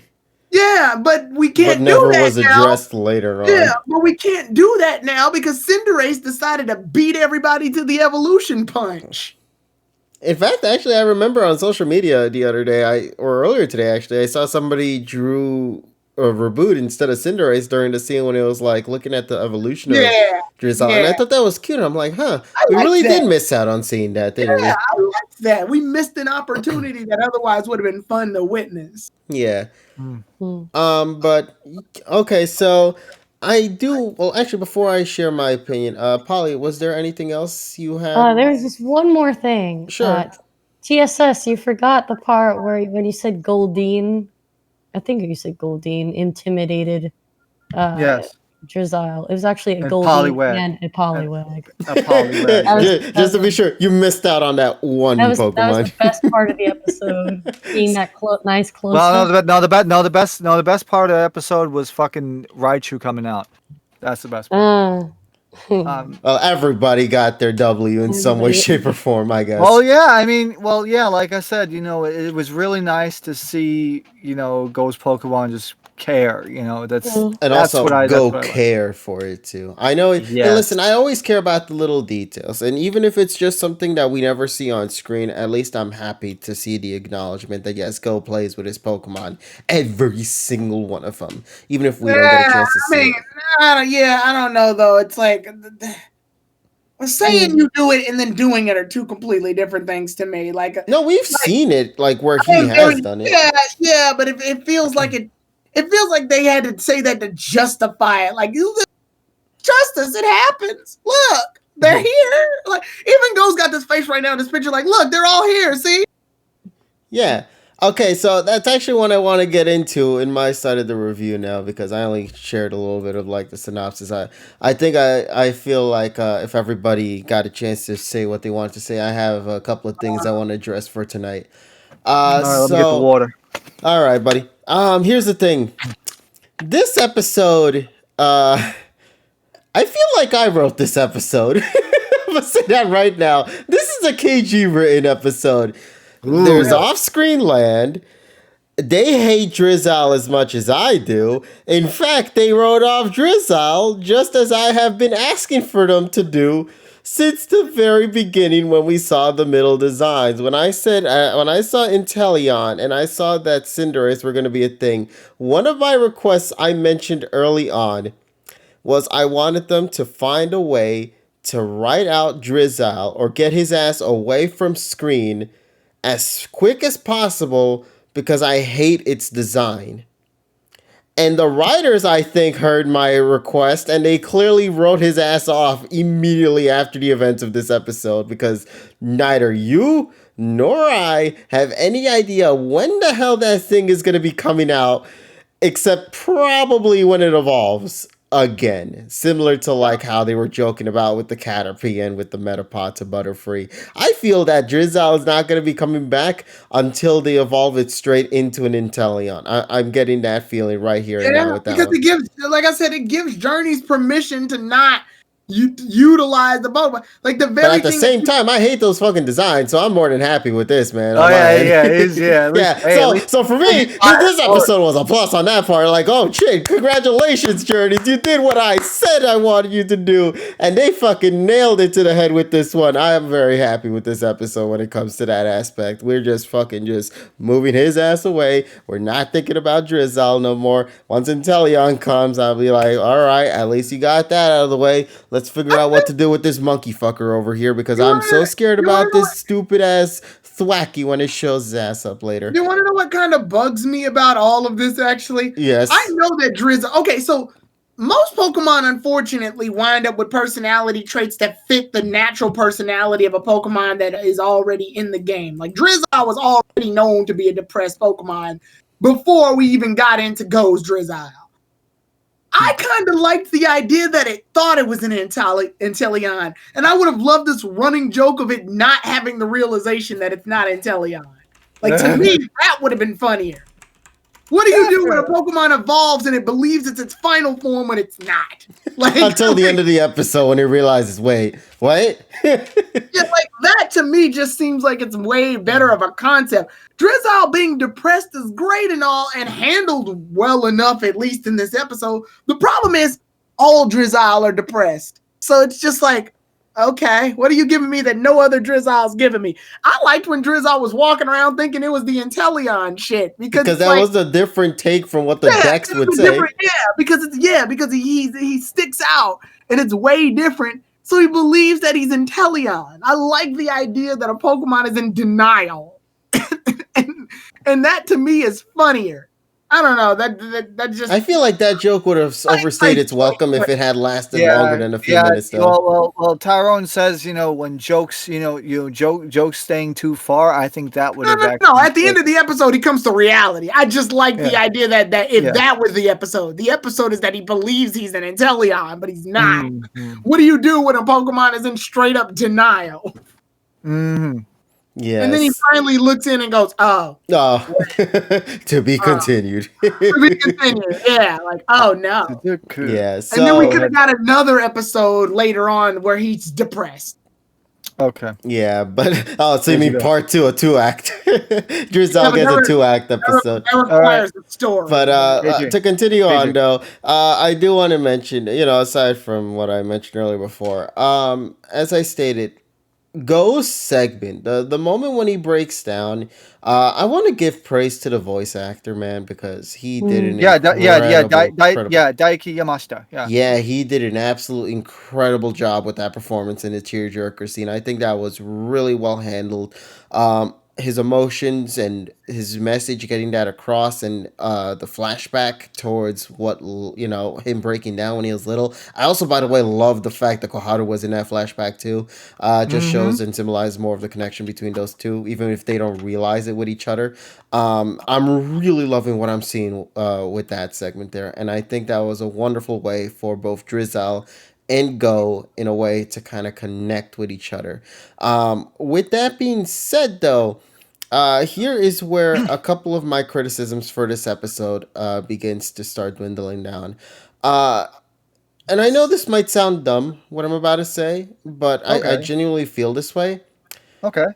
Yeah, but we can't but never do that was addressed now. later on. Yeah, but we can't do that now because Cinderace decided to beat everybody to the evolution punch. In fact, actually, I remember on social media the other day, or earlier today, actually, I saw somebody drew a Reboot instead of Cinderace during the scene when it was like looking at the evolution of Drizzile, and I thought that was cute. I'm like, we really did miss out on seeing that, didn't we? Yeah, I like that. We missed an opportunity that otherwise would have been fun to witness. Yeah. But okay, so I do. Well, actually, before I share my opinion, Polly, was there anything else you had? There's just one more thing. Sure. TSS, you forgot the part where when you said Goldeen, I think you said Goldeen intimidated Yes. Drizzile. It was actually a And Goldeen Poliwag. and a Poliwag. A Poliwag. Just to be sure, you missed out on that one Pokemon. That was the best part of the episode, seeing that nice close. Well, the best part of the episode was fucking Raichu coming out. That's the best part. Well, everybody got their W in some way, shape, or form, I guess. Well, yeah, I mean, like I said, it was really nice to see, Go's Pokemon just care, that's and that's also what I care for it too. I know it. Yes. And listen, I always care about the little details, and even if it's just something that we never see on screen, at least I'm happy to see the acknowledgement that yes, Go plays with his Pokemon, every single one of them, even if we don't get a chance to see it. I don't know though. It's like saying you do it and then doing it are two completely different things to me. Like, no, we've seen it like where he has done it. Yeah, but it feels like it feels like they had to say that to justify it. Like, justice, it happens. Look, they're here. Like, even Go's got this face right now in this picture. Like, look, they're all here. See? Yeah. Okay, so that's actually what I want to get into in my side of the review now because I only shared a little bit of like the synopsis. I think I feel like if everybody got a chance to say what they wanted to say, I have a couple of things I want to address for tonight. All right, let me get the water. All right, buddy. Here's the thing. This episode, I feel like I wrote this episode. I'm gonna say that right now. This is a KG written episode. Ooh, there's off-screen land. They hate Drizzile as much as I do. In fact, they wrote off Drizzile just as I have been asking for them to do since the very beginning when we saw the middle designs. When I saw Inteleon and I saw that Cinderace were going to be a thing, one of my requests I mentioned early on was I wanted them to find a way to write out Drizzile or get his ass away from screen as quick as possible because I hate its design. And the writers, I think, heard my request and they clearly wrote his ass off immediately after the events of this episode because neither you nor I have any idea when the hell that thing is going to be coming out, except probably when it evolves again. Similar to like how they were joking about with the Caterpie and with the Metapod to Butterfree. I feel that Drizzle is not going to be coming back until they evolve it straight into an Inteleon. I'm getting that feeling right here and now with that because one. it gives, like I said, it gives Journeys permission to not utilize the Pokemon. Like the very But at the thing same time, I hate those fucking designs, so I'm more than happy with this, man. Oh on my yeah, end. yeah, it is, yeah. At least, Yeah, hey, at least- so for me, this episode was a plus on that part. Like, oh shit, congratulations, Journeys. You did what I said I wanted you to do, and they fucking nailed it to the head with this one. I am very happy with this episode when it comes to that aspect. We're just fucking just moving his ass away. We're not thinking about Drizzle no more. Once Inteleon comes, I'll be like, all right, at least you got that out of the way. Let's figure out what to do with this monkey fucker over here because I'm so scared about this stupid ass Thwacky when it shows his ass up later. You want to know what kind of bugs me about all of this, actually? Yes. I know that Drizzle... Okay, so most Pokemon, unfortunately, wind up with personality traits that fit the natural personality of a Pokemon that is already in the game. Like, Drizzle was already known to be a depressed Pokemon before we even got into Go's Drizzle. I kind of liked the idea that it thought it was an Inteleon, and I would have loved this running joke of it not having the realization that it's not Inteleon. Like, to me, that would have been funnier. What do you do when a Pokemon evolves and it believes it's its final form when it's not? Like, until the end of the episode when it realizes, wait, what? yeah, like that to me just seems like it's way better of a concept. Drizzle being depressed is great and all and handled well enough, at least in this episode. The problem is all Drizzle are depressed. So it's just like, okay, what are you giving me that no other Drizzle's giving me? I liked when Drizzle was walking around thinking it was the Inteleon shit because that was a different take from what the Dex would say. Because he sticks out and it's way different. So he believes that he's Inteleon. I like the idea that a Pokemon is in denial, and that to me is funnier. I don't know. That just. I feel like that joke would have overstayed its welcome if it had lasted longer than a few minutes. Though. Well, Tyrone says, when jokes, jokes staying too far. I think that would have. No. At the end of the episode, he comes to reality. I just like the idea that if that was the episode is that he believes he's an Inteleon, but he's not. Mm-hmm. What do you do when a Pokemon is in straight up denial? Mm-hmm. Yeah. And then he finally looks in and goes, oh. To be continued. To be continued. Yeah. Like, oh no. Yeah. So, and then we could have got another episode later on where he's depressed. Okay. Yeah, but so you mean part 2, a 2-act. Drizzle gets a 2-act episode. That requires a story. But to continue on though, I do want to mention, aside from what I mentioned earlier before, as I stated, Go's segment, the moment when he breaks down, I want to give praise to the voice actor, man, because he did an Daiki Yamashita. Yeah, he did an absolute incredible job with that performance in the tearjerker scene. I think that was really well handled. His emotions and his message, getting that across, and the flashback towards what him breaking down when he was little. I also, by the way, love the fact that Koharu was in that flashback too. Just shows and symbolizes more of the connection between those two, even if they don't realize it with each other. I'm really loving what I'm seeing with that segment there, and I think that was a wonderful way for both Drizzle and Go in a way to kind of connect with each other. With that being said, though, here is where a couple of my criticisms for this episode begins to start dwindling down. And I know this might sound dumb, what I'm about to say, but I genuinely feel this way. Okay.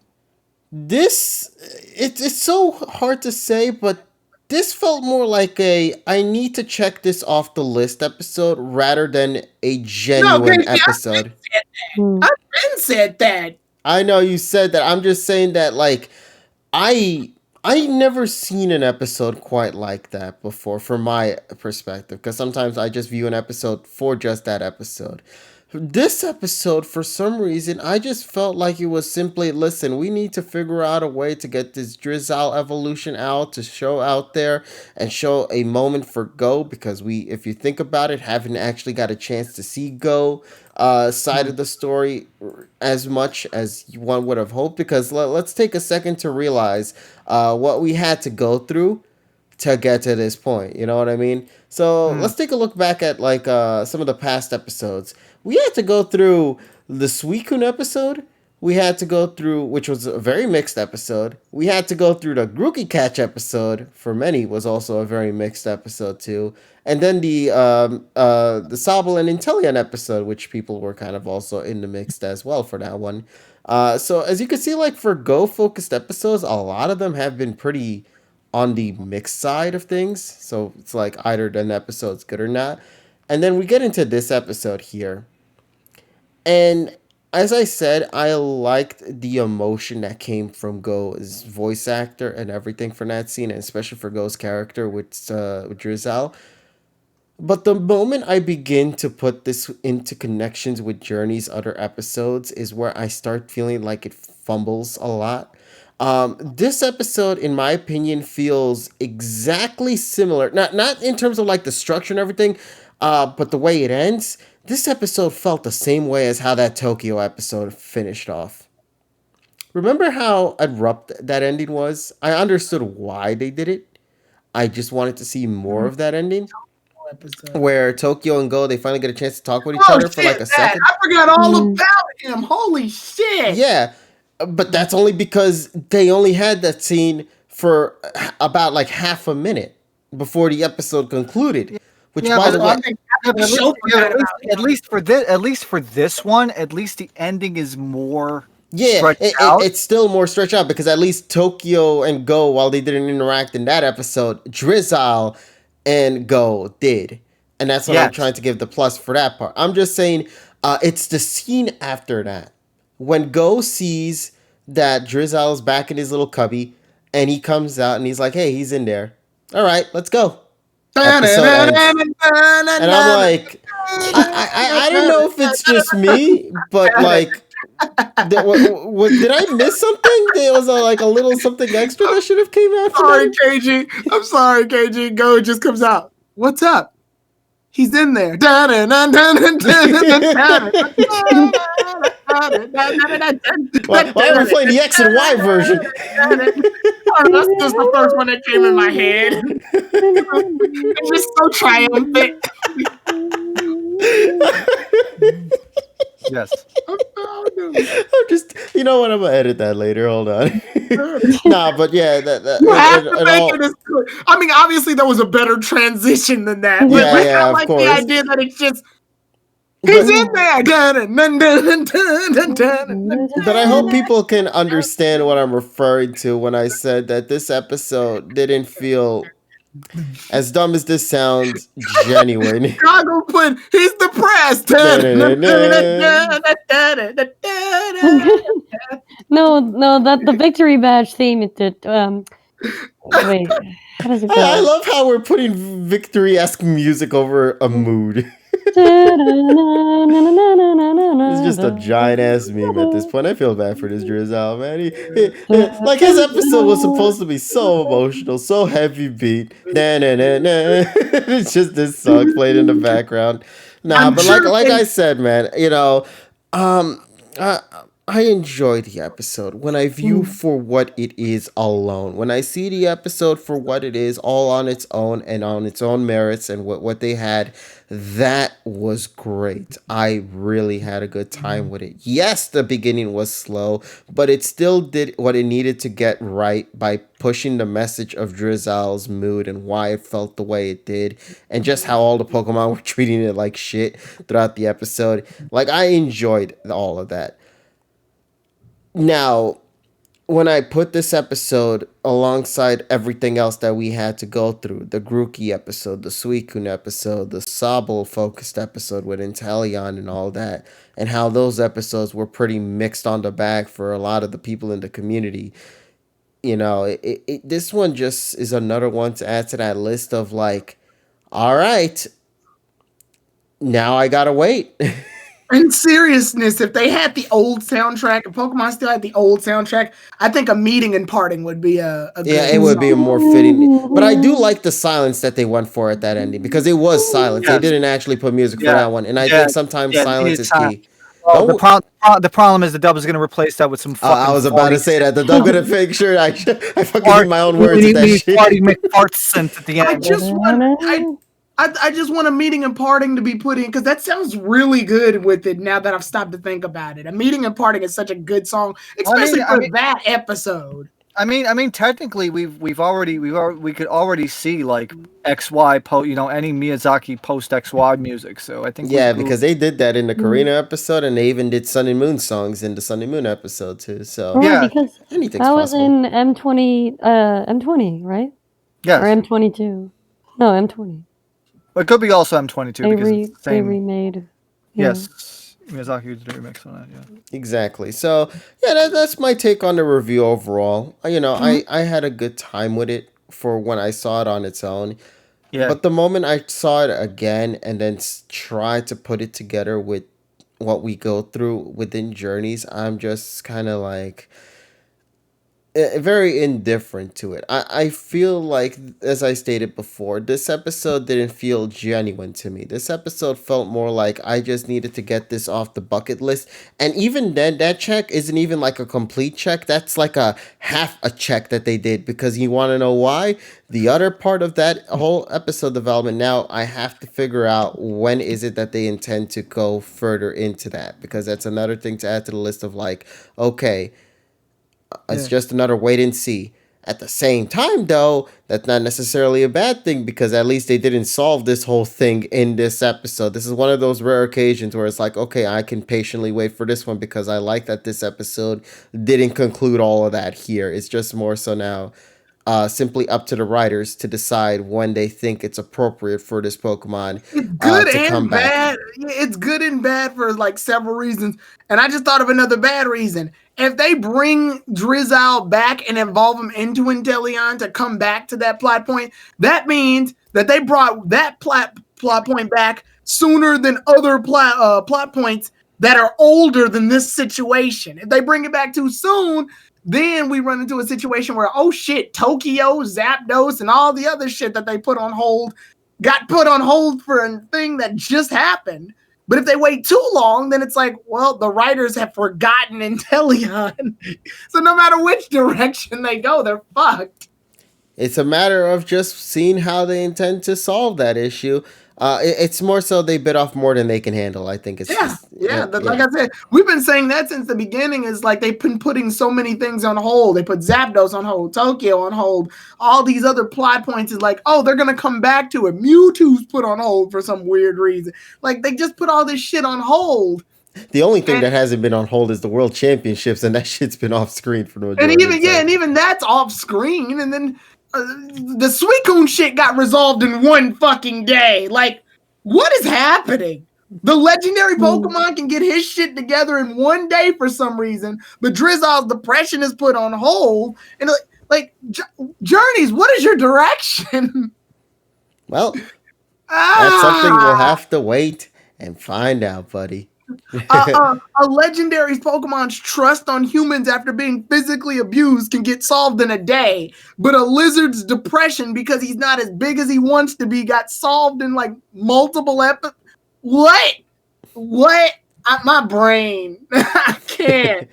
It's so hard to say, but this felt more like I need to check this off the list episode rather than a genuine episode. I've been said that. I know you said that. I'm just saying that, like, I never seen an episode quite like that before from my perspective, because sometimes I just view an episode for just that episode. This episode, for some reason, I just felt like it was simply, listen, we need to figure out a way to get this Drizzle evolution out to show out there and show a moment for Go, because if you think about it, haven't actually got a chance to see Go side of the story as much as one would have hoped, because let's take a second to realize what we had to go through to get to this point. You know what I mean? So let's take a look back at like some of the past episodes. We had to go through the Suicune episode. We had to go through, which was a very mixed episode. We had to go through the Grookey Catch episode. For many, was also a very mixed episode too. And then the Sobble and Intellion episode, which people were kind of also in the mixed as well for that one. So as you can see, like for Go focused episodes, a lot of them have been pretty on the mixed side of things. So it's like either an episode's good or not. And then we get into this episode here. And as I said, I liked the emotion that came from Go's voice actor and everything from that scene, and especially for Go's character with Drizzle. But the moment I begin to put this into connections with Journey's other episodes is where I start feeling like it fumbles a lot. This episode, in my opinion, feels exactly similar. Not in terms of like the structure and everything, but the way it ends. This episode felt the same way as how that Tokyo episode finished off. Remember how abrupt that ending was? I understood why they did it. I just wanted to see more of that ending where Tokyo and Go, they finally get a chance to talk with each other for like a second. I forgot all about him. Holy shit. Yeah, but that's only because they only had that scene for about like half a minute before the episode concluded. Which, by the way, at least for this one, at least the ending is more it's still more stretched out, because at least Tokyo and Go, while they didn't interact in that episode, Drizzle and Go did. And that's what I'm trying to give the plus for that part. I'm just saying it's the scene after that. When Go sees that Drizzle's back in his little cubby, and he comes out and he's like, hey, he's in there. All right, let's go. Episode ends. And I'm like, I don't know if it's just me, but like, did I miss something? There was like a little something extra that should have came out. I'm sorry, KG. Go just comes out. What's up? He's in there. Why are we playing the X and Y version? That's just the first one that came in my head. It's just so triumphant. Yes. I'm just, you know what? I'm gonna edit that later. Hold on. Nah, but yeah, I mean, obviously there was a better transition than that. But I like the idea that it's just he's in there. But I hope people can understand what I'm referring to when I said that this episode didn't feel, as dumb as this sounds, genuine. Chicago put he's depressed. No, that the victory badge theme. Wait, how does it go? I love how we're putting victory-esque music over a mood. It's just a giant ass meme at this point. I feel bad for this Drizzle, man. Like his episode was supposed to be so emotional, so heavy beat. It's just this song played in the background. Nah, but like I said, man, you know, I enjoy the episode when I view for what it is alone. When I see the episode for what it is, all on its own and on its own merits and what they had, that was great. I really had a good time with it. Yes, the beginning was slow, but it still did what it needed to get right by pushing the message of Drizzle's mood and why it felt the way it did, and just how all the Pokemon were treating it like shit throughout the episode. Like, I enjoyed all of that. Now, when I put this episode alongside everything else that we had to go through, the Grookey episode, the Suicune episode, the Sobble-focused episode with Inteleon and all that, and how those episodes were pretty mixed on the bag for a lot of the people in the community, you know, this one just is another one to add to that list of like, all right, now I gotta wait. In seriousness, if they had the old soundtrack, if Pokemon still had the old soundtrack, I think a meeting and parting would be a Yeah, good it would be a song. more fitting. But I do like the silence that they went for at that ending because it was silence. They Yes. didn't actually put music for Yeah. that one, and I Yeah. think sometimes Yeah. silence Needed is time. key. Oh, Don't. the problem is the dub is going to replace that with some I fucking was about to farty say synth. that the dub gonna make sure I fucking eat Fart, my own we words with need, we that need farty shit. McFart synth at the I end. just want I just want a meeting and parting to be put in because that sounds really good with it now that I've stopped to think about it. A meeting and parting is such a good song, especially I for mean, that episode. technically, we could already see like XY any Miyazaki post XY music. So I think Yeah, we've because they did that in the Karina episode, and they even did Sun and Moon songs in the Sun and Moon episode too. So Right, yeah, because anything's that was possible. in M20, right? Or yes, M22. No, M20. but it could be also M22 because it's the They same. remade. Yeah. Yes, Miyazaki did a remix on that. Yeah. Exactly. So yeah, that's my take on the review overall. I had a good time with it for when I saw it on its own. Yeah. But the moment I saw it again and then tried to put it together with what we go through within Journeys, I'm just kind of like very indifferent to it. I feel like, as I stated before, this episode didn't feel genuine to me. This episode felt more like I just needed to get this off the bucket list. And even then, that check isn't even like a complete check. That's like a half a check that they did, because you want to know why? The other part of that whole episode development, now I have to figure out when is it that they intend to go further into that, because that's another thing to add to the list of like, okay, it's just another wait and see. At the same time, though, that's not necessarily a bad thing, because at least they didn't solve this whole thing in this episode. This is one of those rare occasions where it's like, okay, I can patiently wait for this one because I like that this episode didn't conclude all of that here. It's just more so now simply up to the writers to decide when they think it's appropriate for this Pokemon It's good to come and back. bad. It's good and bad for like several reasons. And I just thought of another bad reason. If they bring Drizzle back and involve him into Inteleon to come back to that plot point, that means that they brought that plot point back sooner than other plot points that are older than this situation. If they bring it back too soon, then we run into a situation where, oh shit, Tokyo, Zapdos, and all the other shit that they put on hold got put on hold for a thing that just happened. But if they wait too long, then it's like, well, the writers have forgotten Inteleon. So no matter which direction they go, they're fucked. It's a matter of just seeing how they intend to solve that issue. It's more so they bit off more than they can handle. I think it's Like I said, we've been saying that since the beginning. Is like they've been putting so many things on hold. They put Zapdos on hold, Tokyo on hold, all these other plot points is like, oh, they're gonna come back to it. Mewtwo's put on hold for some weird reason. Like they just put all this shit on hold. The only thing that hasn't been on hold is the World Championships, and that shit's been off screen for the majority. And even that's off screen. And then the Suicune shit got resolved in one fucking day. Like, what is happening? The legendary Pokemon can get his shit together in one day for some reason, but Drizzle's depression is put on hold. And like Journeys, what is your direction? Well, that's something we'll have to wait and find out, buddy. A legendary's Pokemon's trust on humans after being physically abused can get solved in a day, but a lizard's depression because he's not as big as he wants to be got solved in like multiple episodes. What? My brain. I can't.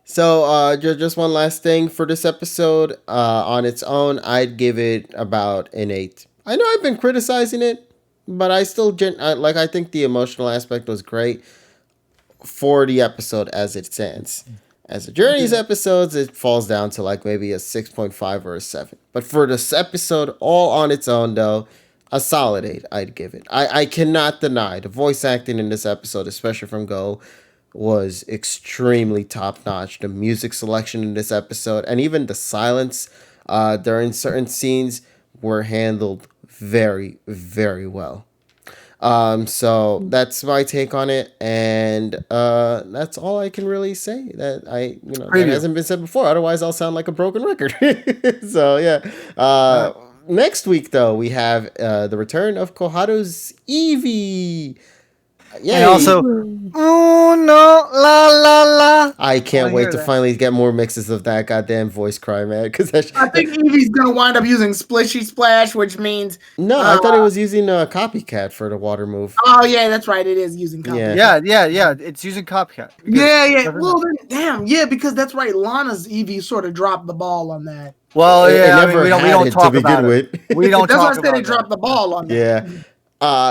So, just one last thing for this episode. On its own, I'd give it about an 8. I know I've been criticizing it, but I still I think the emotional aspect was great for the episode as it stands. As the Journeys episodes, it falls down to like maybe a 6.5 or a 7. But for this episode, all on its own, though, a solid 8, I'd give it. I cannot deny the voice acting in this episode, especially from Go, was extremely top notch. The music selection in this episode, and even the silence during certain scenes, were handled very, very well. So that's my take on it, and that's all I can really say. That that hasn't been said before. Otherwise, I'll sound like a broken record. So yeah. Next week, though, we have the return of Koharu's Eevee. Yay. And also, oh no, la la la. I can't wanna wait hear to that. finally get more mixes of that goddamn voice cry, man. Because I think Eevee's gonna wind up using Splishy Splash, which means no, I thought it was using a copycat for the water move. oh yeah, that's right. It is using Yeah. copycat. Yeah. It's using copycat. because- Yeah. Well, then, damn. Yeah, because that's right. Lana's Eevee sort of dropped the ball on that. Well, It yeah. I mean, never we had don't it to talk begin about it. with. We don't That's why I talk said about it dropped the ball on that. Yeah.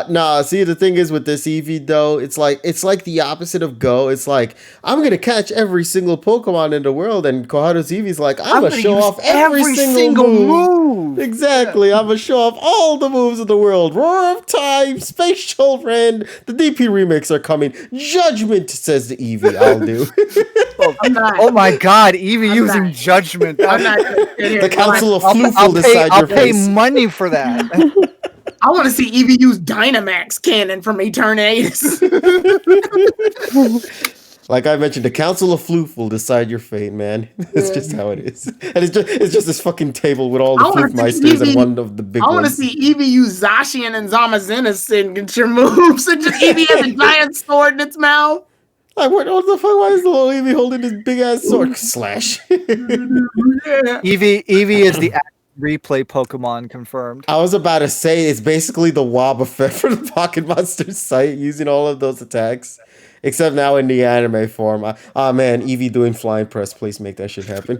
No, see the thing is with this Eevee though, it's like the opposite of Go. It's like I'm gonna catch every single Pokemon in the world, and Koharu's Eevee's like I'm gonna show use off every single move. Exactly, I'm gonna show off all the moves of the world. Roar of Time, Space Children, the DP remix are coming. Judgment, says the Eevee. I'll do. I'm not. Oh my God, Eevee I'm using not. judgment. I'm not gonna sit here The and Council of I'll Flooful decide I'll your pay face. money for that. I want to see Eevee use Dynamax cannon from Eternatus. Like I mentioned, the Council of Floof will decide your fate, man. That's just how it is. And it's just this fucking table with all the I wanna see Floofmeisters and Eevee- one of the big I want to ones. see Eevee use Zacian and Zamazenta signature moves, and just Eevee has a giant sword in its mouth. Like, what the fuck? Why is the little Eevee holding this big ass sword? Slash. Yeah. Eevee is the active replay Pokemon confirmed. I was about to say it's basically the Wob effect for the Pocket Monsters site using all of those attacks. Except now in the anime form. Man, Eevee doing flying press. Please make that shit happen.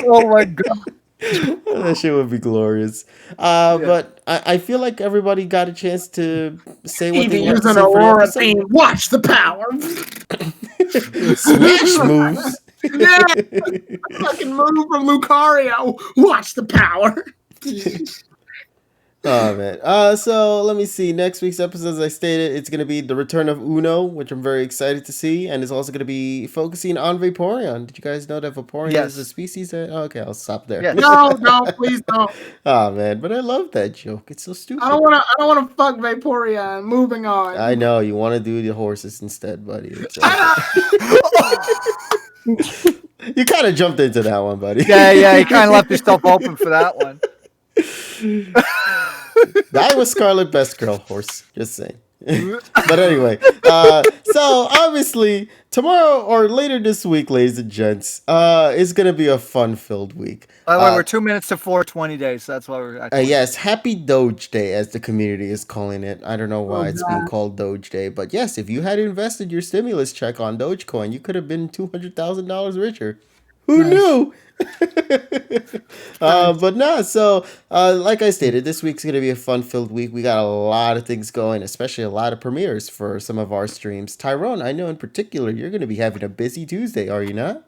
Oh my God. That shit would be glorious. But I feel like everybody got a chance to say what they Eevee want to using say for the Aurora episode. theme. Watch the power. Smash moves. Yeah, fucking move from Lucario. Watch the power. Oh man. So let me see. Next week's episode, as I stated, it's gonna be the return of Uno, which I'm very excited to see, and it's also gonna be focusing on Vaporeon. Did you guys know that Vaporeon is a species that? Oh, okay, I'll stop there. Yes. No, please don't. Oh man, but I love that joke. It's so stupid. I don't want to fuck Vaporeon. Moving on. I know you want to do the horses instead, buddy. It's you kind of jumped into that one, buddy. Yeah, you kind of left yourself open for that one. Die with Scarlet Best Girl horse. Just saying. But anyway, so obviously tomorrow or later this week, ladies and gents, is gonna be a fun-filled week. By the way, we're 2 minutes to 420 days, so that's why we're actually... Yes, Happy Doge Day, as the community is calling it. I don't know why it's being called Doge Day, but yes, if you had invested your stimulus check on Dogecoin, you could have been $200,000 richer. Who knew? But no, so like I stated, this week's gonna be a fun-filled week. We got a lot of things going, especially a lot of premieres for some of our streams. Tyrone, I know in particular you're gonna be having a busy Tuesday, are you not?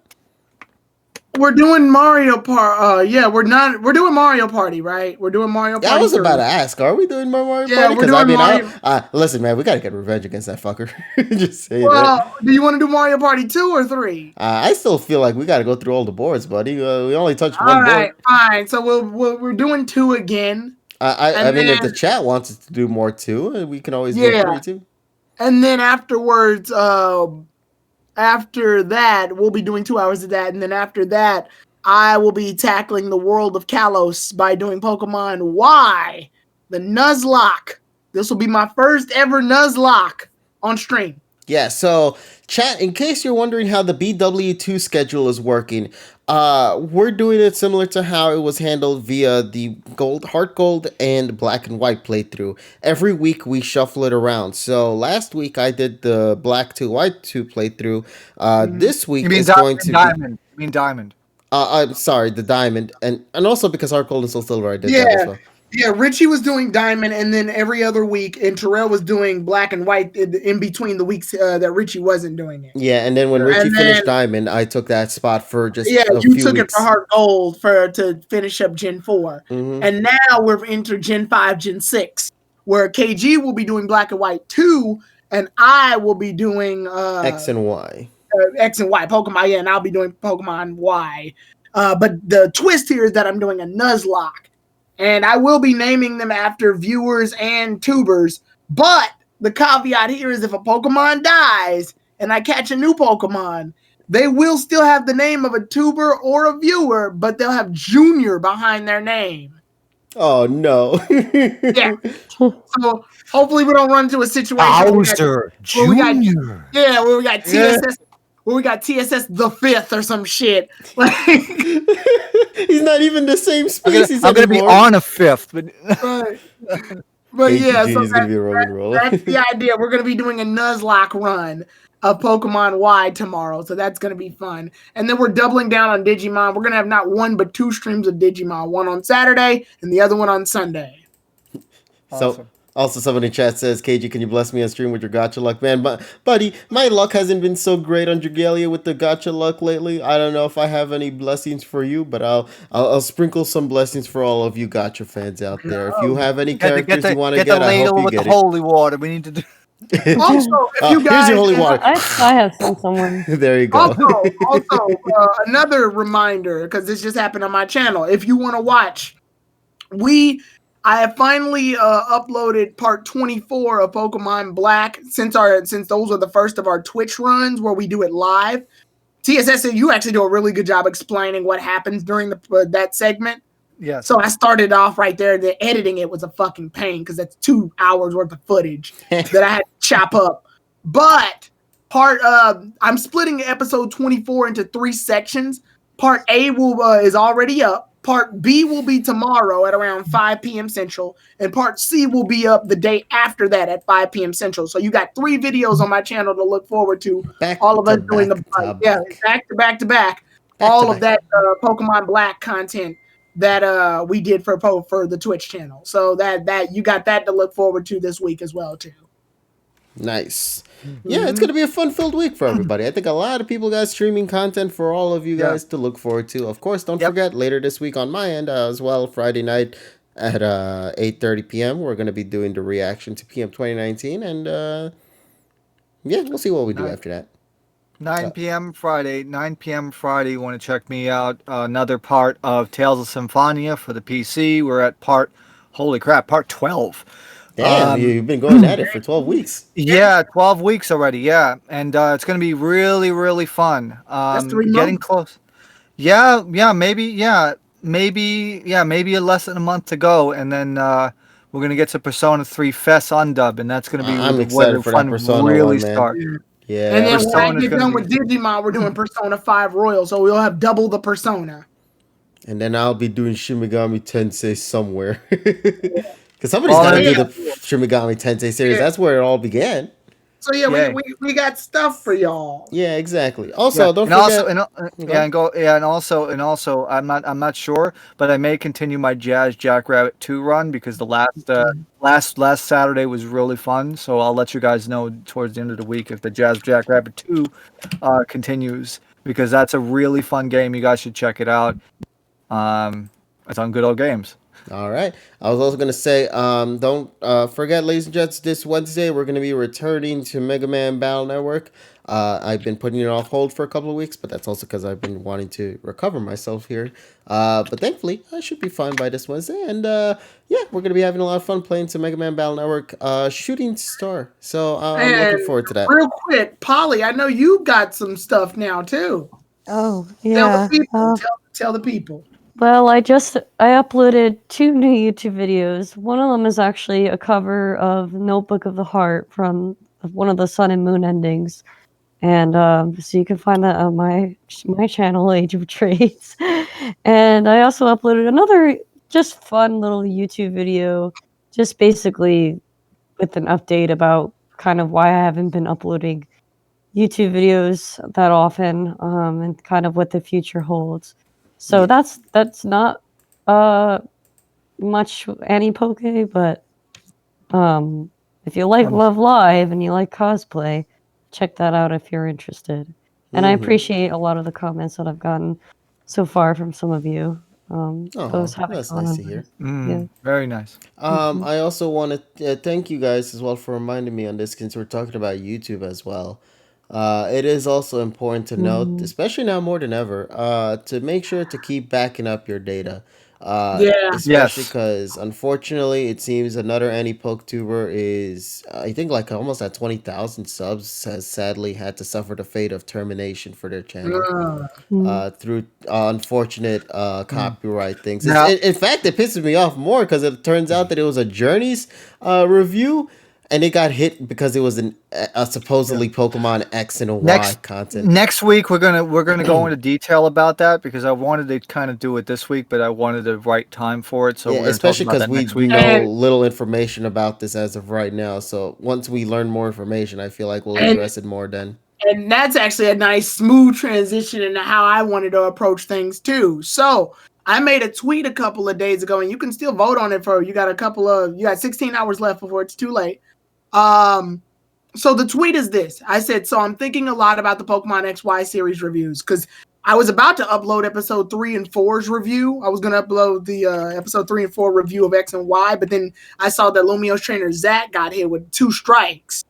We're doing Mario Party. Yeah, we're doing Mario Party, right? We're doing Mario Party. I was 3. about to ask, are we doing more Mario Yeah, Party? we're doing Mario. Listen, man, we gotta get revenge against that fucker. Just saying that. Well, do you want to do Mario Party 2 or 3? I still feel like we gotta go through all the boards, buddy. We only touched one All right, board. fine. So we're doing 2 again. I mean, if then- the chat wants us to do more too, we can always Yeah. do 3 too. And then afterwards, after that, we'll be doing 2 hours of that. And then after that, I will be tackling the world of Kalos by doing Pokemon Y, the Nuzlocke. This will be my first ever Nuzlocke on stream. Yeah, so chat, in case you're wondering how the BW2 schedule is working, we're doing it similar to how it was handled via the Heart Gold and Black and White playthrough. Every week we shuffle it around. So last week I did the Black 2 White 2 playthrough. This week You mean is going to Diamond? You mean Diamond? I'm sorry, the Diamond, and also because Heart Gold and Soul Silver I did that as well. Yeah, Richie was doing Diamond, and then every other week, and Terrell was doing Black and White in between the weeks that Richie wasn't doing it. Yeah, and then when Richie finished Diamond, I took that spot for just a few you took weeks. it for Heart Gold to finish up Gen 4. Mhm. And now we're into Gen 5, Gen 6, where KG will be doing Black and White 2, and I will be doing X and Y. X and Y, Pokemon, and I'll be doing Pokemon Y. But the twist here is that I'm doing a Nuzlocke. And I will be naming them after viewers and tubers. But the caveat here is if a Pokemon dies and I catch a new Pokemon, they will still have the name of a tuber or a viewer, but they'll have Junior behind their name. Oh no. Yeah. So hopefully we don't run into a situation Bowser where we got Jr. where we got Yeah. TSS the fifth or some shit. Like, He's not even the same I'm gonna, species I'm gonna be anymore. on a fifth, but right. But KG yeah, so Jr. is gonna be a Roman roller. that's the idea. We're gonna be doing a Nuzlocke run of Pokemon Y tomorrow, so that's gonna be fun. And then we're doubling down on Digimon. We're gonna have not one but two streams of Digimon, one on Saturday and the other one on Sunday. So awesome. also someone in chat says, KG, can you bless me on stream with your gotcha luck? Man, but buddy, my luck hasn't been so great on Dragalia with the gotcha luck lately. I don't know if I have any blessings for you, but I'll sprinkle some blessings for all of you gotcha fans out there. If you have any characters you want to Get the get, I hope ladle you with the get it. holy water. We need to do. Also, if you Here's guys your holy Yeah, water. I have seen someone. There you go. also, another reminder because this just happened on my channel. If you want to watch, I have finally uploaded part 24 of Pokemon Black since those are the first of our Twitch runs where we do it live. TSS, you actually do a really good job explaining what happens during that segment. Yes. So I started off right there. The editing it was a fucking pain because that's 2 hours worth of footage that I had to chop up. But I'm splitting episode 24 into 3 sections. Part A is already up. Part B will be tomorrow at around 5 p.m. Central, and Part C will be up the day after that at 5 p.m. Central. So you got 3 videos on my channel to look forward to. All of us doing the back to back to back. All of that Pokemon Black content that we did for the Twitch channel. So that you got that to look forward to this week as well too. Nice. Yeah, it's gonna be a fun-filled week for everybody. I think a lot of people got streaming content for all of you guys to look forward to. Of course, don't forget later this week on my end as well, Friday night at 8:30 p.m. We're gonna be doing the reaction to PM 2019, and yeah, we'll see what we do after that. 9 p.m. Friday. 9 p.m. Friday. You want to check me out? Another part of Tales of Symphonia for the PC. We're at part 12. Damn, you've been going at it for 12 weeks. Yeah, 12 weeks already. Yeah, and it's going to be really, really fun. That's 3 getting months. close. Yeah, maybe less than a month to go, and then we're gonna get to Persona 3 Fest Undub, and that's gonna be I'm where excited the for that fun Persona really one, man. starts. Yeah, And then when I Persona's get gonna done be- with Digimon, we're doing Persona 5 Royal, so we'll have double the Persona. and then I'll be doing Shimigami Tensei somewhere. Because somebody's got to do the Shimigami Tensei series. That's where it all began. So yeah, we got stuff for y'all. Yeah, exactly. Also, don't forget. And also, I'm not sure, but I may continue my Jazz Jackrabbit 2 run because the last Saturday was really fun. So I'll let you guys know towards the end of the week if the Jazz Jackrabbit 2 continues, because that's a really fun game. You guys should check it out. It's on Good Old Games. All right. I was also going to say, don't forget, ladies and gents, this Wednesday we're going to be returning to Mega Man Battle Network. I've been putting it off hold for a couple of weeks, but that's also because I've been wanting to recover myself here. But thankfully, I should be fine by this Wednesday. And yeah, we're going to be having a lot of fun playing some Mega Man Battle Network Shooting Star. So I'm looking forward to that. Real quick, Polly, I know you got some stuff now too. Oh, yeah. Tell the people. Well, I uploaded 2 new YouTube videos. One of them is actually a cover of Notebook of the Heart from one of the Sun and Moon endings. And so you can find that on my channel, Age of Trades. And I also uploaded another just fun little YouTube video, just basically with an update about kind of why I haven't been uploading YouTube videos that often, and kind of what the future holds. So that's not much anti-poke, but if you like Love Live and you like cosplay, check that out if you're interested. And I appreciate a lot of the comments that I've gotten so far from some of you. Those that's nice to hear. Yeah. Very nice. I also want to thank you guys as well for reminding me on this, since we're talking about YouTube as well. It is also important to note, especially now more than ever, to make sure to keep backing up your data. Yeah. Especially Yes. because unfortunately it seems another AnyPokeTuber is I think like almost at 20,000 subs has sadly had to suffer the fate of termination for their channel Uh, through unfortunate Mm. copyright things. Now, In fact, it pisses me off more because it turns out that it was a Journeys review, and it got hit because it was a yeah. supposedly Pokemon X and a Y Next content. next week we're gonna go into detail about that because I wanted to kind of do it this week, but I wanted the right time for it, so Yeah, we're gonna talk especially about because that we next week. know and little information about this as of right now. So once we learn more information, I feel like we'll and address it more then. and that's actually a nice smooth transition into how I wanted to approach things too. So I made a tweet a couple of days ago, and you can still vote on it for you got 16 hours left before it's too late. Um, so the tweet is this. I said, so I'm thinking a lot about the Pokemon XY series reviews because I was about to upload episode 3 and 4's review. I was going to upload the episode 3 and 4 review of X and Y, but then I saw that Lumio's trainer Zach got hit with 2 strikes.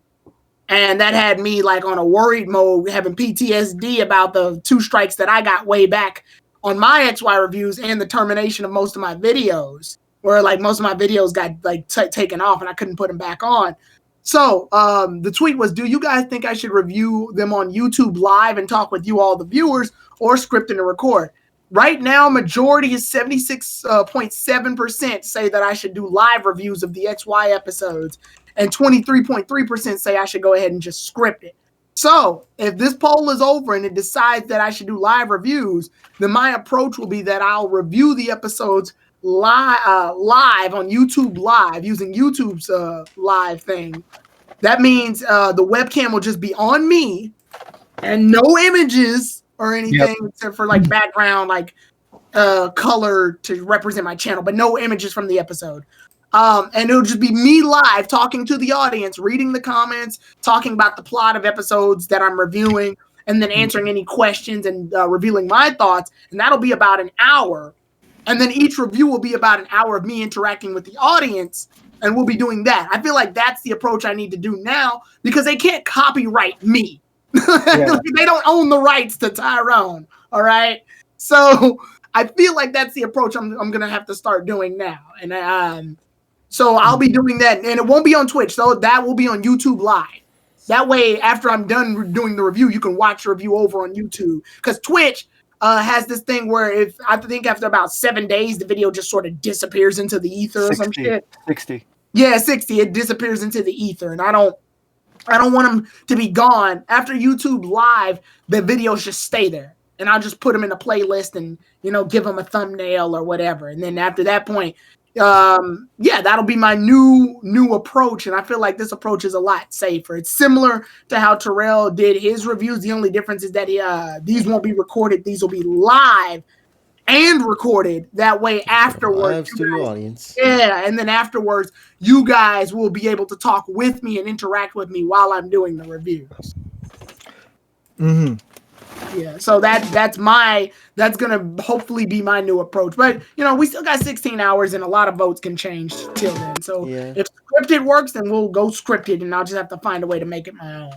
And that had me like on a worried mode, having PTSD about the 2 strikes that I got way back on my XY reviews and the termination of most of my videos, where like most of my videos got like taken off and I couldn't put them back on. So the tweet was, do you guys think I should review them on YouTube live and talk with you all the viewers or script and record? Right now, majority is 76.7% say that I should do live reviews of the XY episodes, and 23.3% say I should go ahead and just script it. So if this poll is over and it decides that I should do live reviews, then my approach will be that I'll review the episodes live on YouTube Live using YouTube's live thing. That means the webcam will just be on me and no images or anything except for like background, like color to represent my channel, but no images from the episode. And it'll just be me live talking to the audience, reading the comments, talking about the plot of episodes that I'm reviewing, and then answering any questions and revealing my thoughts. And that'll be about an hour. And then each review will be about an hour of me interacting with the audience, and we'll be doing that. I feel like that's the approach I need to do now because they can't copyright me. Yeah. They don't own the rights to Tyrone. All right. So I feel like that's the approach I'm going to have to start doing now. And so I'll be doing that, and it won't be on Twitch. So that will be on YouTube Live. That way, after I'm done doing the review, you can watch the review over on YouTube. Because Twitch has this thing where if I think after about 7 days, the video just sort of disappears into the ether or some shit. 60. Yeah, 60. It disappears into the ether, and I don't want them to be gone. After YouTube Live, the videos just stay there, and I'll just put them in a playlist and give them a thumbnail or whatever. And then after that point, that'll be my new approach, and I feel like this approach is a lot safer. It's similar to how Terrell did his reviews. The only difference is that these won't be recorded; these will be live and recorded. That way, afterwards, Lives to the audience. and then afterwards, you guys will be able to talk with me and interact with me while I'm doing the reviews. Mm-hmm. Yeah, so that's gonna hopefully be my new approach. But we still got 16 hours, and a lot of votes can change till then. So if scripted works, then we'll go scripted, and I'll just have to find a way to make it my own.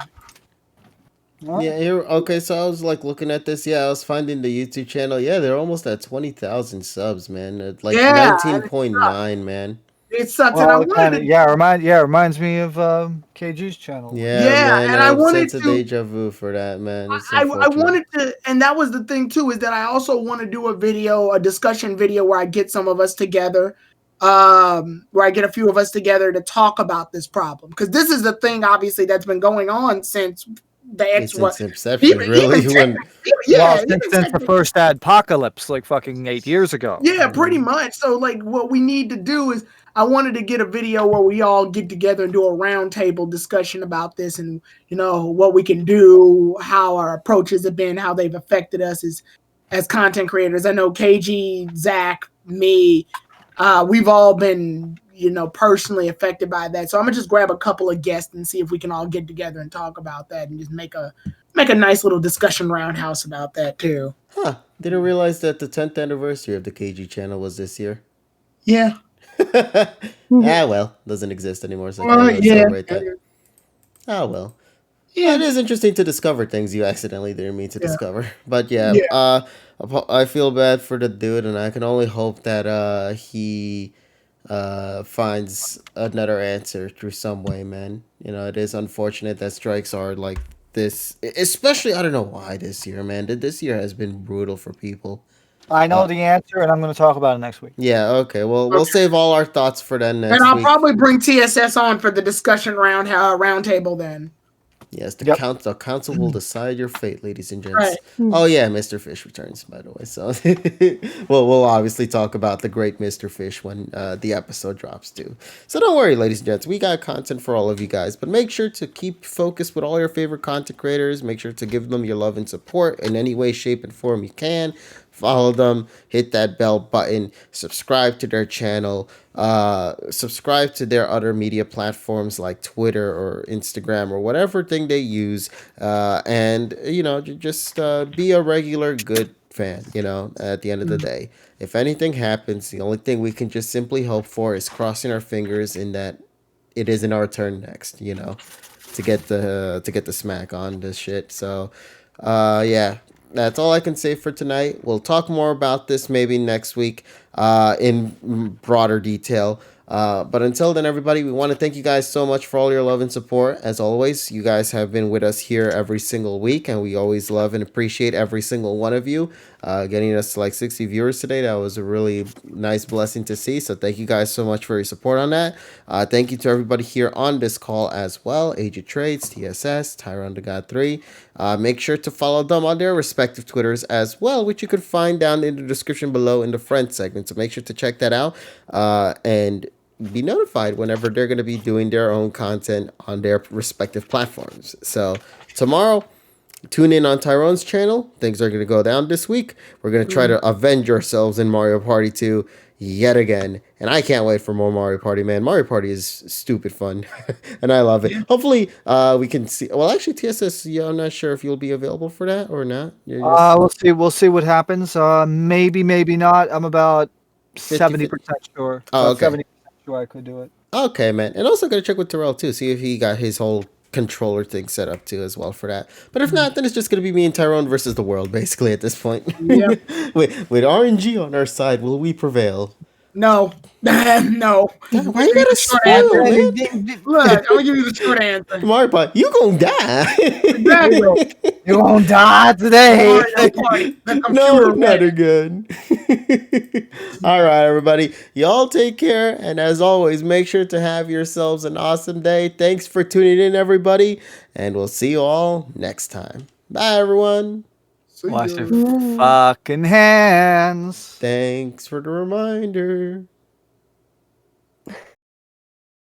Yeah, okay, so I was like looking at this. Yeah, I was finding the YouTube channel. Yeah, they're almost at 20,000 subs, man. At like 19.9, man. It sucks, Well, and I wanted to. reminds me of KG's channel. Yeah, man. And I I have wanted sense of to. deja vu for that, man. It's I unfortunate. wanted to, and that was the thing too, is that I also want to do a discussion video where I get some of us together, where I get a few of us together to talk about this problem, because this is the thing, obviously, that's been going on since the X Since inception, really. since the first adpocalypse, like fucking 8 years ago. Yeah, pretty much. So, like, what we need to do is, I wanted to get a video where we all get together and do a roundtable discussion about this, and what we can do, how our approaches have been, how they've affected us as content creators. I know KG, Zach, me, we've all been personally affected by that. So I'm gonna just grab a couple of guests and see if we can all get together and talk about that, and just make a nice little discussion roundhouse about that too. Huh. Didn't realize that the 10th anniversary of the KG channel was this year. Yeah. Well, doesn't exist anymore, so I can't really celebrate that. Oh well. Yeah. It is interesting to discover things you accidentally didn't mean to Yeah. discover. But yeah, Yeah. I feel bad for the dude, and I can only hope that he finds another answer through some way, man. You know, it is unfortunate that strikes are like this, especially I don't know why this year, man. This year has been brutal for people. I know Uh, the answer, and I'm going to talk about it next week. yeah, okay. Well, we'll Okay. save all our thoughts for then And next I'll week. probably bring TSS on for the discussion round table then. Yes, Yep. the council will decide your fate, ladies and gents. Right. Oh yeah, Mr. Fish returns, by the way. So we'll obviously talk about the great Mr. Fish when the episode drops too. So don't worry, ladies and gents, we got content for all of you guys. But make sure to keep focused with all your favorite content creators. Make sure to give them your love and support in any way, shape, and form you can. Follow them, hit that bell button, subscribe to their channel, subscribe to their other media platforms like Twitter or Instagram or whatever thing they use, and you know, just be a regular good fan. You know, at the end of the day, if anything happens, the only thing we can just simply hope for is crossing our fingers in that it isn't our turn next. You know, to get the smack on this shit. So, yeah, that's all I can say for tonight. We'll talk more about this maybe next week in broader detail. But until then, everybody, we want to thank you guys so much for all your love and support. As always, you guys have been with us here every single week, and we always love and appreciate every single one of you. Getting us to like 60 viewers today, that was a really nice blessing to see. So thank you guys so much for your support on that. Thank you to everybody here on this call as well. Age of Trades, TSS, Tyrone the God 3. Make sure to follow them on their respective Twitters as well, which you can find down in the description below in the friends segment. So make sure to check that out. And be notified whenever they're going to be doing their own content on their respective platforms. So tomorrow, tune in on Tyrone's channel. Things are going to go down this week. We're going to try to avenge ourselves in Mario Party 2 yet again. And I can't wait for more Mario Party, man. Mario Party is stupid fun. And I love it. Hopefully, we can see. Well, actually, TSS, yeah, I'm not sure if you'll be available for that or not. You're just We'll see. We'll see what happens. Maybe, maybe not. I'm about 70% sure. Oh, About okay. 70% sure I could do it. Okay, man. And also gotta check with Terrell too, see if he got his whole controller thing set up too as well for that. But if not, then it's just gonna be me and Tyrone versus the world, basically at this point. Yep. with RNG on our side, will we prevail? No. No. Damn, why you gotta Short spoil, answer. man? Look, I'm gonna give you the short answer. Mario Party, you gonna die. Exactly. You're gonna die today. Mario Party. The No, computer not ran. again. All right, everybody. Y'all take care. And as always, make sure to have yourselves an awesome day. Thanks for tuning in, everybody. And we'll see you all next time. Bye, everyone. See Wash ya. your fucking hands. Thanks for the reminder.